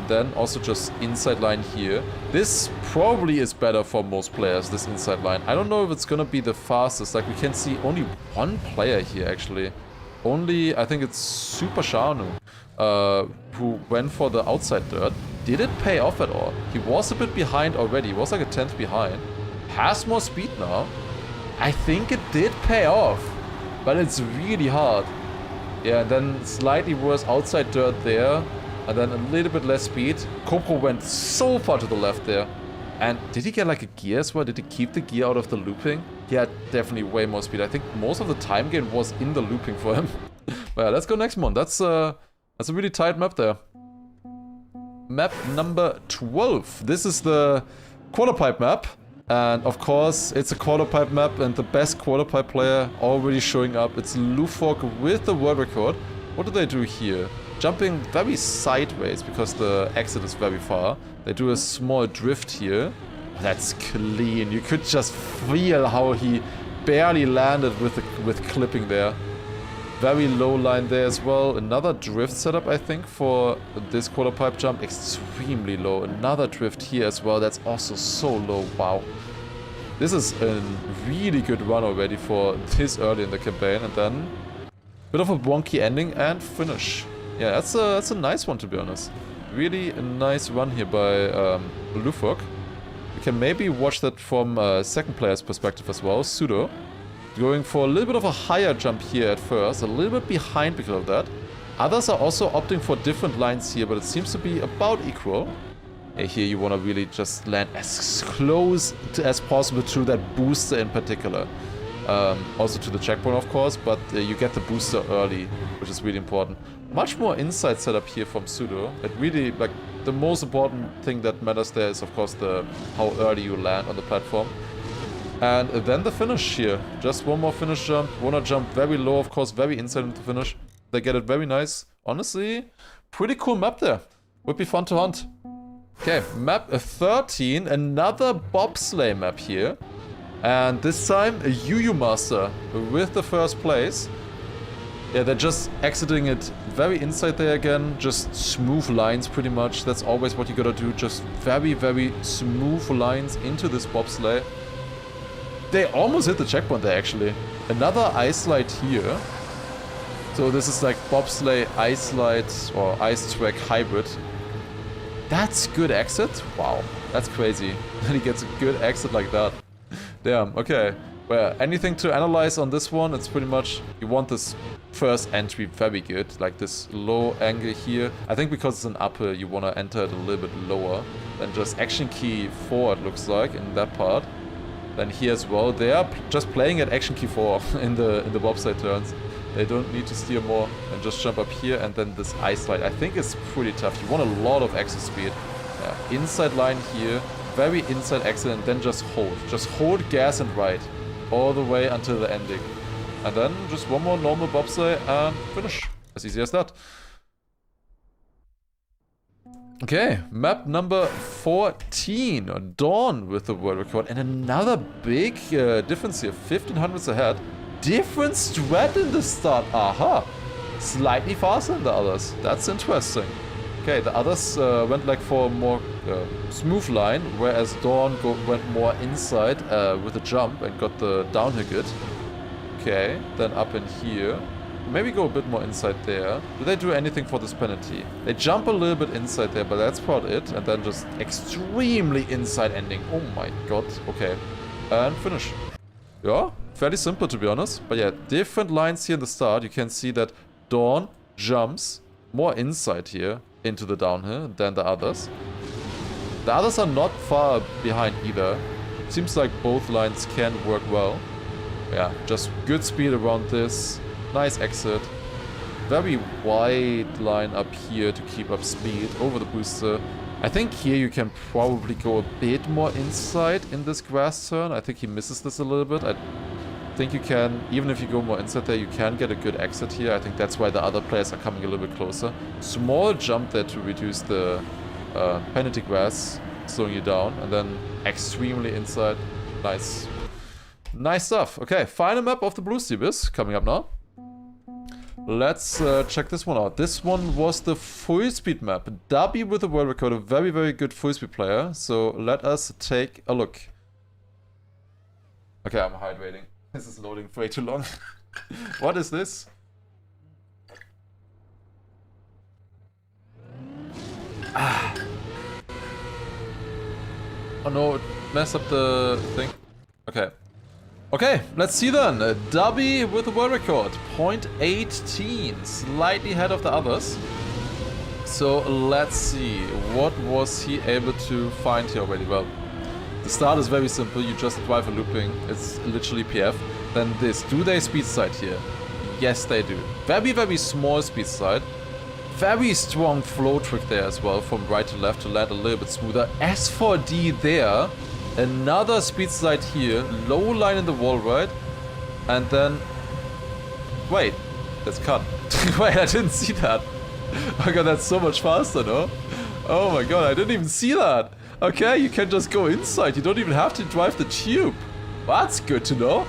Then also just inside line here. This probably is better for most players, this inside line. I don't know if it's gonna be the fastest. Like, we can see only one player here, actually. Only, I think it's Super Shanu, who went for the outside dirt. Did it pay off at all? He was a bit behind already. He was like a 10th behind. Has more speed now. I think it did pay off. But it's really hard. Yeah, and then slightly worse outside dirt there. And then a little bit less speed. Copro went so far to the left there. And did he get like a gear as well? Did he keep the gear out of the looping? He had definitely way more speed. I think most of the time gain was in the looping for him. But yeah, let's go next one. That's a really tight map there. Map number 12. This is the quarter pipe map. And of course, it's a quarter pipe map, and the best quarter pipe player already showing up. It's Lufok with the world record. What do they do here? Jumping very sideways because the exit is very far. They do a small drift here. That's clean. You could just feel how he barely landed with clipping there. Very low line there as well. Another drift setup, I think, for this quarter pipe jump. Extremely low. Another drift here as well. That's also so low. Wow. This is a really good run already for this early in the campaign. And then a bit of a wonky ending and finish. Yeah, that's a nice one, to be honest. Really a nice run here by Lufok. We can maybe watch that from second player's perspective as well. Pseudo. Going for a little bit of a higher jump here at first, a little bit behind because of that. Others are also opting for different lines here, but it seems to be about equal. Here you want to really just land as close as possible to that booster in particular. Also to the checkpoint, of course, but you get the booster early, which is really important. Much more inside setup here from Pseudo. It really, like, the most important thing that matters there is, of course, how early you land on the platform. And then the finish here. Just one more finish jump. Wanna jump very low, of course, very inside into the finish. They get it very nice. Honestly, pretty cool map there. Would be fun to hunt. Okay, map 13. Another bobsleigh map here. And this time, a Yu Master with the first place. Yeah, they're just exiting it very inside there again. Just smooth lines, pretty much. That's always what you gotta do. Just very, very smooth lines into this bobsleigh. They almost hit the checkpoint there, actually. Another ice slide here. So this is like bobsleigh, ice slide, or ice track hybrid. That's good exit? Wow, that's crazy. And he gets a good exit like that. Damn, okay. Well, anything to analyze on this one? It's pretty much, you want this first entry very good. Like this low angle here. I think because it's an upper, you want to enter it a little bit lower than just action key 4, it looks like, in that part. Then here as well, they are just playing at action key 4 in the bobsleigh turns. They don't need to steer more and just jump up here, and then this ice slide. I think it's pretty tough. You want a lot of exit speed. Yeah. Inside line here, very inside exit, and then just hold. Just hold gas and ride all the way until the ending. And then just one more normal bobsleigh and finish. As easy as that. Okay, map number 14. Dawn with the world record. And another big difference here. 1500s ahead. Different strat in the start. Aha. Slightly faster than the others. That's interesting. Okay, the others went like for a more smooth line, whereas Dawn went more inside with a jump and got the downhill good. Okay, then up in here. Maybe go a bit more inside there. Do they do anything for this penalty? They jump a little bit inside there, but that's about it. And then just extremely inside ending. Oh my god. Okay. And finish. Yeah, fairly simple to be honest. But yeah, different lines here in the start. You can see that Dawn jumps more inside here into the downhill than the others. The others are not far behind either. Seems like both lines can work well. Yeah, just good speed around this. Nice exit. Very wide line up here to keep up speed over the booster. I think here you can probably go a bit more inside in this grass turn. I think he misses this a little bit. I think you can, even if you go more inside there, you can get a good exit here. I think that's why the other players are coming a little bit closer. Small jump there to reduce the penalty grass, slowing you down. And then extremely inside. Nice. Nice stuff. Okay, final map of the Blue Steepers coming up now. Let's check this one out. This one was the full speed map. Dubby with the world record, a very, very good full speed player. So let us take a look. Okay, I'm hydrating. This is loading way too long. What is this? Ah. Oh no, it messed up the thing. Okay. Okay, let's see then. Dubby with the world record, 0.18, slightly ahead of the others. So let's see, what was he able to find here already? Well, the start is very simple, you just drive a looping, it's literally PF. Then this, do they speed side here? Yes, they do. Very, very small speed side. Very strong flow trick there as well, from right to left to land a little bit smoother. S4D there. Another speed slide here, low line in the wall ride, and then... Wait, that's cut. Wait, I didn't see that. Oh my god, that's so much faster, no? Oh my god, I didn't even see that. Okay, you can just go inside, you don't even have to drive the tube. That's good to know.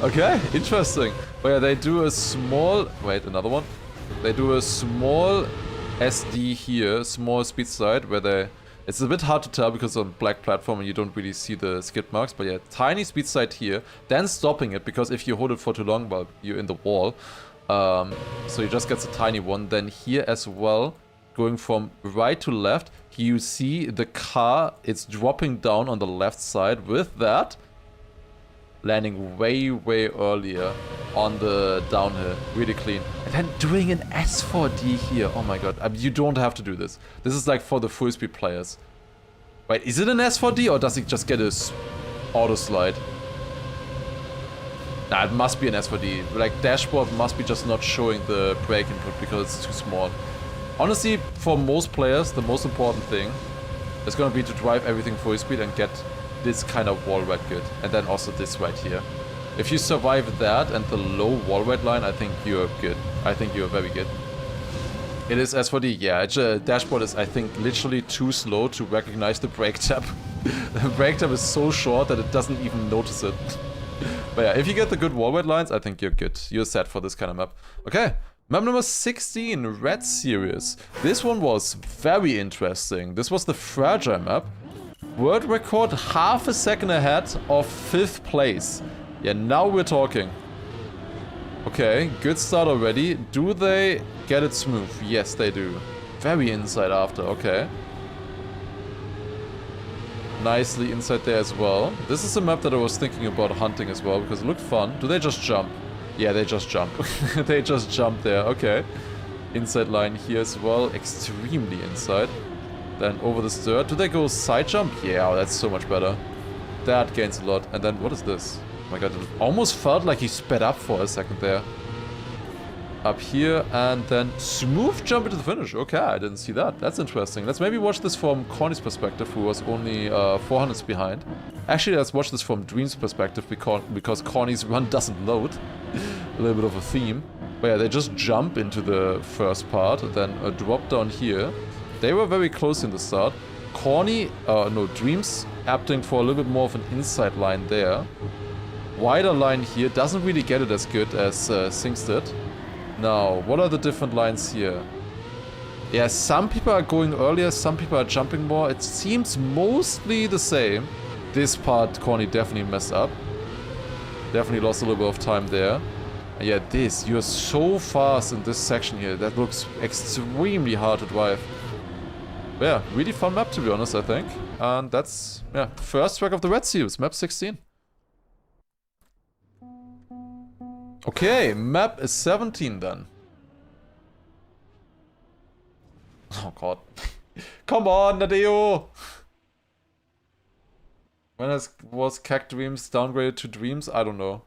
Okay, interesting. Oh yeah, they do a small... Wait, another one? They do a small SD here, small speed slide, where they... It's a bit hard to tell because on black platform and you don't really see the skid marks, but yeah, tiny speed side here, then stopping it, because if you hold it for too long, well, you're in the wall. So you just get a tiny one. Then here as well, going from right to left, you see the car, it's dropping down on the left side with that, landing way, way earlier on the downhill, really clean. And then doing an S4D here, oh my god, I mean, you don't have to do this. This is like for the full speed players. Wait, is it an S4D or does it just get a auto slide? Nah, it must be an S4D. Like, dashboard must be just not showing the brake input because it's too small. Honestly, for most players, the most important thing is gonna be to drive everything full speed and get this kind of wall ride good. And then also this right here. If you survive that and the low wall ride line, I think you're good. I think you're very good. It is S4D, yeah. Dashboard is, I think, literally too slow to recognize the brake tab. The brake tab is so short that it doesn't even notice it. But yeah, if you get the good wall ride lines, I think you're good. You're set for this kind of map. Okay, map number 16, Red Series. This one was very interesting. This was the Fragile map. World record half a second ahead of 5th place. Yeah, now we're talking. Okay, good start already. Do they get it smooth? Yes, they do. Very inside after, okay. Nicely inside there as well. This is a map that I was thinking about hunting as well because it looked fun. Do they just jump? Yeah, they just jump. They just jump there, okay. Inside line here as well, extremely inside. Then over the stir. Do they go side jump? Yeah, oh, that's so much better. That gains a lot. And then what is this? Oh my god, it almost felt like he sped up for a second there. Up here and then smooth jump into the finish. Okay, I didn't see that. That's interesting. Let's maybe watch this from Corny's perspective, who was only 400s behind. Actually, let's watch this from Dream's perspective because Corny's run doesn't load. A little bit of a theme. But yeah, they just jump into the first part, then a drop down here. They were very close in the start. Corny, no, Dreams opting for a little bit more of an inside line there. Wider line here, doesn't really get it as good as Sings did. Now, what are the different lines here? Yeah, some people are going earlier, some people are jumping more. It seems mostly the same. This part, Corny definitely messed up. Definitely lost a little bit of time there. And yeah, you're so fast in this section here. That looks extremely hard to drive. But yeah, really fun map to be honest, I think. And that's, yeah, first track of the Red Series, map 16. Okay, map 17 then. Oh god. Come on, Nadeo! When was CAC Dreams downgraded to Dreams? I don't know.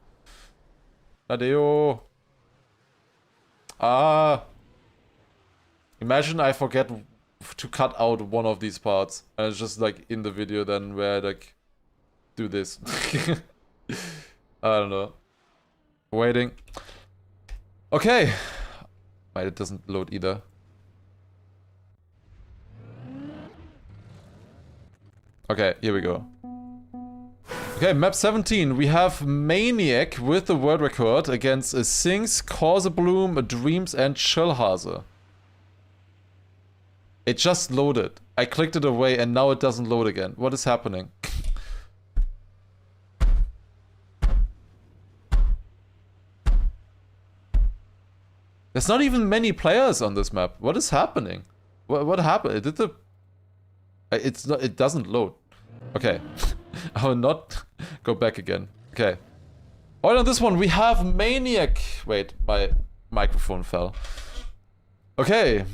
Nadeo! Imagine I forget to cut out one of these parts. And it's just like in the video then where I like do this. I don't know. Waiting. Okay. Wait, it doesn't load either. Okay, here we go. Okay, map 17. We have Maniac with the world record against Sings, Corsebloom, Dreams, and Chillhase. It just loaded. I clicked it away and now it doesn't load again. What is happening? There's not even many players on this map. What is happening? What happened? It doesn't load. Okay. I will not go back again. Okay. Alright, on this one we have Maniac. Wait, my microphone fell. Okay.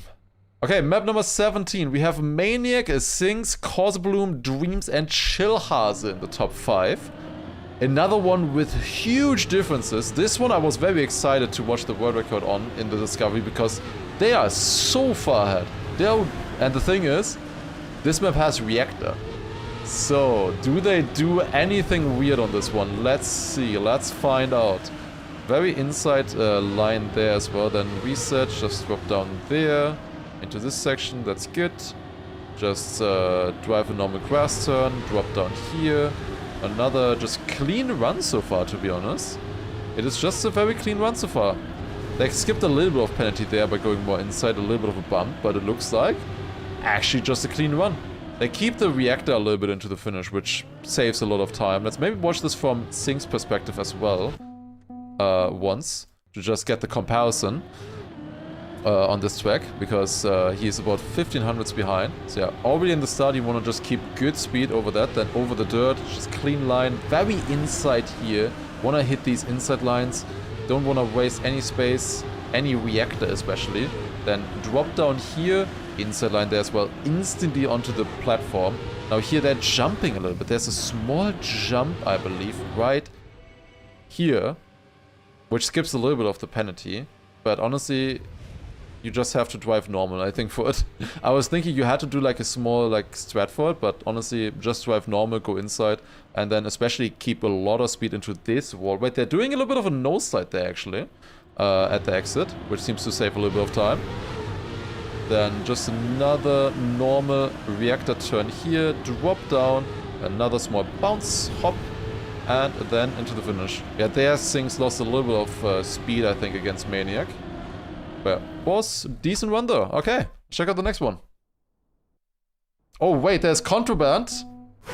Okay, map number 17. We have Maniac, Sings, Corsebloom, Dreams, and Chillhase in the top 5. Another one with huge differences. This one I was very excited to watch the world record on in the Discovery because they are so far ahead. And the thing is, this map has Reactor. So, do they do anything weird on this one? Let's see, let's find out. Very inside line there as well. Then reset, just drop down there. Into this section, that's good. Just drive a normal grass turn, drop down here. Another just clean run so far, to be honest. It is just a very clean run so far. They skipped a little bit of penalty there by going more inside, a little bit of a bump, but it looks like actually just a clean run. They keep the reactor a little bit into the finish, which saves a lot of time. Let's maybe watch this from Sing's perspective as well. Once, to just get the comparison on this track, because he's about 1500s behind. So yeah, already in the start you want to just keep good speed over that, then over the dirt, just clean line, very inside here. Want to hit these inside lines, don't want to waste any space, any reactor especially. Then drop down here, inside line there as well, instantly onto the platform. Now here they're jumping a little bit. There's a small jump, I believe, right here, which skips a little bit of the penalty. But honestly, you just have to drive normal, I think, for it. I was thinking you had to do like a small like strat for it, but honestly, just drive normal, go inside, and then especially keep a lot of speed into this wall. Wait, they're doing a little bit of a nose slide there, actually, at the exit, which seems to save a little bit of time. Then just another normal reactor turn here, drop down, another small bounce, hop, and then into the finish. Yeah, there Sings lost a little bit of speed, I think, against Maniac. But was a decent run though. Okay, check out the next one. Oh wait, there's contraband.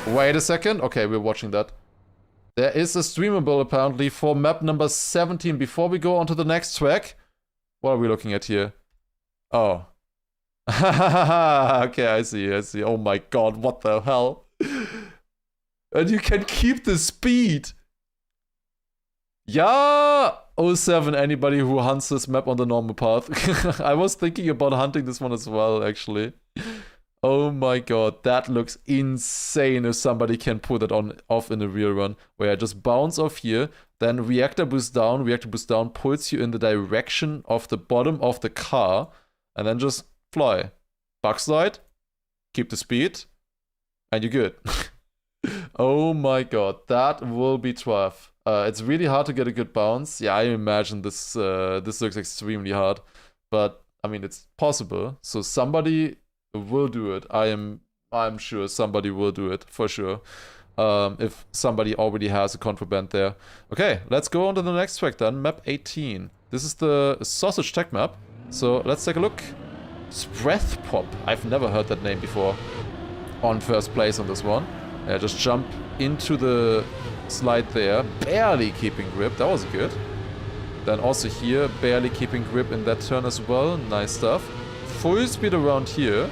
Wait a second. Okay, we're watching that. There is a streamable apparently for map number 17. Before we go on to the next track, what are we looking at here? Oh. Okay, I see. Oh my god, what the hell? And you can keep the speed. Yeah! 07, anybody who hunts this map on the normal path. I was thinking about hunting this one as well, actually. Oh my god, that looks insane if somebody can pull that off in a real run. Where I just bounce off here, then reactor boost down, pulls you in the direction of the bottom of the car, and then just fly. Backslide, keep the speed, and you're good. Oh my god, that will be tough. It's really hard to get a good bounce. Yeah, I imagine this looks extremely hard. But, I mean, it's possible. So somebody will do it. I'm sure somebody will do it, for sure. If somebody already has a contraband there. Okay, let's go on to the next track then. Map 18. This is the Sausage Tech map. So let's take a look. Breath Pop. I've never heard that name before. On first place on this one. Just jump into the slide there. Barely keeping grip. That was good. Then also here, barely keeping grip in that turn as well. Nice stuff. Full speed around here.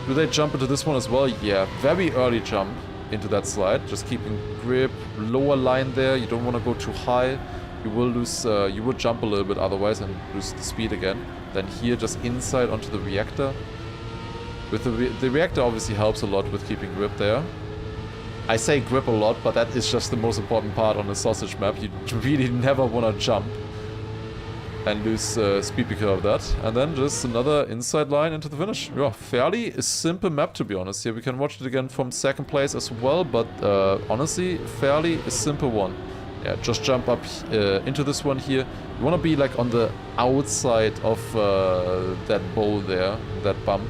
Do they jump into this one as well? Yeah, very early jump into that slide. Just keeping grip. Lower line there. You don't want to go too high. You will lose, you would jump a little bit otherwise and lose the speed again. Then here, just inside onto the reactor. With the reactor obviously helps a lot with keeping grip there. I say grip a lot, but that is just the most important part on the sausage map. You really never want to jump and lose speed because of that. And then just another inside line into the finish. Yeah, fairly simple map, to be honest. Here we can watch it again from second place as well, but honestly, fairly a simple one. Yeah, just jump up into this one here. You want to be like on the outside of that bowl there, that bump.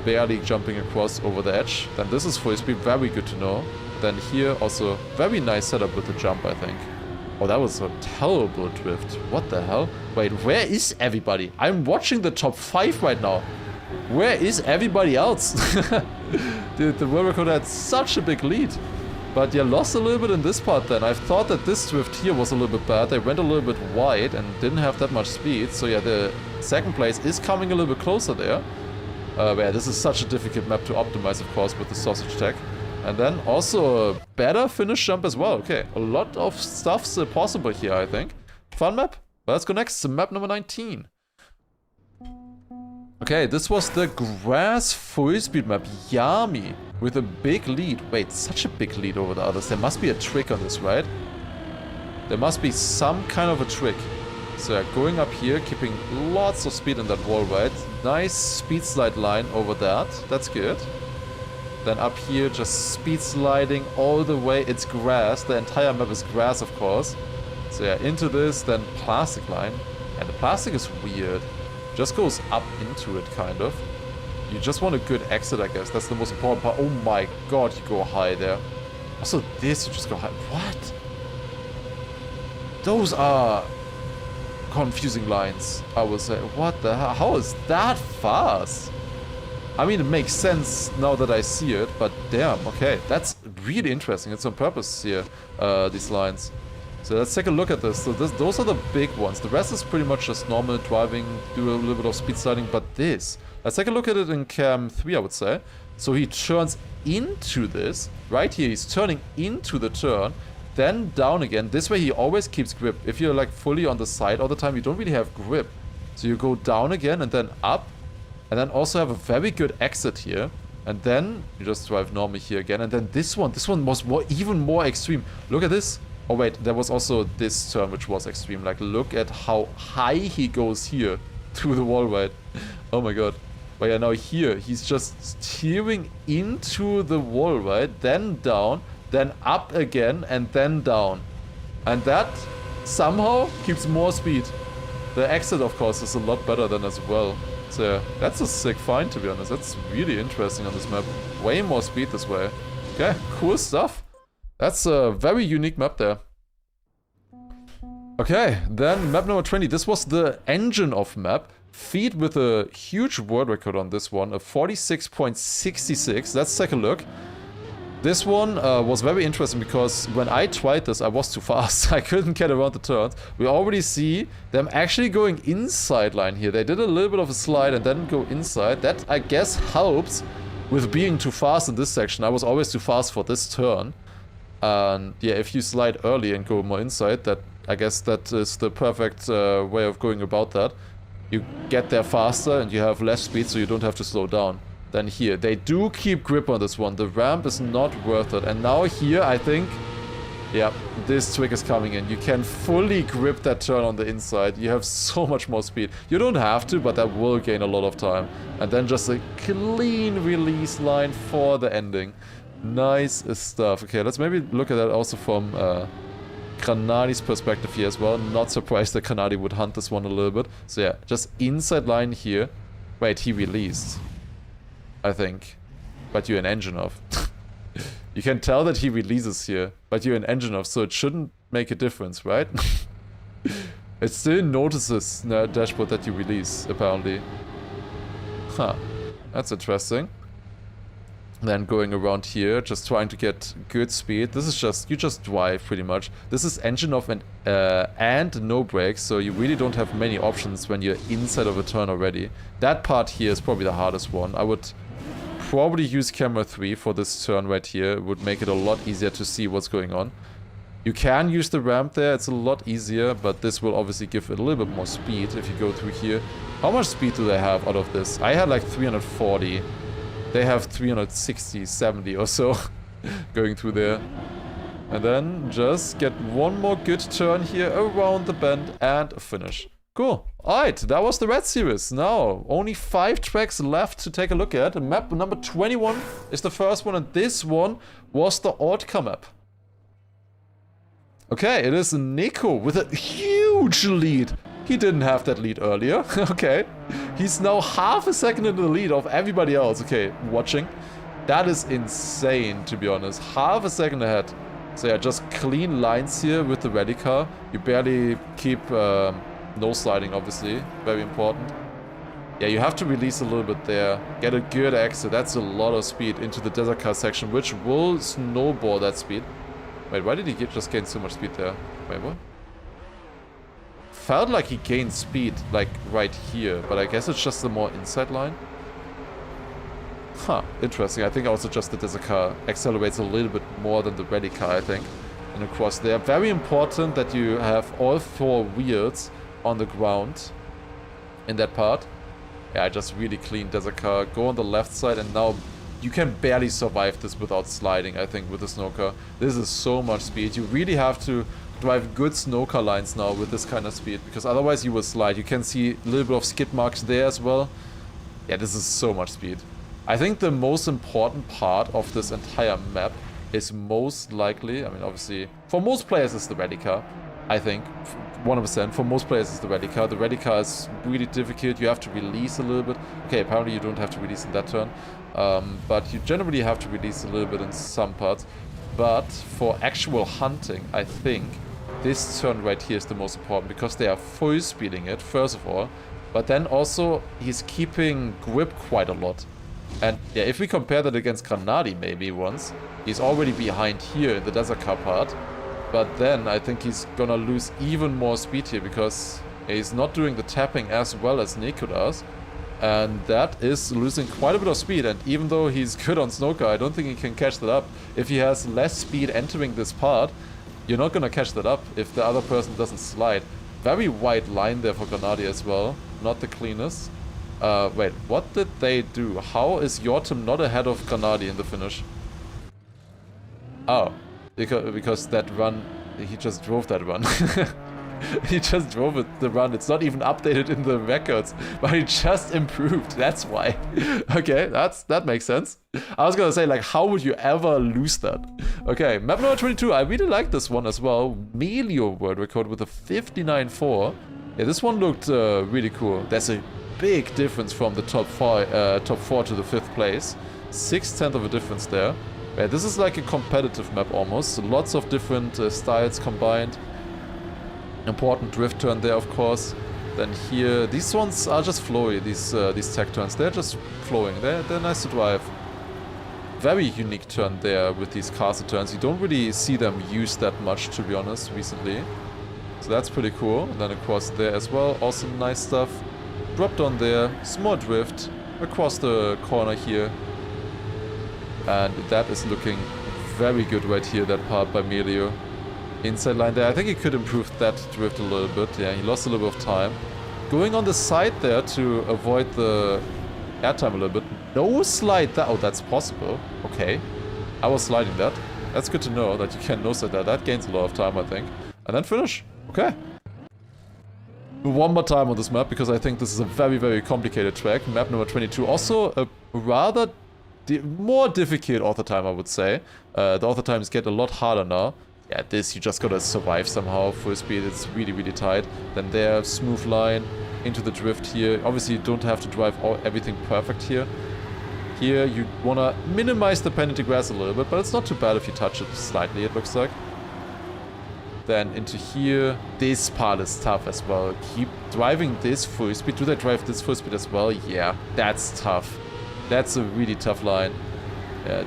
Barely jumping across over the edge. Then this is full speed, very good to know. Then here also very nice setup with the jump, I think. Oh, that was a terrible drift. What the hell? Wait, where is everybody? I'm watching the top 5 right now. Where is everybody else? The world record had such a big lead. But yeah, lost a little bit in this part then. I thought that this drift here was a little bit bad. They went a little bit wide and didn't have that much speed. So yeah, the second place is coming a little bit closer there. Yeah, this is such a difficult map to optimize, of course, with the Sausage Tech. And then also a better finish jump as well. Okay, a lot of stuff's possible here, I think. Fun map. But let's go next to map number 19. Okay, this was the grass full speed map. Yummy. With a big lead. Wait, such a big lead over the others. There must be a trick on this, right? There must be some kind of a trick. So yeah, going up here, keeping lots of speed in that wall, right? Nice speed slide line over that. That's good. Then up here, just speed sliding all the way. It's grass. The entire map is grass, of course. So yeah, into this, then plastic line. And the plastic is weird. Just goes up into it, kind of. You just want a good exit, I guess. That's the most important part. Oh my god, you go high there. Also this, you just go high. What? Those are confusing lines, I will say. What the hell? How is that fast? I mean, it makes sense now that I see it, but damn, okay. That's really interesting. It's on purpose here, these lines. So let's take a look at this. So those are the big ones. The rest is pretty much just normal driving, do a little bit of speed sliding, but this. Let's take a look at it in cam 3, I would say. So he turns into this. Right here, he's turning into the turn, then down again. This way he always keeps grip. If you're like fully on the side all the time, you don't really have grip. So you go down again and then up. And then also have a very good exit here. And then you just drive normally here again. And then this one was even more extreme. Look at this. Oh wait, there was also this turn which was extreme. Like, look at how high he goes here through the wall, right? Oh my god. But yeah, now here, he's just steering into the wall, right? Then down, then up again, and then down. And that somehow keeps more speed. The exit, of course, is a lot better than as well. So yeah, that's a sick find, to be honest. That's really interesting on this map. Way more speed this way. Okay, cool stuff. That's a very unique map there. Okay, then map number 20. This was the engine of map. Feed with a huge world record on this one, a 46.66. Let's take a look. This one was very interesting because when I tried this, I was too fast. I couldn't get around the turns. We already see them actually going inside line here. They did a little bit of a slide and then go inside. That, I guess, helps with being too fast in this section. I was always too fast for this turn. And yeah, if you slide early and go more inside, that, I guess that is the perfect way of going about that. You get there faster and you have less speed, so you don't have to slow down. Then here, they do keep grip on this one. The ramp is not worth it. And now here, I think, yeah, this trick is coming in. You can fully grip that turn on the inside. You have so much more speed. You don't have to, but that will gain a lot of time. And then just a clean release line for the ending. Nice stuff. Okay, let's maybe look at that also from Granadi's perspective here as well. Not surprised that Granadi would hunt this one a little bit. So yeah, just inside line here. Wait, he released. I think. But you're an engine of. You can tell that he releases here, but you're an engine of, so it shouldn't make a difference, right? It still notices in the dashboard that you release, apparently. Huh. That's interesting. Then going around here, just trying to get good speed. This is just, you just drive pretty much. This is engine off and no brakes, so you really don't have many options when you're inside of a turn already. That part here is probably the hardest one. I would probably use camera 3 for this turn right here. It would make it a lot easier to see what's going on. You can use the ramp there, it's a lot easier, but this will obviously give it a little bit more speed if you go through here. How much speed do they have out of this? I had like 340. They have 360, 70 or so going through there. And then just get one more good turn here around the bend and finish. Cool. Alright, that was the Red Series. Now, only 5 tracks left to take a look at. Map number 21 is the first one, and this one was the Orca map. Okay, it is Nico with a huge lead. He didn't have that lead earlier. Okay. He's now half a second in the lead of everybody else. Okay, watching. That is insane, to be honest. Half a second ahead. So yeah, just clean lines here with the rally car. You barely keep no sliding, obviously. Very important. Yeah, you have to release a little bit there. Get a good exit. That's a lot of speed into the desert car section, which will snowball that speed. Wait, why did he just gain so much speed there? Wait, what? Felt like he gained speed, like, right here. But I guess it's just the more inside line. Huh, interesting. I think also just the desert car accelerates a little bit more than the rally car, I think. And across there. Very important that you have all 4 wheels on the ground in that part. Yeah, I just really clean desert car. Go on the left side, and now you can barely survive this without sliding, I think, with the snow car. This is so much speed. You really have to drive good snow car lines now with this kind of speed, because otherwise you will slide. You can see a little bit of skid marks there as well. Yeah, this is so much speed. I think the most important part of this entire map is most likely, I mean, obviously, for most players it's the rally car. I think, 100%, for most players it's the rally car. The rally car is really difficult. You have to release a little bit. Okay, apparently you don't have to release in that turn. But you generally have to release a little bit in some parts. But for actual hunting, I think this turn right here is the most important, because they are full speeding it, first of all. But then also, he's keeping grip quite a lot. And yeah, if we compare that against Granadi maybe once, he's already behind here in the desert car part. But then I think he's gonna lose even more speed here, because he's not doing the tapping as well as Nico does. And that is losing quite a bit of speed. And even though he's good on snowcar, I don't think he can catch that up. If he has less speed entering this part, you're not gonna catch that up if the other person doesn't slide. Very wide line there for Granadi as well. Not the cleanest. Wait, what did they do? How is Jortem not ahead of Granadi in the finish? Oh, because that run, he just drove that run. He just drove it, the run. It's not even updated in the records, but he just improved. That's why. Okay, that makes sense. I was gonna say, like, how would you ever lose that? Okay, map number 22. I really like this one as well. Melio world record with a 59.4. Yeah, this one looked really cool. There's a big difference from the top 4 to the 5th place. 6/10 of a difference there. Yeah, this is like a competitive map almost. Lots of different styles combined. Important drift turn there, of course. Then here, these ones are just flowy. These tech turns, they're just flowing. They're nice to drive. Very unique turn there with these castle turns. You don't really see them used that much, to be honest, recently. So that's pretty cool. And then across there as well, also nice stuff. Dropped on there, small drift across the corner here. And that is looking very good right here, that part by Melio. Inside line there. I think he could improve that drift a little bit. Yeah, he lost a little bit of time. Going on the side there to avoid the airtime a little bit. No slide that. Oh, that's possible. Okay. I was sliding that. That's good to know that you can no slide that. That gains a lot of time, I think. And then finish. Okay. One more time on this map, because I think this is a very, very complicated track. Map number 22. Also a rather more difficult author time, I would say. The author times get a lot harder now. Yeah, this, you just gotta survive somehow. Full speed, it's really, really tight. Then there, smooth line into the drift here. Obviously, you don't have to drive everything perfect here. Here, you want to minimize the penalty grass a little bit, but it's not too bad if you touch it slightly, it looks like. Then into here. This part is tough as well. Keep driving this full speed. Do they drive this full speed as well? Yeah, that's tough. That's a really tough line.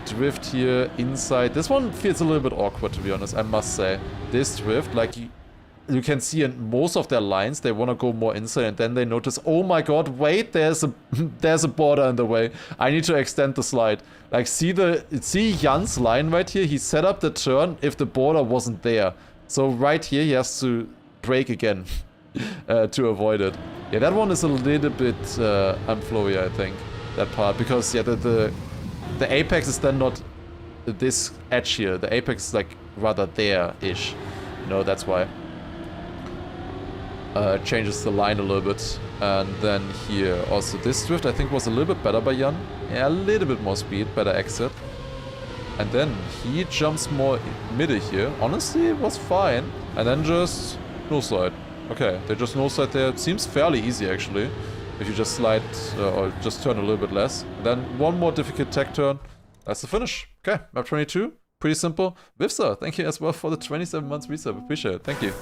Drift here, inside. This one feels a little bit awkward, to be honest, I must say. This drift, like you can see in most of their lines, they want to go more inside, and then they notice, oh my god, wait, there's a border in the way. I need to extend the slide. Like, see Jan's line right here? He set up the turn if the border wasn't there. So right here, he has to brake again to avoid it. Yeah, that one is a little bit unflowy, I think, that part, because yeah, the apex is then not this edge here. The apex is like rather there-ish. You know, that's why. Changes the line a little bit. And then here, also this drift I think was a little bit better by Jan. Yeah, a little bit more speed, better exit. And then he jumps more middle here. Honestly, it was fine. And then just no slide. Okay, they just no slide there. It seems fairly easy actually. If you just slide or just turn a little bit less. And then one more difficult tech turn. That's the finish. Okay, map 22. Pretty simple. Vivsa, thank you as well for the 27 months resub. Appreciate it. Thank you.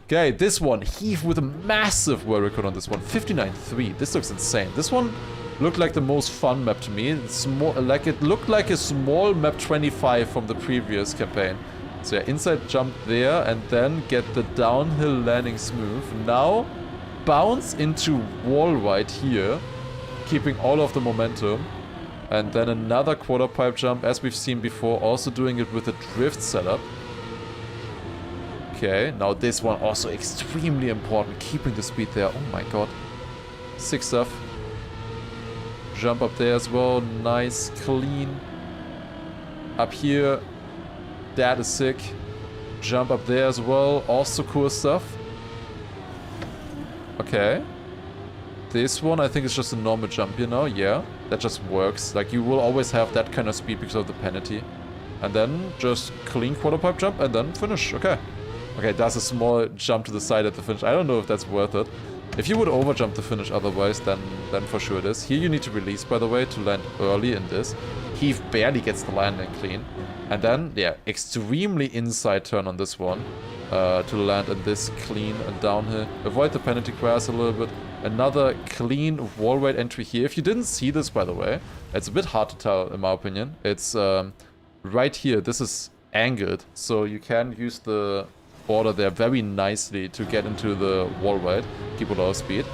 Okay, this one. Heath with a massive world record on this one. 59.3. This looks insane. This one looked like the most fun map to me. It's more like it looked like a small map 25 from the previous campaign. So yeah, inside jump there and then get the downhill landing smooth. Now bounce into wall right here, keeping all of the momentum. And then another quarter pipe jump as we've seen before, also doing it with a drift setup. Okay, now this one also extremely important, keeping the speed there. Oh my god. Sick stuff. Jump up there as well, nice, clean. Up here, that is sick. Jump up there as well, also cool stuff. Okay. This one I think is just a normal jump, you know, yeah. That just works, like you will always have that kind of speed because of the penalty. And then just clean quarter pipe jump and then finish, okay. Okay, that's a small jump to the side at the finish. I don't know if that's worth it. If you would overjump the finish otherwise, then for sure it is. Here you need to release, by the way, to land early in this. Heath barely gets the landing clean. And then, yeah, extremely inside turn on this one. To land in this clean and downhill. Avoid the penalty grass a little bit. Another clean wall ride entry here. If you didn't see this, by the way, it's a bit hard to tell, in my opinion. It's right here. This is angled, so you can use the border there very nicely to get into the wall ride, keep a lot of speed.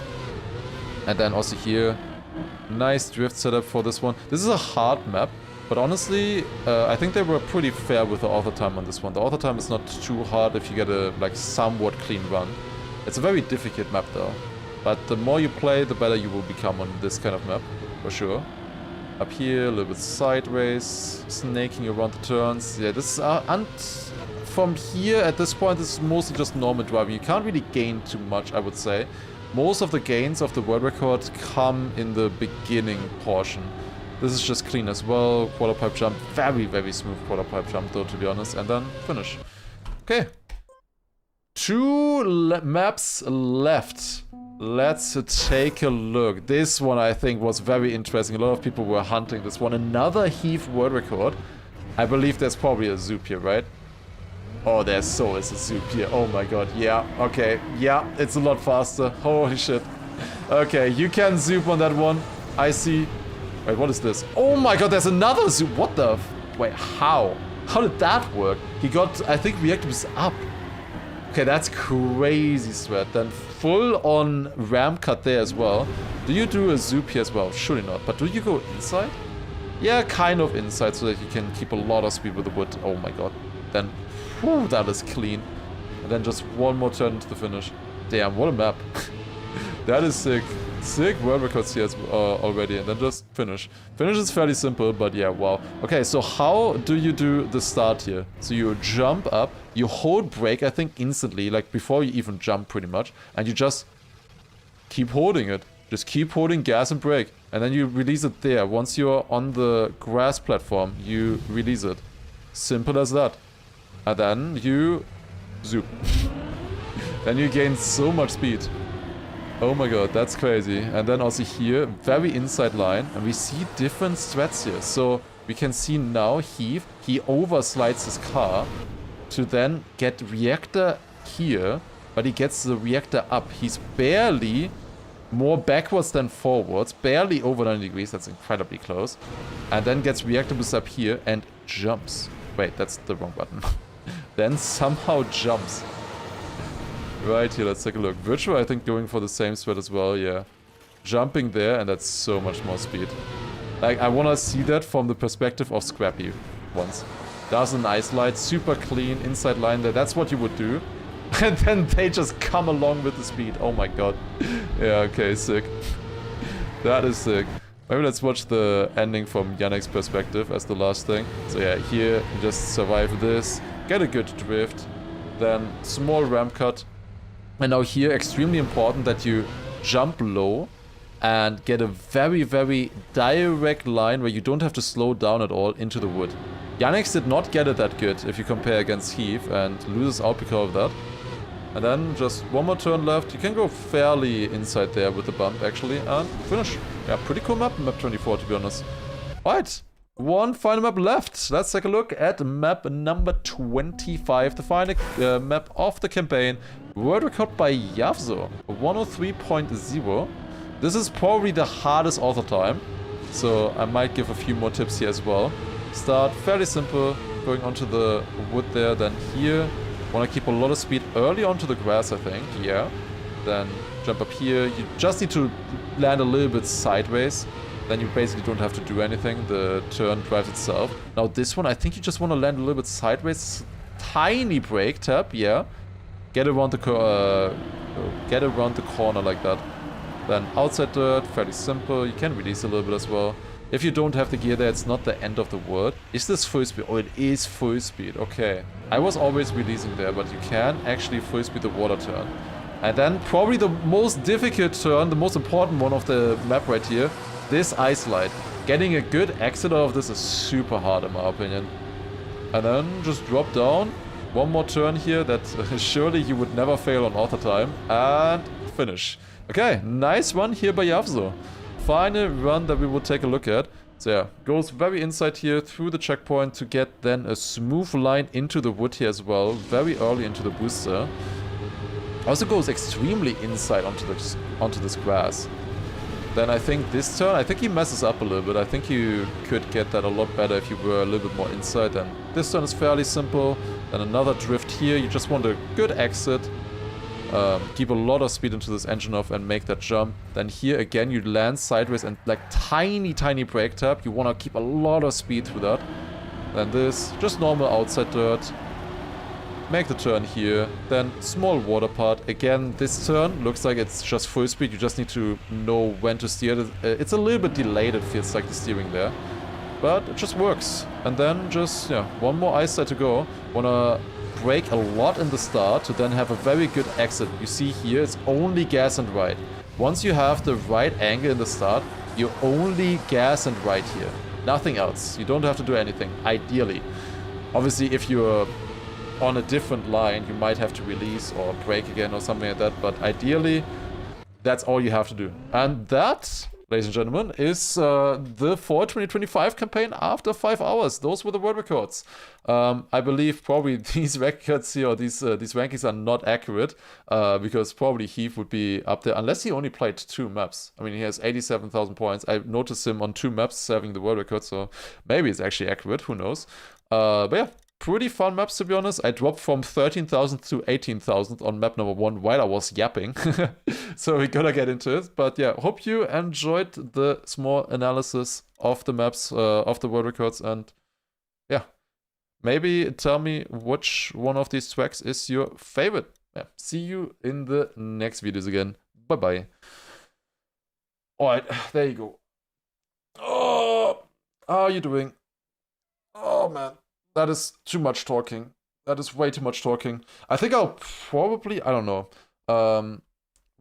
And then also here, nice drift setup for this one. This is a hard map, but honestly, I think they were pretty fair with the author time on this one. The author time is not too hard if you get a like somewhat clean run. It's a very difficult map though, but the more you play, the better you will become on this kind of map, for sure. Up here, a little bit sideways, snaking around the turns. Yeah, this is from here, at this point, this is mostly just normal driving. You can't really gain too much, I would say. Most of the gains of the world record come in the beginning portion. This is just clean as well. Quarter pipe jump. Very, very smooth quarter pipe jump, though, to be honest. And then finish. Okay. 2 maps left. Let's take a look. This one, I think, was very interesting. A lot of people were hunting this one. Another Heath world record. I believe there's probably a Zoop here, right? Oh, there's so is a Zoop here. Oh my god, yeah, okay. Yeah, it's a lot faster. Holy shit. Okay, you can Zoop on that one. I see. Wait, what is this? Oh my god, there's another Zoop. What the wait, how? How did that work? He got, I think, reactives up. Okay, that's crazy sweat. Then full on ramp cut there as well. Do you do a Zoop here as well? Surely not. But do you go inside? Yeah, kind of inside so that you can keep a lot of speed with the wood. Oh my god. Then, whew, that is clean. And then just one more turn into the finish. Damn, what a map. That is sick. Sick world records here already. And then just finish. Finish is fairly simple, but yeah, wow. Okay, so how do you do the start here? So you jump up, you hold brake, I think, instantly, like before you even jump pretty much. And you just keep holding it. Just keep holding gas and brake. And then you release it there. Once you're on the grass platform, you release it. Simple as that. And then you zoop. Then you gain so much speed. Oh my god, that's crazy. And then also here, very inside line, and we see different strats here. So we can see now he overslides his car to then get reactor here, but he gets the reactor up. He's barely more backwards than forwards, barely over 90 degrees, that's incredibly close. And then gets reactor boost up here and jumps. Wait, that's the wrong button. Then somehow jumps. Right here, let's take a look. Wirtual, I think, going for the same strat as well, yeah. Jumping there, and that's so much more speed. Like, I want to see that from the perspective of Scrappy once. Does an ice light, super clean, inside line there. That's what you would do. And then they just come along with the speed. Oh my god. Yeah, okay, sick. That is sick. Maybe let's watch the ending from Yannick's perspective as the last thing. So yeah, here, you just survive this, get a good drift, then small ramp cut. And now here, extremely important that you jump low and get a very, very direct line where you don't have to slow down at all into the wood. Yannick did not get it that good if you compare against Heath and loses out because of that. And then just one more turn left. You can go fairly inside there with the bump actually and finish. Yeah, pretty cool map 24 to be honest. Right, one final map left. Let's take a look at map number 25, the final map of the campaign. World record by Yavzo, 103.0. This is probably the hardest all the time, so I might give a few more tips here as well. Start fairly simple, going onto the wood there, then here. Want to keep a lot of speed early onto the grass, I think, yeah. Then jump up here. You just need to land a little bit sideways. Then you basically don't have to do anything. The turn drives itself. Now this one, I think you just want to land a little bit sideways. Tiny brake tap, yeah. Get around the corner like that. Then outside dirt, fairly simple. You can release a little bit as well. If you don't have the gear there, it's not the end of the world. Is this full speed? Oh, it is full speed. Okay. I was always releasing there, but you can actually full speed the water turn. And then probably the most difficult turn, the most important one of the map right here, this ice slide. Getting a good exit out of this is super hard in my opinion. And then just drop down. One more turn here that surely you would never fail on auto time. And finish. Okay, nice run here by Yavzo. Final run that we will take a look at. So yeah, goes very inside here through the checkpoint to get then a smooth line into the wood here as well. Very early into the booster. Also goes extremely inside onto this grass. Then I think this turn, I think he messes up a little bit. I think you could get that a lot better if you were a little bit more inside. Then this turn is fairly simple. Then another drift here. You just want a good exit. Keep a lot of speed into this engine off and make that jump. Then here again you land sideways and like tiny brake tap. You want to keep a lot of speed through that. Then this, just normal outside dirt. Make the turn here. Then small water part. Again, this turn looks like it's just full speed. You just need to know when to steer. It's a little bit delayed, it feels like, the steering there. But it just works. And then just, yeah, one more ice side to go. Wanna brake a lot in the start to then have a very good exit. You see here, it's only gas and right. Once you have the right angle in the start, you only gas and right here. Nothing else. You don't have to do anything, ideally. Obviously, if you're on a different line, you might have to release or brake again or something like that. But ideally, that's all you have to do. And that, ladies and gentlemen, is the Fall 2025 campaign after 5 hours. Those were the world records. I believe probably these records here, or these rankings are not accurate, because probably Heath would be up there, unless he only played 2 maps. I mean, he has 87,000 points. I noticed him on 2 maps having the world record, so maybe it's actually accurate, who knows. But yeah, pretty fun maps to be honest. I dropped from 13,000 to 18,000 on map number 1 while I was yapping. So we gotta get into it. But yeah, hope you enjoyed the small analysis of the maps, of the world records. And yeah, maybe tell me which one of these tracks is your favorite. Yeah, see you in the next videos again. Bye bye. Alright, there you go. Oh, how are you doing? Oh man. That is too much talking. That is way too much talking. I think I'll probably, I don't know.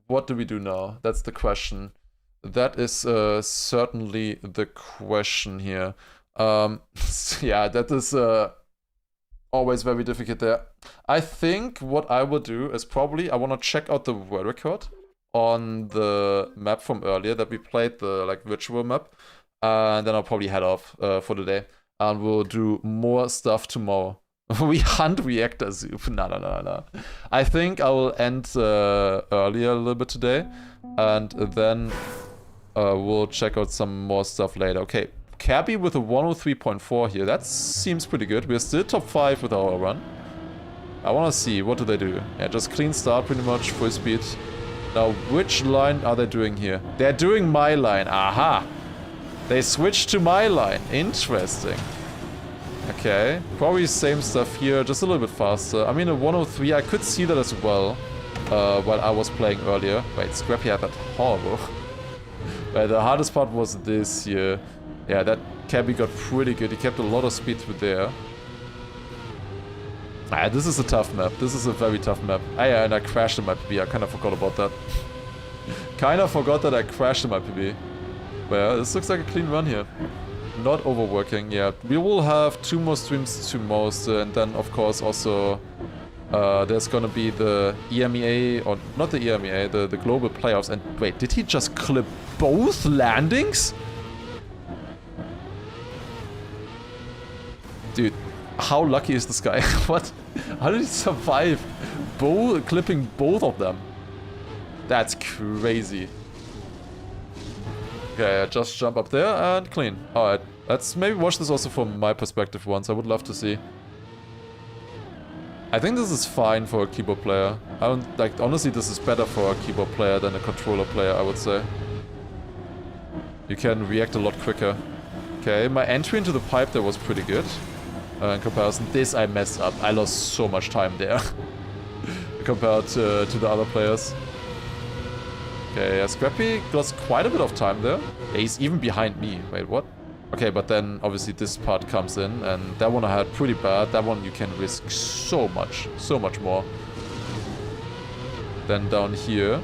What do we do now? That's the question. That is certainly the question here. Yeah, that is always very difficult there. I think what I will do is probably, I want to check out the world record on the map from earlier that we played, the like virtual map. And then I'll probably head off for the day. And we'll do more stuff tomorrow. We hunt reactor soup. No. I think I will end earlier a little bit today. And then we'll check out some more stuff later. Okay, Cabby with a 103.4 here. That seems pretty good. We're still top 5 with our run. I want to see, what do they do? Yeah, just clean start pretty much, full speed. Now, which line are they doing here? They're doing my line. Aha! They switched to my line. Interesting. Okay, probably same stuff here, just a little bit faster. I mean, a 103, I could see that as well while I was playing earlier. Wait, Scrappy had that horrible. Right, the hardest part was this here. Yeah, that Cabby got pretty good. He kept a lot of speed through there. Ah, this is a tough map. This is a very tough map. Ah, yeah, and I crashed in my PB. I kind of forgot about that. Kind of forgot that I crashed in my PB. Well, this looks like a clean run here. Not overworking, yeah. We will have 2 more streams tomorrow, and then, of course, also there's gonna be the EMEA, or not the EMEA, the global playoffs. And wait, did he just clip both landings? Dude, how lucky is this guy? What? How did he survive clipping both of them? That's crazy. Okay, just jump up there and clean. Alright, let's maybe watch this also from my perspective once. I would love to see. I think this is fine for a keyboard player. I don't, like, honestly, this is better for a keyboard player than a controller player, I would say. You can react a lot quicker. Okay, my entry into the pipe there was pretty good. In comparison, this I messed up. I lost so much time there compared to the other players. Okay, yeah, Scrappy lost quite a bit of time there. Yeah, he's even behind me. Wait, what? Okay, but then obviously this part comes in, and that one I had pretty bad. That one you can risk so much more. Then down here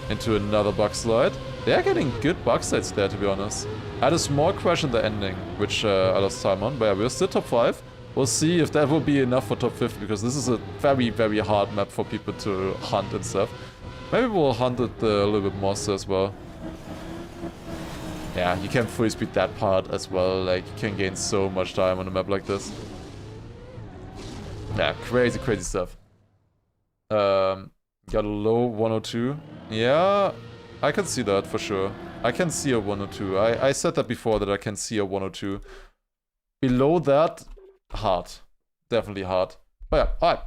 into another bug slide. They're getting good bug slides there, to be honest. I had a small crash in the ending, which I lost time on, but yeah, we're still top 5. We'll see if that will be enough for top 50, because this is a very, very hard map for people to hunt and stuff. Maybe we'll hunt it a little bit more so as well. Yeah, you can free speed that part as well, like, you can gain so much time on a map like this. Yeah, crazy, crazy stuff. Got a low 102. Yeah, I can see that for sure. I can see a 102. I said that before, that I can see a 102. Below that, hard. Definitely hard. But yeah, alright.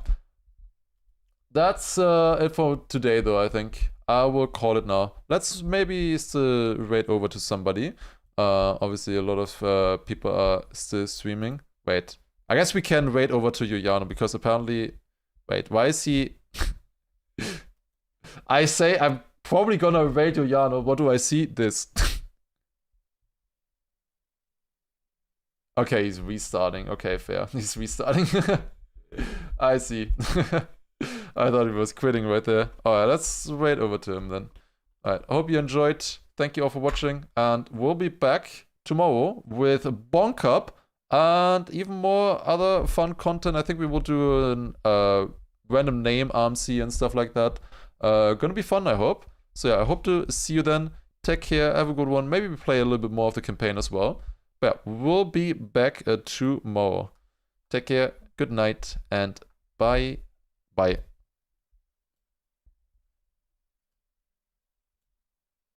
That's it for today though, I think. I will call it now. Let's maybe still raid over to somebody. Obviously a lot of people are still streaming. Wait, I guess we can raid over to Juliano, because apparently... Wait, why is he... I say I'm probably gonna raid Juliano. What do I see? This. Okay, he's restarting. Okay, fair. He's restarting. I see. I thought he was quitting right there. Alright, let's raid over to him then. Alright, I hope you enjoyed. Thank you all for watching. And we'll be back tomorrow with Bonk Up and even more other fun content. I think we will do a random name RMC and stuff like that. Gonna be fun, I hope. So yeah, I hope to see you then. Take care, have a good one. Maybe we play a little bit more of the campaign as well. But yeah, we'll be back tomorrow. Take care, good night, and bye. Bye.